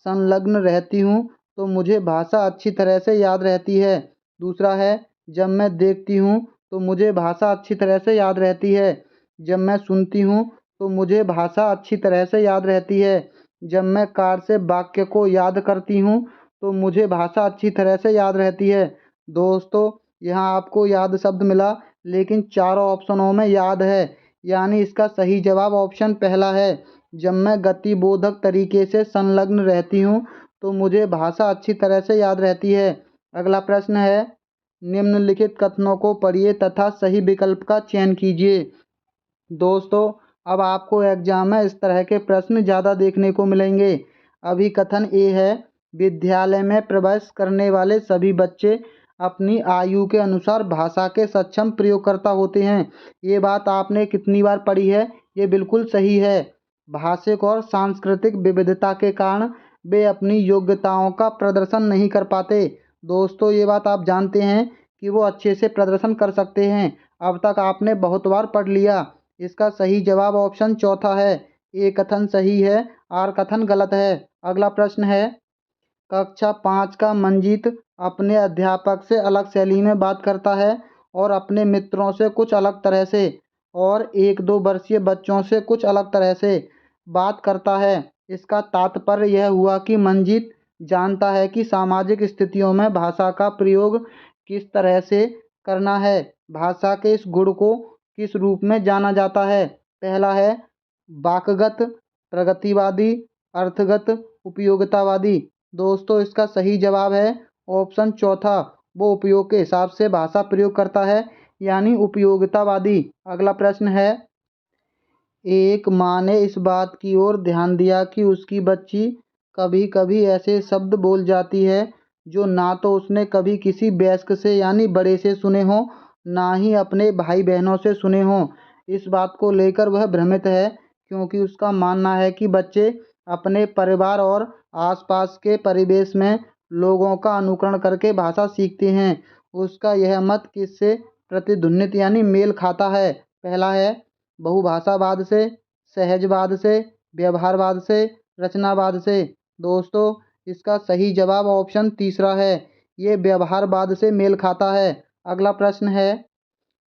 संलग्न रहती हूँ तो मुझे भाषा अच्छी तरह से याद रहती है। दूसरा है, जब मैं देखती हूँ तो मुझे भाषा अच्छी तरह से याद रहती है। जब मैं सुनती हूँ तो मुझे भाषा अच्छी तरह से याद रहती है। जब मैं कार्ड से वाक्य को याद करती हूँ तो मुझे भाषा अच्छी तरह से याद रहती है। दोस्तों, यहाँ आपको याद शब्द मिला, लेकिन चारों ऑप्शनों में याद है, यानी इसका सही जवाब ऑप्शन पहला है। जब मैं गतिबोधक तरीके से संलग्न रहती हूँ तो मुझे भाषा अच्छी तरह से याद रहती है। अगला प्रश्न है, निम्नलिखित कथनों को पढ़िए तथा सही विकल्प का चयन कीजिए। दोस्तों, अब आपको एग्जाम में इस तरह के प्रश्न ज़्यादा देखने को मिलेंगे। अभी कथन ए है, विद्यालय में प्रवेश करने वाले सभी बच्चे अपनी आयु के अनुसार भाषा के सक्षम प्रयोगकर्ता होते हैं। ये बात आपने कितनी बार पढ़ी है? ये बिल्कुल सही है। भाषिक और सांस्कृतिक विविधता के कारण वे अपनी योग्यताओं का प्रदर्शन नहीं कर पाते। दोस्तों, ये बात आप जानते हैं कि वो अच्छे से प्रदर्शन कर सकते हैं। अब तक आपने बहुत बार पढ़ लिया। इसका सही जवाब ऑप्शन चौथा है। ए कथन सही है, आर कथन गलत है। अगला प्रश्न है, कक्षा 5 का मंजीत अपने अध्यापक से अलग शैली में बात करता है और अपने मित्रों से कुछ अलग तरह से और 1-2 वर्षीय बच्चों से कुछ अलग तरह से बात करता है। इसका तात्पर्य यह हुआ कि मंजीत जानता है कि सामाजिक स्थितियों में भाषा का प्रयोग किस तरह से करना है। भाषा के इस गुण को किस रूप में जाना जाता है? पहला है वाकगत, प्रगतिवादी, अर्थगत, उपयोगितावादी। दोस्तों इसका सही जवाब है ऑप्शन चौथा। वो उपयोग के हिसाब से भाषा प्रयोग करता है, यानी उपयोगितावादी। अगला प्रश्न है, एक माँ ने इस बात की ओर ध्यान दिया कि उसकी बच्ची कभी कभी ऐसे शब्द बोल जाती है जो ना तो उसने कभी किसी वयस्क से यानी बड़े से सुने हों, ना ही अपने भाई बहनों से सुने हों। इस बात को लेकर वह भ्रमित है, क्योंकि उसका मानना है कि बच्चे अपने परिवार और आसपास के परिवेश में लोगों का अनुकरण करके भाषा सीखते हैं। उसका यह मत किससे प्रतिध्वनित यानी मेल खाता है? पहला है बहुभाषावाद से, सहजवाद से, व्यवहारवाद से, रचनावाद से। दोस्तों इसका सही जवाब ऑप्शन तीसरा है, ये व्यवहारवाद से मेल खाता है। अगला प्रश्न है,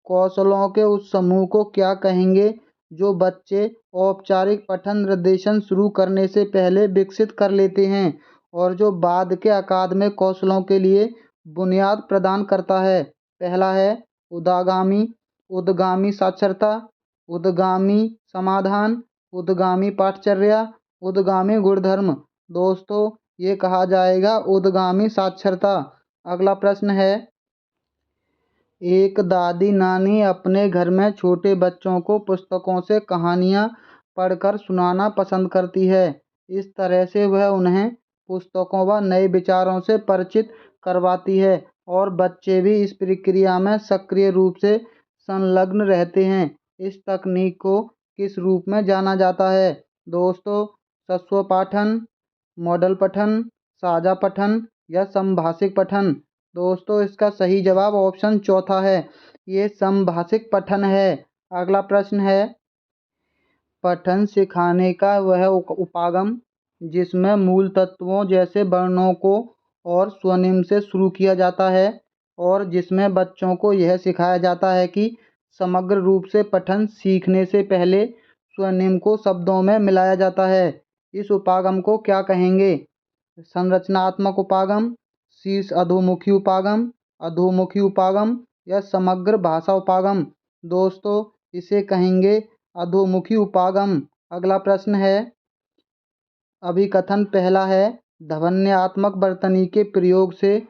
कौशलों के उस समूह को क्या कहेंगे जो बच्चे औपचारिक पठन निर्देशन शुरू करने से पहले विकसित कर लेते हैं और जो बाद के अकादमिक कौशलों के लिए बुनियाद प्रदान करता है? पहला है उदागामी, उद्गामी साक्षरता, उद्गामी समाधान, उद्गामी पाठचर्या, उद्गामी गुणधर्म। दोस्तों ये कहा जाएगा उद्गामी साक्षरता। अगला प्रश्न है, एक दादी नानी अपने घर में छोटे बच्चों को पुस्तकों से कहानियाँ पढ़कर सुनाना पसंद करती है। इस तरह से वह उन्हें पुस्तकों व नए विचारों से परिचित करवाती है और बच्चे भी इस प्रक्रिया में सक्रिय रूप से संलग्न रहते हैं। इस तकनीक को किस रूप में जाना जाता है? दोस्तों सस्व पाठन, मॉडल पठन, साझा पठन या संभाषिक पठन। दोस्तों इसका सही जवाब ऑप्शन चौथा है, ये संभाषिक पठन है। अगला प्रश्न है, पठन सिखाने का वह उपागम जिसमें मूल तत्वों जैसे वर्णों को और स्वनिम से शुरू किया जाता है और जिसमें बच्चों को यह सिखाया जाता है कि समग्र रूप से पठन सीखने से पहले स्वनिम को शब्दों में मिलाया जाता है। इस उपागम को क्या कहेंगे? संरचनात्मक उपागम, शीर्ष अधोमुखी उपागम, अधोमुखी उपागम या समग्र भाषा उपागम। दोस्तों इसे कहेंगे अधोमुखी उपागम। अगला प्रश्न है, अभिकथन पहला है, ध्वन्यात्मक वर्तनी के प्रयोग से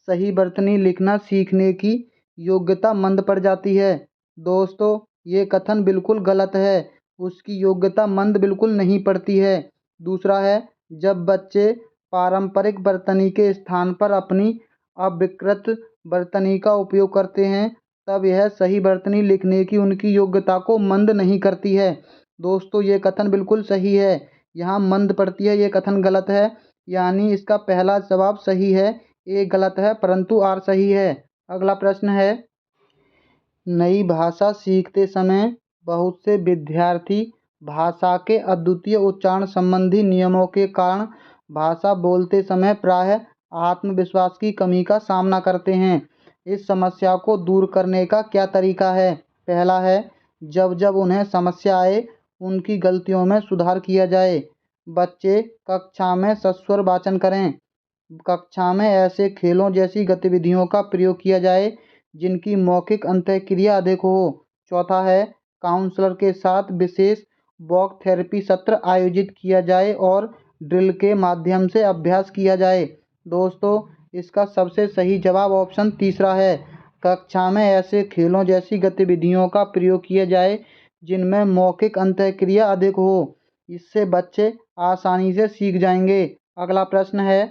सही वर्तनी लिखना सीखने की योग्यता मंद पड़ जाती है। दोस्तों ये कथन बिल्कुल गलत है, उसकी योग्यता मंद बिल्कुल नहीं पड़ती है। दूसरा है, जब बच्चे पारंपरिक वर्तनी के स्थान पर अपनी अविकृत वर्तनी का उपयोग करते हैं तब यह सही वर्तनी लिखने की उनकी योग्यता को मंद नहीं करती है। दोस्तों ये कथन बिल्कुल सही है, यहाँ मंद पड़ती है ये कथन गलत है, यानी इसका पहला जवाब सही है, ए गलत है परंतु आर सही है। अगला प्रश्न है, नई भाषा सीखते समय बहुत से विद्यार्थी भाषा के अद्वितीय उच्चारण संबंधी नियमों के कारण भाषा बोलते समय प्रायः आत्मविश्वास की कमी का सामना करते हैं। इस समस्या को दूर करने का क्या तरीका है? पहला है, जब जब उन्हें समस्या आए उनकी गलतियों में सुधार किया जाए। बच्चे कक्षा में सस्वर वाचन करें। कक्षा में ऐसे खेलों जैसी गतिविधियों का प्रयोग किया जाए जिनकी मौखिक अंतःक्रिया अधिक हो। चौथा है, काउंसलर के साथ विशेष वॉक थेरेपी सत्र आयोजित किया जाए और ड्रिल के माध्यम से अभ्यास किया जाए। दोस्तों इसका सबसे सही जवाब ऑप्शन तीसरा है, कक्षा में ऐसे खेलों जैसी गतिविधियों का प्रयोग किया जाए जिनमें मौखिक अंतःक्रिया अधिक हो। इससे बच्चे आसानी से सीख जाएंगे। अगला प्रश्न है,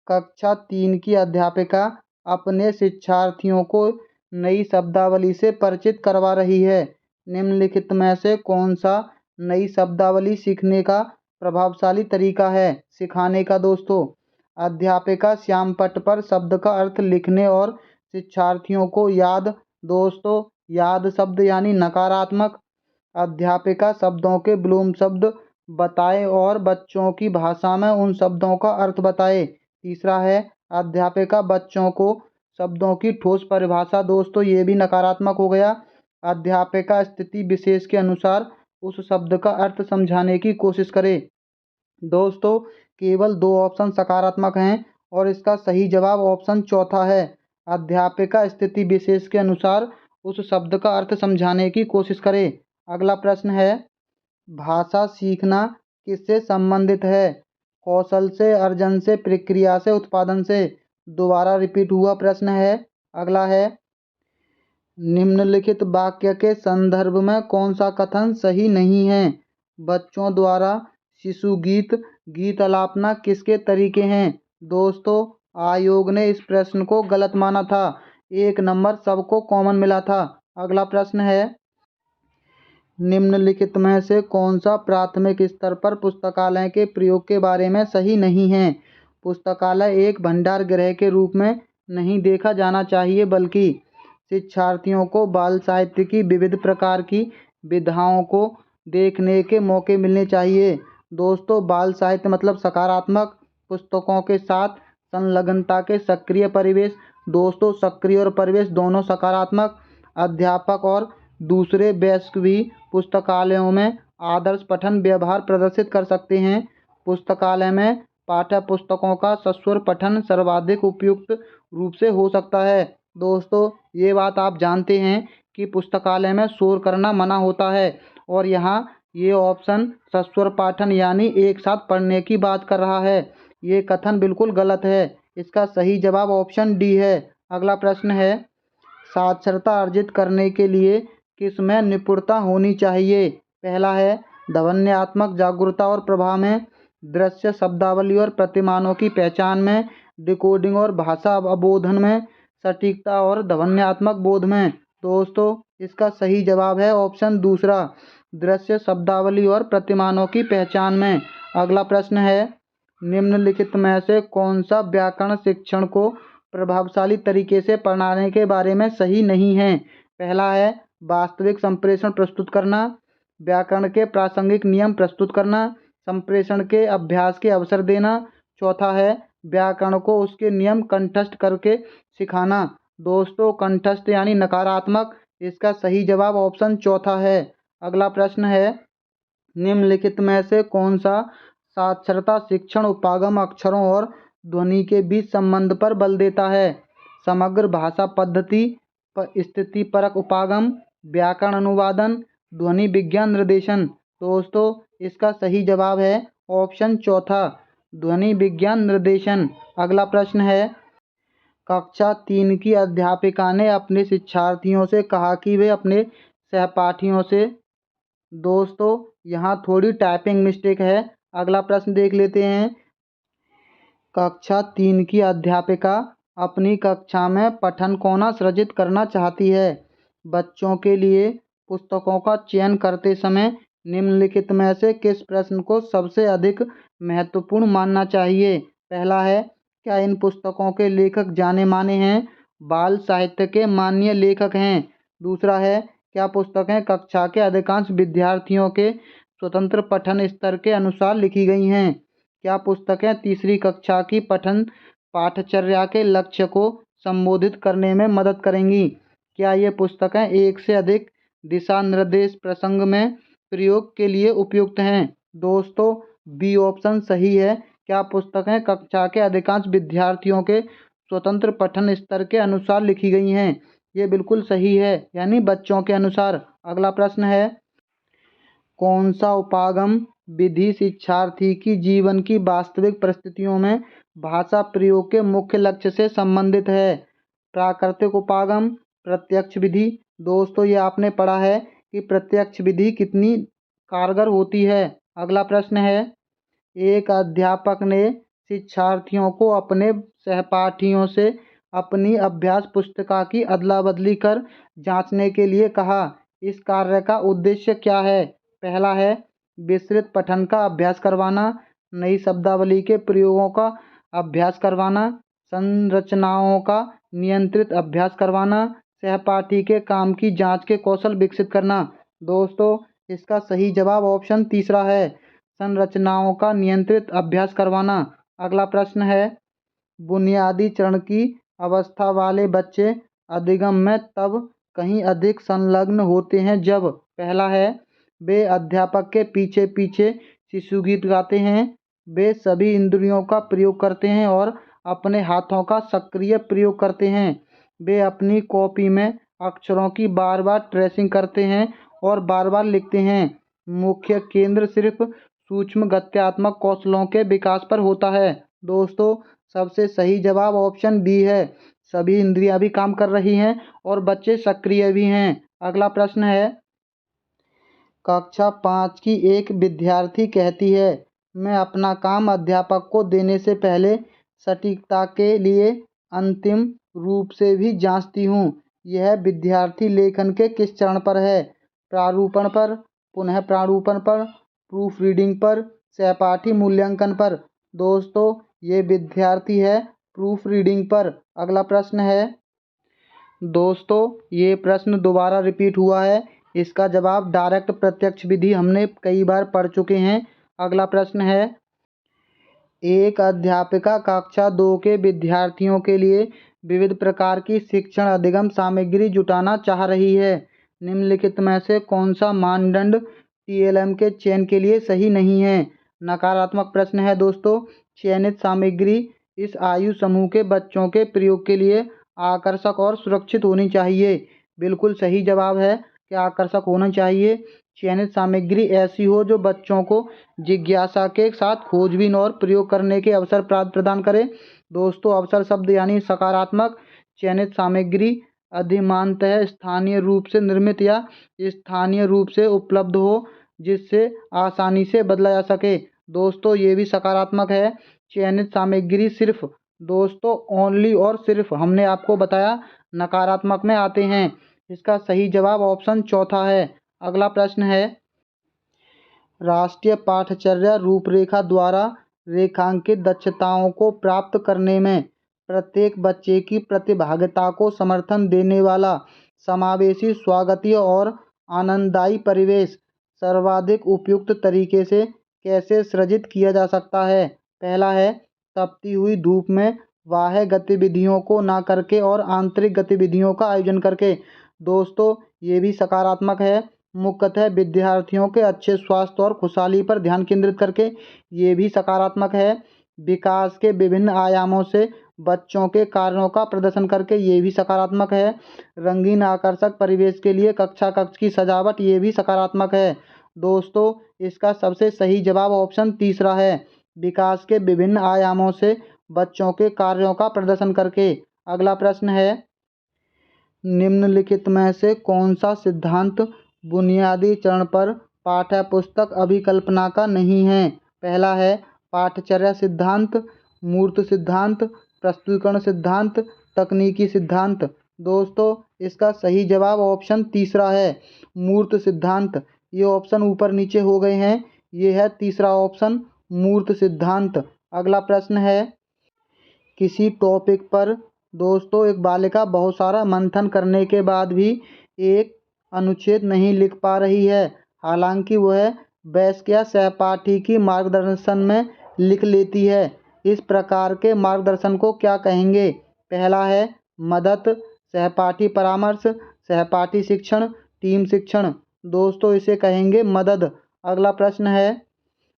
कक्षा 3 की अध्यापिका अपने शिक्षार्थियों को नई शब्दावली से परिचित करवा रही है। निम्नलिखित में से कौन सा नई शब्दावली सीखने का प्रभावशाली तरीका है सिखाने का? दोस्तों अध्यापिका श्यामपट्ट पर शब्द का अर्थ लिखने और शिक्षार्थियों को याद। दोस्तों याद शब्द यानी नकारात्मक। अध्यापिका शब्दों के विलोम शब्द बताए और बच्चों की भाषा में उन शब्दों का अर्थ बताए। तीसरा है, अध्यापिका बच्चों को शब्दों की ठोस परिभाषा। दोस्तों ये भी नकारात्मक हो गया। अध्यापिका स्थिति विशेष के अनुसार उस शब्द का अर्थ समझाने की कोशिश करे। दोस्तों केवल 2 ऑप्शन सकारात्मक हैं और इसका सही जवाब ऑप्शन चौथा है। अध्यापिका स्थिति विशेष के अनुसार उस शब्द का अर्थ समझाने की कोशिश करें। अगला प्रश्न है, भाषा सीखना किससे संबंधित है? कौशल से, अर्जन से, प्रक्रिया से, उत्पादन से? दोबारा रिपीट हुआ प्रश्न है। अगला है, निम्नलिखित वाक्य के संदर्भ में कौन सा कथन सही नहीं है? बच्चों द्वारा शिशु गीत, गीत अलापना किसके तरीके हैं? दोस्तों, आयोग ने इस प्रश्न को गलत माना था। 1 नंबर सबको कॉमन मिला था। अगला प्रश्न है, निम्नलिखित में से कौन सा प्राथमिक स्तर पर पुस्तकालय के प्रयोग के बारे में सही नहीं है? पुस्तकालय एक भंडार गृह के रूप में नहीं देखा जाना चाहिए, बल्कि शिक्षार्थियों को बाल साहित्य की विविध प्रकार की विधाओं को देखने के मौके मिलने चाहिए। दोस्तों, बाल साहित्य मतलब सकारात्मक पुस्तकों के साथ संलग्नता के सक्रिय परिवेश। दोस्तों, सक्रिय और परिवेश दोनों सकारात्मक। अध्यापक और दूसरे वयस्क भी पुस्तकालयों में आदर्श पठन व्यवहार प्रदर्शित कर सकते हैं। पुस्तकालय में पाठ्य पुस्तकों का सस्वर पठन सर्वाधिक उपयुक्त रूप से हो सकता है। दोस्तों, ये बात आप जानते हैं कि पुस्तकालय में शोर करना मना होता है और यहाँ ये ऑप्शन सस्वर पाठन यानी एक साथ पढ़ने की बात कर रहा है। ये कथन बिल्कुल गलत है। इसका सही जवाब ऑप्शन डी है। अगला प्रश्न है, साक्षरता अर्जित करने के लिए किसमें निपुणता होनी चाहिए? पहला है, ध्वन्यात्मक जागरूकता और प्रभाव में, दृश्य शब्दावली और प्रतिमानों की पहचान में, डिकोडिंग और भाषा अवबोधन में, सटीकता और ध्वन्यात्मक बोध में? दोस्तों, इसका सही जवाब है ऑप्शन दूसरा, दृश्य शब्दावली और प्रतिमानों की पहचान में। अगला प्रश्न है, निम्नलिखित में से कौन सा व्याकरण शिक्षण को प्रभावशाली तरीके से पढ़ाने के बारे में सही नहीं है? पहला है, वास्तविक संप्रेषण प्रस्तुत करना, व्याकरण के प्रासंगिक नियम प्रस्तुत करना, संप्रेषण के अभ्यास के अवसर देना। चौथा है, व्याकरण को उसके नियम कंठस्थ करके सिखाना। दोस्तों, कंठस्थ यानी नकारात्मक। इसका सही जवाब ऑप्शन चौथा है। अगला प्रश्न है, निम्नलिखित में से कौन सा साक्षरता शिक्षण उपागम अक्षरों और ध्वनि के बीच संबंध पर बल देता है? समग्र भाषा पद्धति, स्थिति परक उपागम, व्याकरण अनुवादन, ध्वनि विज्ञान निर्देशन? दोस्तों, इसका सही जवाब है ऑप्शन चौथा, ध्वनि विज्ञान निर्देशन। अगला प्रश्न है, कक्षा 3 की अध्यापिका ने अपने शिक्षार्थियों से कहा कि वे अपने सहपाठियों से। दोस्तों, यहाँ थोड़ी टाइपिंग मिस्टेक है। अगला प्रश्न देख लेते हैं। कक्षा 3 की अध्यापिका अपनी कक्षा में पठन कोना सृजित करना चाहती है। बच्चों के लिए पुस्तकों का चयन करते समय निम्नलिखित में से किस प्रश्न को सबसे अधिक महत्वपूर्ण मानना चाहिए? पहला है, क्या इन पुस्तकों के लेखक जाने माने हैं, बाल साहित्य के माननीय लेखक हैं? दूसरा है, क्या पुस्तकें कक्षा के अधिकांश विद्यार्थियों के स्वतंत्र पठन स्तर के अनुसार लिखी गई हैं? क्या पुस्तकें तीसरी कक्षा की पठन पाठचर्या के लक्ष्य को संबोधित करने में मदद करेंगी? क्या ये पुस्तकें एक से अधिक दिशा निर्देश प्रसंग में प्रयोग के लिए उपयुक्त हैं? दोस्तों, बी ऑप्शन सही है। क्या पुस्तकें कक्षा के अधिकांश विद्यार्थियों के स्वतंत्र पठन स्तर के अनुसार लिखी गई हैं? ये बिल्कुल सही है, यानी बच्चों के अनुसार। अगला प्रश्न है, कौन सा उपागम विधि शिक्षार्थी की जीवन की वास्तविक परिस्थितियों में भाषा प्रयोग के मुख्य लक्ष्य से संबंधित है? प्राकृतिक उपागम, प्रत्यक्ष विधि? दोस्तों, ये आपने पढ़ा है कि प्रत्यक्ष विधि कितनी कारगर होती है। अगला प्रश्न है, एक अध्यापक ने शिक्षार्थियों को अपने सहपाठियों से अपनी अभ्यास पुस्तिका की अदला बदली कर जांचने के लिए कहा। इस कार्य का उद्देश्य क्या है? पहला है, विस्तृत पठन का अभ्यास करवाना, नई शब्दावली के प्रयोगों का अभ्यास करवाना, संरचनाओं का नियंत्रित अभ्यास करवाना, सहपाठी के काम की जांच के कौशल विकसित करना। दोस्तों, इसका सही जवाब ऑप्शन तीसरा है, संरचनाओं का नियंत्रित अभ्यास करवाना। अगला प्रश्न है, बुनियादी चरण की अवस्था वाले बच्चे अधिगम में तब कहीं अधिक संलग्न होते हैं जब। पहला है, वे अध्यापक के पीछे पीछे शिशु गीत गाते हैं। वे सभी इंद्रियों का प्रयोग करते हैं और अपने हाथों का सक्रिय प्रयोग करते हैं। वे अपनी कॉपी में अक्षरों की बार बार ट्रेसिंग करते हैं और बार बार लिखते हैं। मुख्य केंद्र सिर्फ सूक्ष्म गत्यात्मक कौशलों के विकास पर होता है। दोस्तों, सबसे सही जवाब ऑप्शन बी है। सभी इंद्रियां भी काम कर रही हैं और बच्चे सक्रिय भी हैं। अगला प्रश्न है, कक्षा 5 की एक विद्यार्थी कहती है, मैं अपना काम अध्यापक को देने से पहले सटीकता के लिए अंतिम रूप से भी जांचती हूँ। यह विद्यार्थी लेखन के किस चरण पर है? प्रारूपण पर, पुनः प्रारूपण पर, प्रूफ रीडिंग पर, सहपाठी मूल्यांकन पर? दोस्तों, ये विद्यार्थी है प्रूफ रीडिंग पर। अगला प्रश्न है, दोस्तों ये प्रश्न दोबारा रिपीट हुआ है। इसका जवाब डायरेक्ट प्रत्यक्ष विधि हमने कई बार पढ़ चुके हैं। अगला प्रश्न है, एक अध्यापिका कक्षा 2 के विद्यार्थियों के लिए विविध प्रकार की शिक्षण अधिगम सामग्री जुटाना चाह रही है। निम्नलिखित में से कौन सा मानदंड टीएलएम के चयन के लिए सही नहीं है? नकारात्मक प्रश्न है दोस्तों। चयनित सामग्री इस आयु समूह के बच्चों के प्रयोग के लिए आकर्षक और सुरक्षित होनी चाहिए। बिल्कुल सही जवाब है कि आकर्षक होना चाहिए। चयनित सामग्री ऐसी हो जो बच्चों को जिज्ञासा के साथ खोजबीन और प्रयोग करने के अवसर प्रदान करे। दोस्तों, अवसर शब्द यानी सकारात्मक। चयनित सामग्री अधिमानतः स्थानीय रूप से निर्मित या स्थानीय रूप से उपलब्ध हो, जिससे आसानी से बदला जा सके। दोस्तों, ये भी सकारात्मक है। चयनित सामग्री सिर्फ, दोस्तों ओनली और सिर्फ हमने आपको बताया नकारात्मक में आते हैं। इसका सही जवाब ऑप्शन चौथा है। अगला प्रश्न है, राष्ट्रीय पाठ्यचर्या रूपरेखा द्वारा रेखांकित दक्षताओं को प्राप्त करने में प्रत्येक बच्चे की प्रतिभागिता को समर्थन देने वाला समावेशी, स्वागतीय और आनंददायी परिवेश सर्वाधिक उपयुक्त तरीके से कैसे सृजित किया जा सकता है? पहला है, तपती हुई धूप में बाह्य गतिविधियों को ना करके और आंतरिक गतिविधियों का आयोजन करके। दोस्तों, ये भी सकारात्मक है। मुख्यतः विद्यार्थियों के अच्छे स्वास्थ्य और खुशहाली पर ध्यान केंद्रित करके। ये भी सकारात्मक है। विकास के विभिन्न आयामों से बच्चों के कार्यों का प्रदर्शन करके। ये भी सकारात्मक है। रंगीन आकर्षक परिवेश के लिए कक्ष की सजावट। ये भी सकारात्मक है। दोस्तों, इसका सबसे सही जवाब ऑप्शन तीसरा है, विकास के विभिन्न आयामों से बच्चों के कार्यों का प्रदर्शन करके। अगला प्रश्न है, निम्नलिखित में से कौन सा सिद्धांत बुनियादी चरण पर पाठ्यपुस्तक अभिकल्पना का नहीं है? पहला है, पाठ्यचर्या सिद्धांत, मूर्त सिद्धांत, प्रस्तुतीकरण सिद्धांत, तकनीकी सिद्धांत। दोस्तों, इसका सही जवाब ऑप्शन तीसरा है, मूर्त सिद्धांत। ये ऑप्शन ऊपर नीचे हो गए हैं। ये है तीसरा ऑप्शन, मूर्त सिद्धांत। अगला प्रश्न है, किसी टॉपिक पर दोस्तों एक बालिका बहुत सारा मंथन करने के बाद भी एक अनुच्छेद नहीं लिख पा रही है, हालांकि वह वयस्क या सहपाठी की मार्गदर्शन में लिख लेती है। इस प्रकार के मार्गदर्शन को क्या कहेंगे? पहला है, मदद, सहपाठी परामर्श, सहपाठी शिक्षण, टीम शिक्षण। दोस्तों, इसे कहेंगे मदद। अगला प्रश्न है,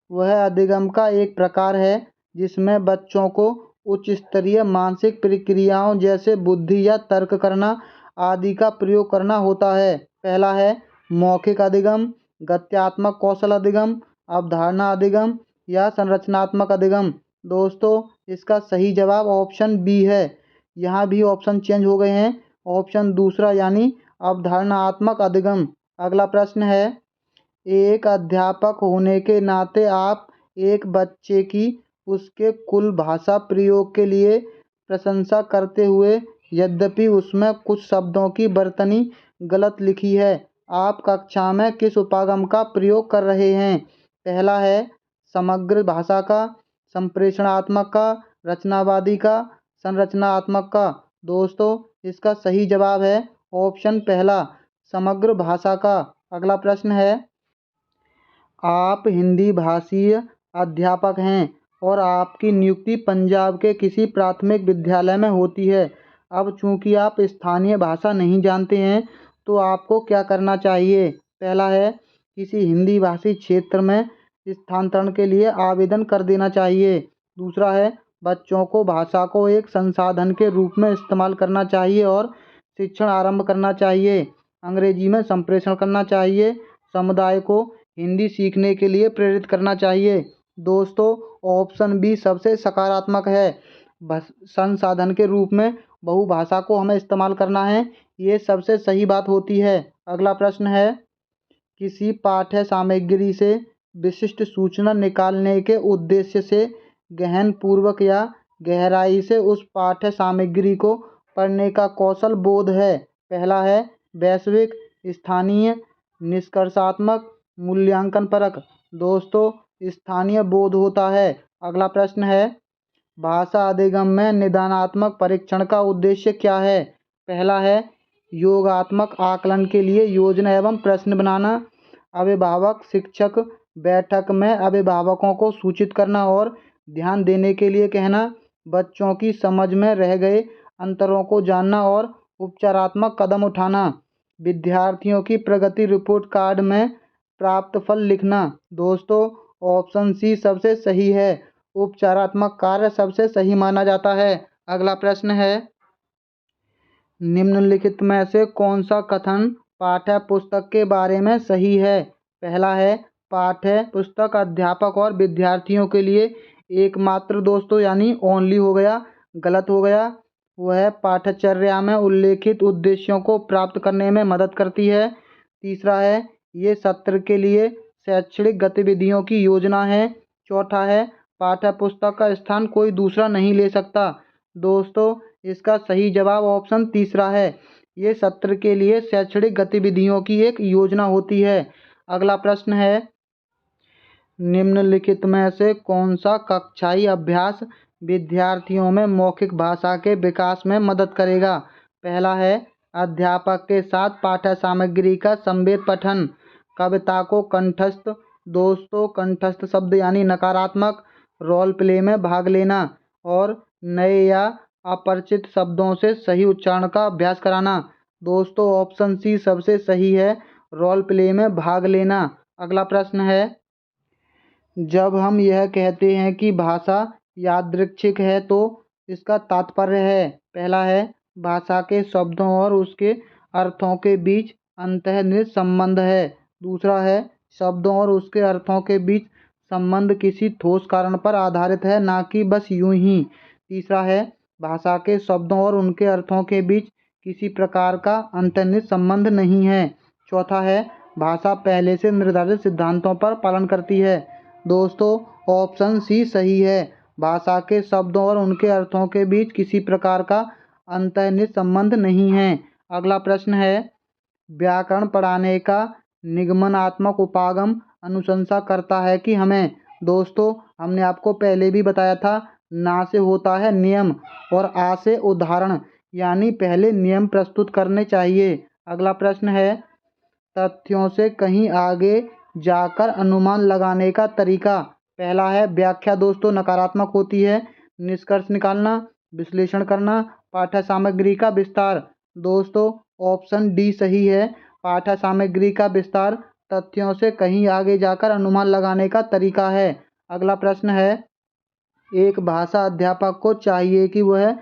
वह अधिगम का एक प्रकार है जिसमें बच्चों को उच्च स्तरीय मानसिक प्रक्रियाओं जैसे बुद्धि या तर्क करना आदि का प्रयोग करना होता है। पहला है, मौखिक अधिगम, गत्यात्मक कौशल अधिगम, अवधारणा अधिगम या संरचनात्मक अधिगम। दोस्तों, इसका सही जवाब ऑप्शन बी है। यहाँ भी ऑप्शन चेंज हो गए हैं। ऑप्शन दूसरा यानी अवधारणात्मक अधिगम। अगला प्रश्न है, एक अध्यापक होने के नाते आप एक बच्चे की उसके कुल भाषा प्रयोग के लिए प्रशंसा करते हुए, यद्यपि उसमें कुछ शब्दों की वर्तनी गलत लिखी है, आप कक्षा में किस उपागम का प्रयोग कर रहे हैं? पहला है, समग्र भाषा का, संप्रेषणात्मक का, रचनावादी का, संरचनात्मक का। दोस्तों, इसका सही जवाब है ऑप्शन पहला, समग्र भाषा का। अगला प्रश्न है, आप हिंदी भाषीय अध्यापक हैं और आपकी नियुक्ति पंजाब के किसी प्राथमिक विद्यालय में होती है। अब चूंकि आप स्थानीय भाषा नहीं जानते हैं, तो आपको क्या करना चाहिए? पहला है, किसी हिंदी भाषी क्षेत्र में स्थानांतरण के लिए आवेदन कर देना चाहिए। दूसरा है, बच्चों को भाषा को एक संसाधन के रूप में इस्तेमाल करना चाहिए और शिक्षण आरंभ करना चाहिए। अंग्रेजी में संप्रेषण करना चाहिए। समुदाय को हिंदी सीखने के लिए प्रेरित करना चाहिए। दोस्तों, ऑप्शन बी सबसे सकारात्मक है। संसाधन के रूप में बहुभाषा को हमें इस्तेमाल करना है, ये सबसे सही बात होती है। अगला प्रश्न है, किसी पाठ्य सामग्री से विशिष्ट सूचना निकालने के उद्देश्य से गहन पूर्वक या गहराई से उस पाठ्य सामग्री को पढ़ने का कौशल बोध है। पहला है वैश्विक, स्थानीय, निष्कर्षात्मक, मूल्यांकन परक। दोस्तों, स्थानीय बोध होता है। अगला प्रश्न है, भाषा अधिगम में निदानात्मक परीक्षण का उद्देश्य क्या है? पहला है योगात्मक आकलन के लिए योजना एवं प्रश्न बनाना। अभिभावक शिक्षक बैठक में अभिभावकों को सूचित करना और ध्यान देने के लिए कहना। बच्चों की समझ में रह गए अंतरों को जानना और उपचारात्मक कदम उठाना। विद्यार्थियों की प्रगति रिपोर्ट कार्ड में प्राप्त फल लिखना। दोस्तों, ऑप्शन सी सबसे सही है। उपचारात्मक कार्य सबसे सही माना जाता है। अगला प्रश्न है, निम्नलिखित में से कौन सा कथन पाठ्य पुस्तक के बारे में सही है? पहला है पाठ्य पुस्तक अध्यापक और विद्यार्थियों के लिए एकमात्र, दोस्तों यानी ओनली हो गया, गलत हो गया। वह पाठ्यचर्या में उल्लेखित उद्देश्यों को प्राप्त करने में मदद करती है। तीसरा है ये सत्र के लिए शैक्षणिक गतिविधियों की योजना है। चौथा है पाठ्य पुस्तक का स्थान कोई दूसरा नहीं ले सकता। दोस्तों, इसका सही जवाब ऑप्शन तीसरा है। ये सत्र के लिए शैक्षणिक गतिविधियों की एक योजना होती है। अगला प्रश्न है, निम्नलिखित में से कौन सा कक्षाई अभ्यास विद्यार्थियों में मौखिक भाषा के विकास में मदद करेगा? पहला है अध्यापक के साथ पाठ्य सामग्री का संवेद पठन। कविता को कंठस्थ, दोस्तों कंठस्थ शब्द यानी नकारात्मक, रोल प्ले में भाग लेना और नए या अपरिचित शब्दों से सही उच्चारण का अभ्यास कराना। दोस्तों, ऑप्शन सी सबसे सही है, रोल प्ले में भाग लेना। अगला प्रश्न है, जब हम यह कहते हैं कि भाषा यादृच्छिक है तो इसका तात्पर्य है? पहला है भाषा के शब्दों और उसके अर्थों के बीच अंतर्निहित संबंध है। दूसरा है शब्दों और उसके अर्थों के बीच संबंध किसी ठोस कारण पर आधारित है, ना कि बस यूं ही। तीसरा है भाषा के शब्दों और उनके अर्थों के बीच किसी प्रकार का अंतर्निहित संबंध नहीं है। चौथा है भाषा पहले से निर्धारित सिद्धांतों पर पालन करती है। दोस्तों, ऑप्शन सी सही है। भाषा के शब्दों और उनके अर्थों के बीच किसी प्रकार का अंतर्निहित संबंध नहीं है। अगला प्रश्न है, व्याकरण पढ़ाने का निगमनात्मक उपागम अनुशंसा करता है कि हमें? दोस्तों, हमने आपको पहले भी बताया था, ना से होता है नियम और आ से उदाहरण, यानी पहले नियम प्रस्तुत करने चाहिए। अगला प्रश्न है, तथ्यों से कहीं आगे जाकर अनुमान लगाने का तरीका। पहला है व्याख्या, दोस्तों नकारात्मक होती है। निष्कर्ष निकालना, विश्लेषण करना, पाठ्य सामग्री का विस्तार। दोस्तों, ऑप्शन डी सही है। पाठ्य सामग्री का विस्तार तथ्यों से कहीं आगे जाकर अनुमान लगाने का तरीका है। अगला प्रश्न है, एक भाषा अध्यापक को चाहिए कि वह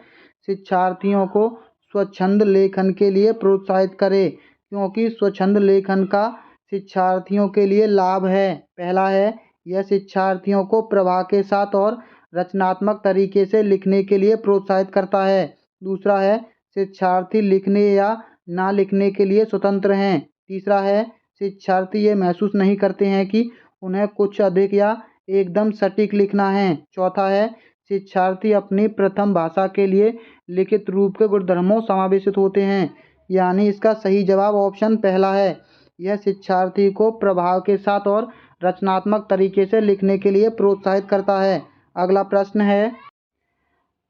शिक्षार्थियों को स्वच्छंद लेखन के लिए प्रोत्साहित करे, क्योंकि स्वच्छंद लेखन का शिक्षार्थियों के लिए लाभ है। पहला है यह शिक्षार्थियों को प्रवाह के साथ और रचनात्मक तरीके से लिखने के लिए प्रोत्साहित करता है। दूसरा है शिक्षार्थी लिखने या ना लिखने के लिए स्वतंत्र हैं। तीसरा है शिक्षार्थी ये महसूस नहीं करते हैं कि उन्हें कुछ अधिक या एकदम सटीक लिखना है। चौथा है शिक्षार्थी अपनी प्रथम भाषा के लिए लिखित रूप के गुणधर्मों समावेशित होते हैं, यानी इसका सही जवाब ऑप्शन पहला है। यह शिक्षार्थी को प्रभाव के साथ और रचनात्मक तरीके से लिखने के लिए प्रोत्साहित करता है। अगला प्रश्न है,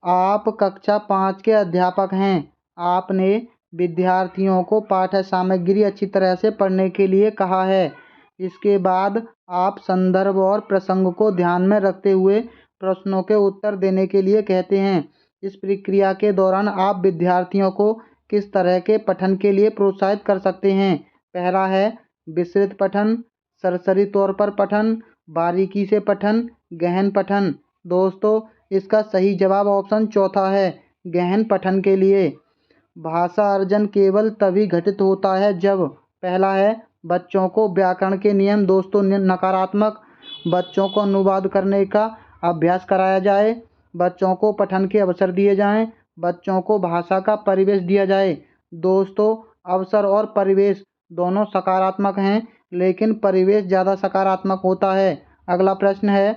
आप कक्षा 5 के अध्यापक हैं। आपने विद्यार्थियों को पाठ्य सामग्री अच्छी तरह से पढ़ने के लिए कहा है। इसके बाद आप संदर्भ और प्रसंग को ध्यान में रखते हुए प्रश्नों के उत्तर देने के लिए कहते हैं। इस प्रक्रिया के दौरान आप विद्यार्थियों को किस तरह के पठन के लिए प्रोत्साहित कर सकते हैं? पहला है विस्तृत पठन, सरसरी तौर पर पठन, बारीकी से पठन, गहन पठन। दोस्तों इसका सही जवाब ऑप्शन चौथा है, गहन पठन के लिए। भाषा अर्जन केवल तभी घटित होता है जब पहला है बच्चों को व्याकरण के नियम। दोस्तों नकारात्मक, बच्चों को अनुवाद करने का अभ्यास कराया जाए, बच्चों को पठन के अवसर दिए जाएं, बच्चों को भाषा का परिवेश दिया जाए। दोस्तों अवसर और परिवेश दोनों सकारात्मक हैं, लेकिन परिवेश ज़्यादा सकारात्मक होता है। अगला प्रश्न है,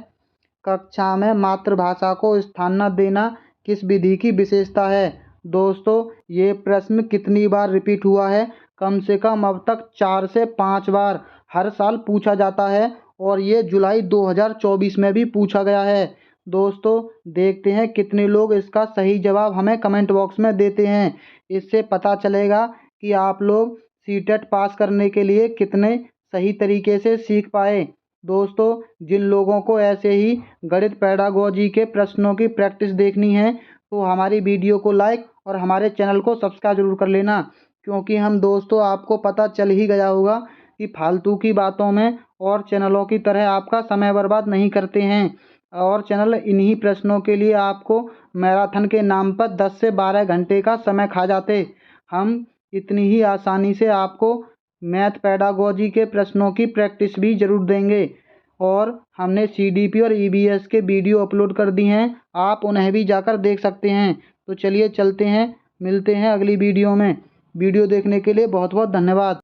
कक्षा में मातृभाषा को स्थान न देना किस विधि की विशेषता है। दोस्तों ये प्रश्न कितनी बार रिपीट हुआ है, कम से कम अब तक 4 से 5 बार हर साल पूछा जाता है और ये जुलाई 2024 में भी पूछा गया है। दोस्तों देखते हैं कितने लोग इसका सही जवाब हमें कमेंट बॉक्स में देते हैं। इससे पता चलेगा कि आप लोग सीटेट पास करने के लिए कितने सही तरीके से सीख पाए। दोस्तों जिन लोगों को ऐसे ही गणित पेडागोजी के प्रश्नों की प्रैक्टिस देखनी है तो हमारी वीडियो को लाइक और हमारे चैनल को सब्सक्राइब जरूर कर लेना, क्योंकि हम दोस्तों आपको पता चल ही गया होगा कि फालतू की बातों में और चैनलों की तरह आपका समय बर्बाद नहीं करते हैं। और चैनल इन्हीं प्रश्नों के लिए आपको मैराथन के नाम पर 10 से 12 घंटे का समय खा जाते। हम इतनी ही आसानी से आपको मैथ पेडागोजी के प्रश्नों की प्रैक्टिस भी ज़रूर देंगे। और हमने सीडीपी और ईवीएस के वीडियो अपलोड कर दी हैं, आप उन्हें भी जाकर देख सकते हैं। तो चलिए चलते हैं, मिलते हैं अगली वीडियो में। वीडियो देखने के लिए बहुत बहुत धन्यवाद।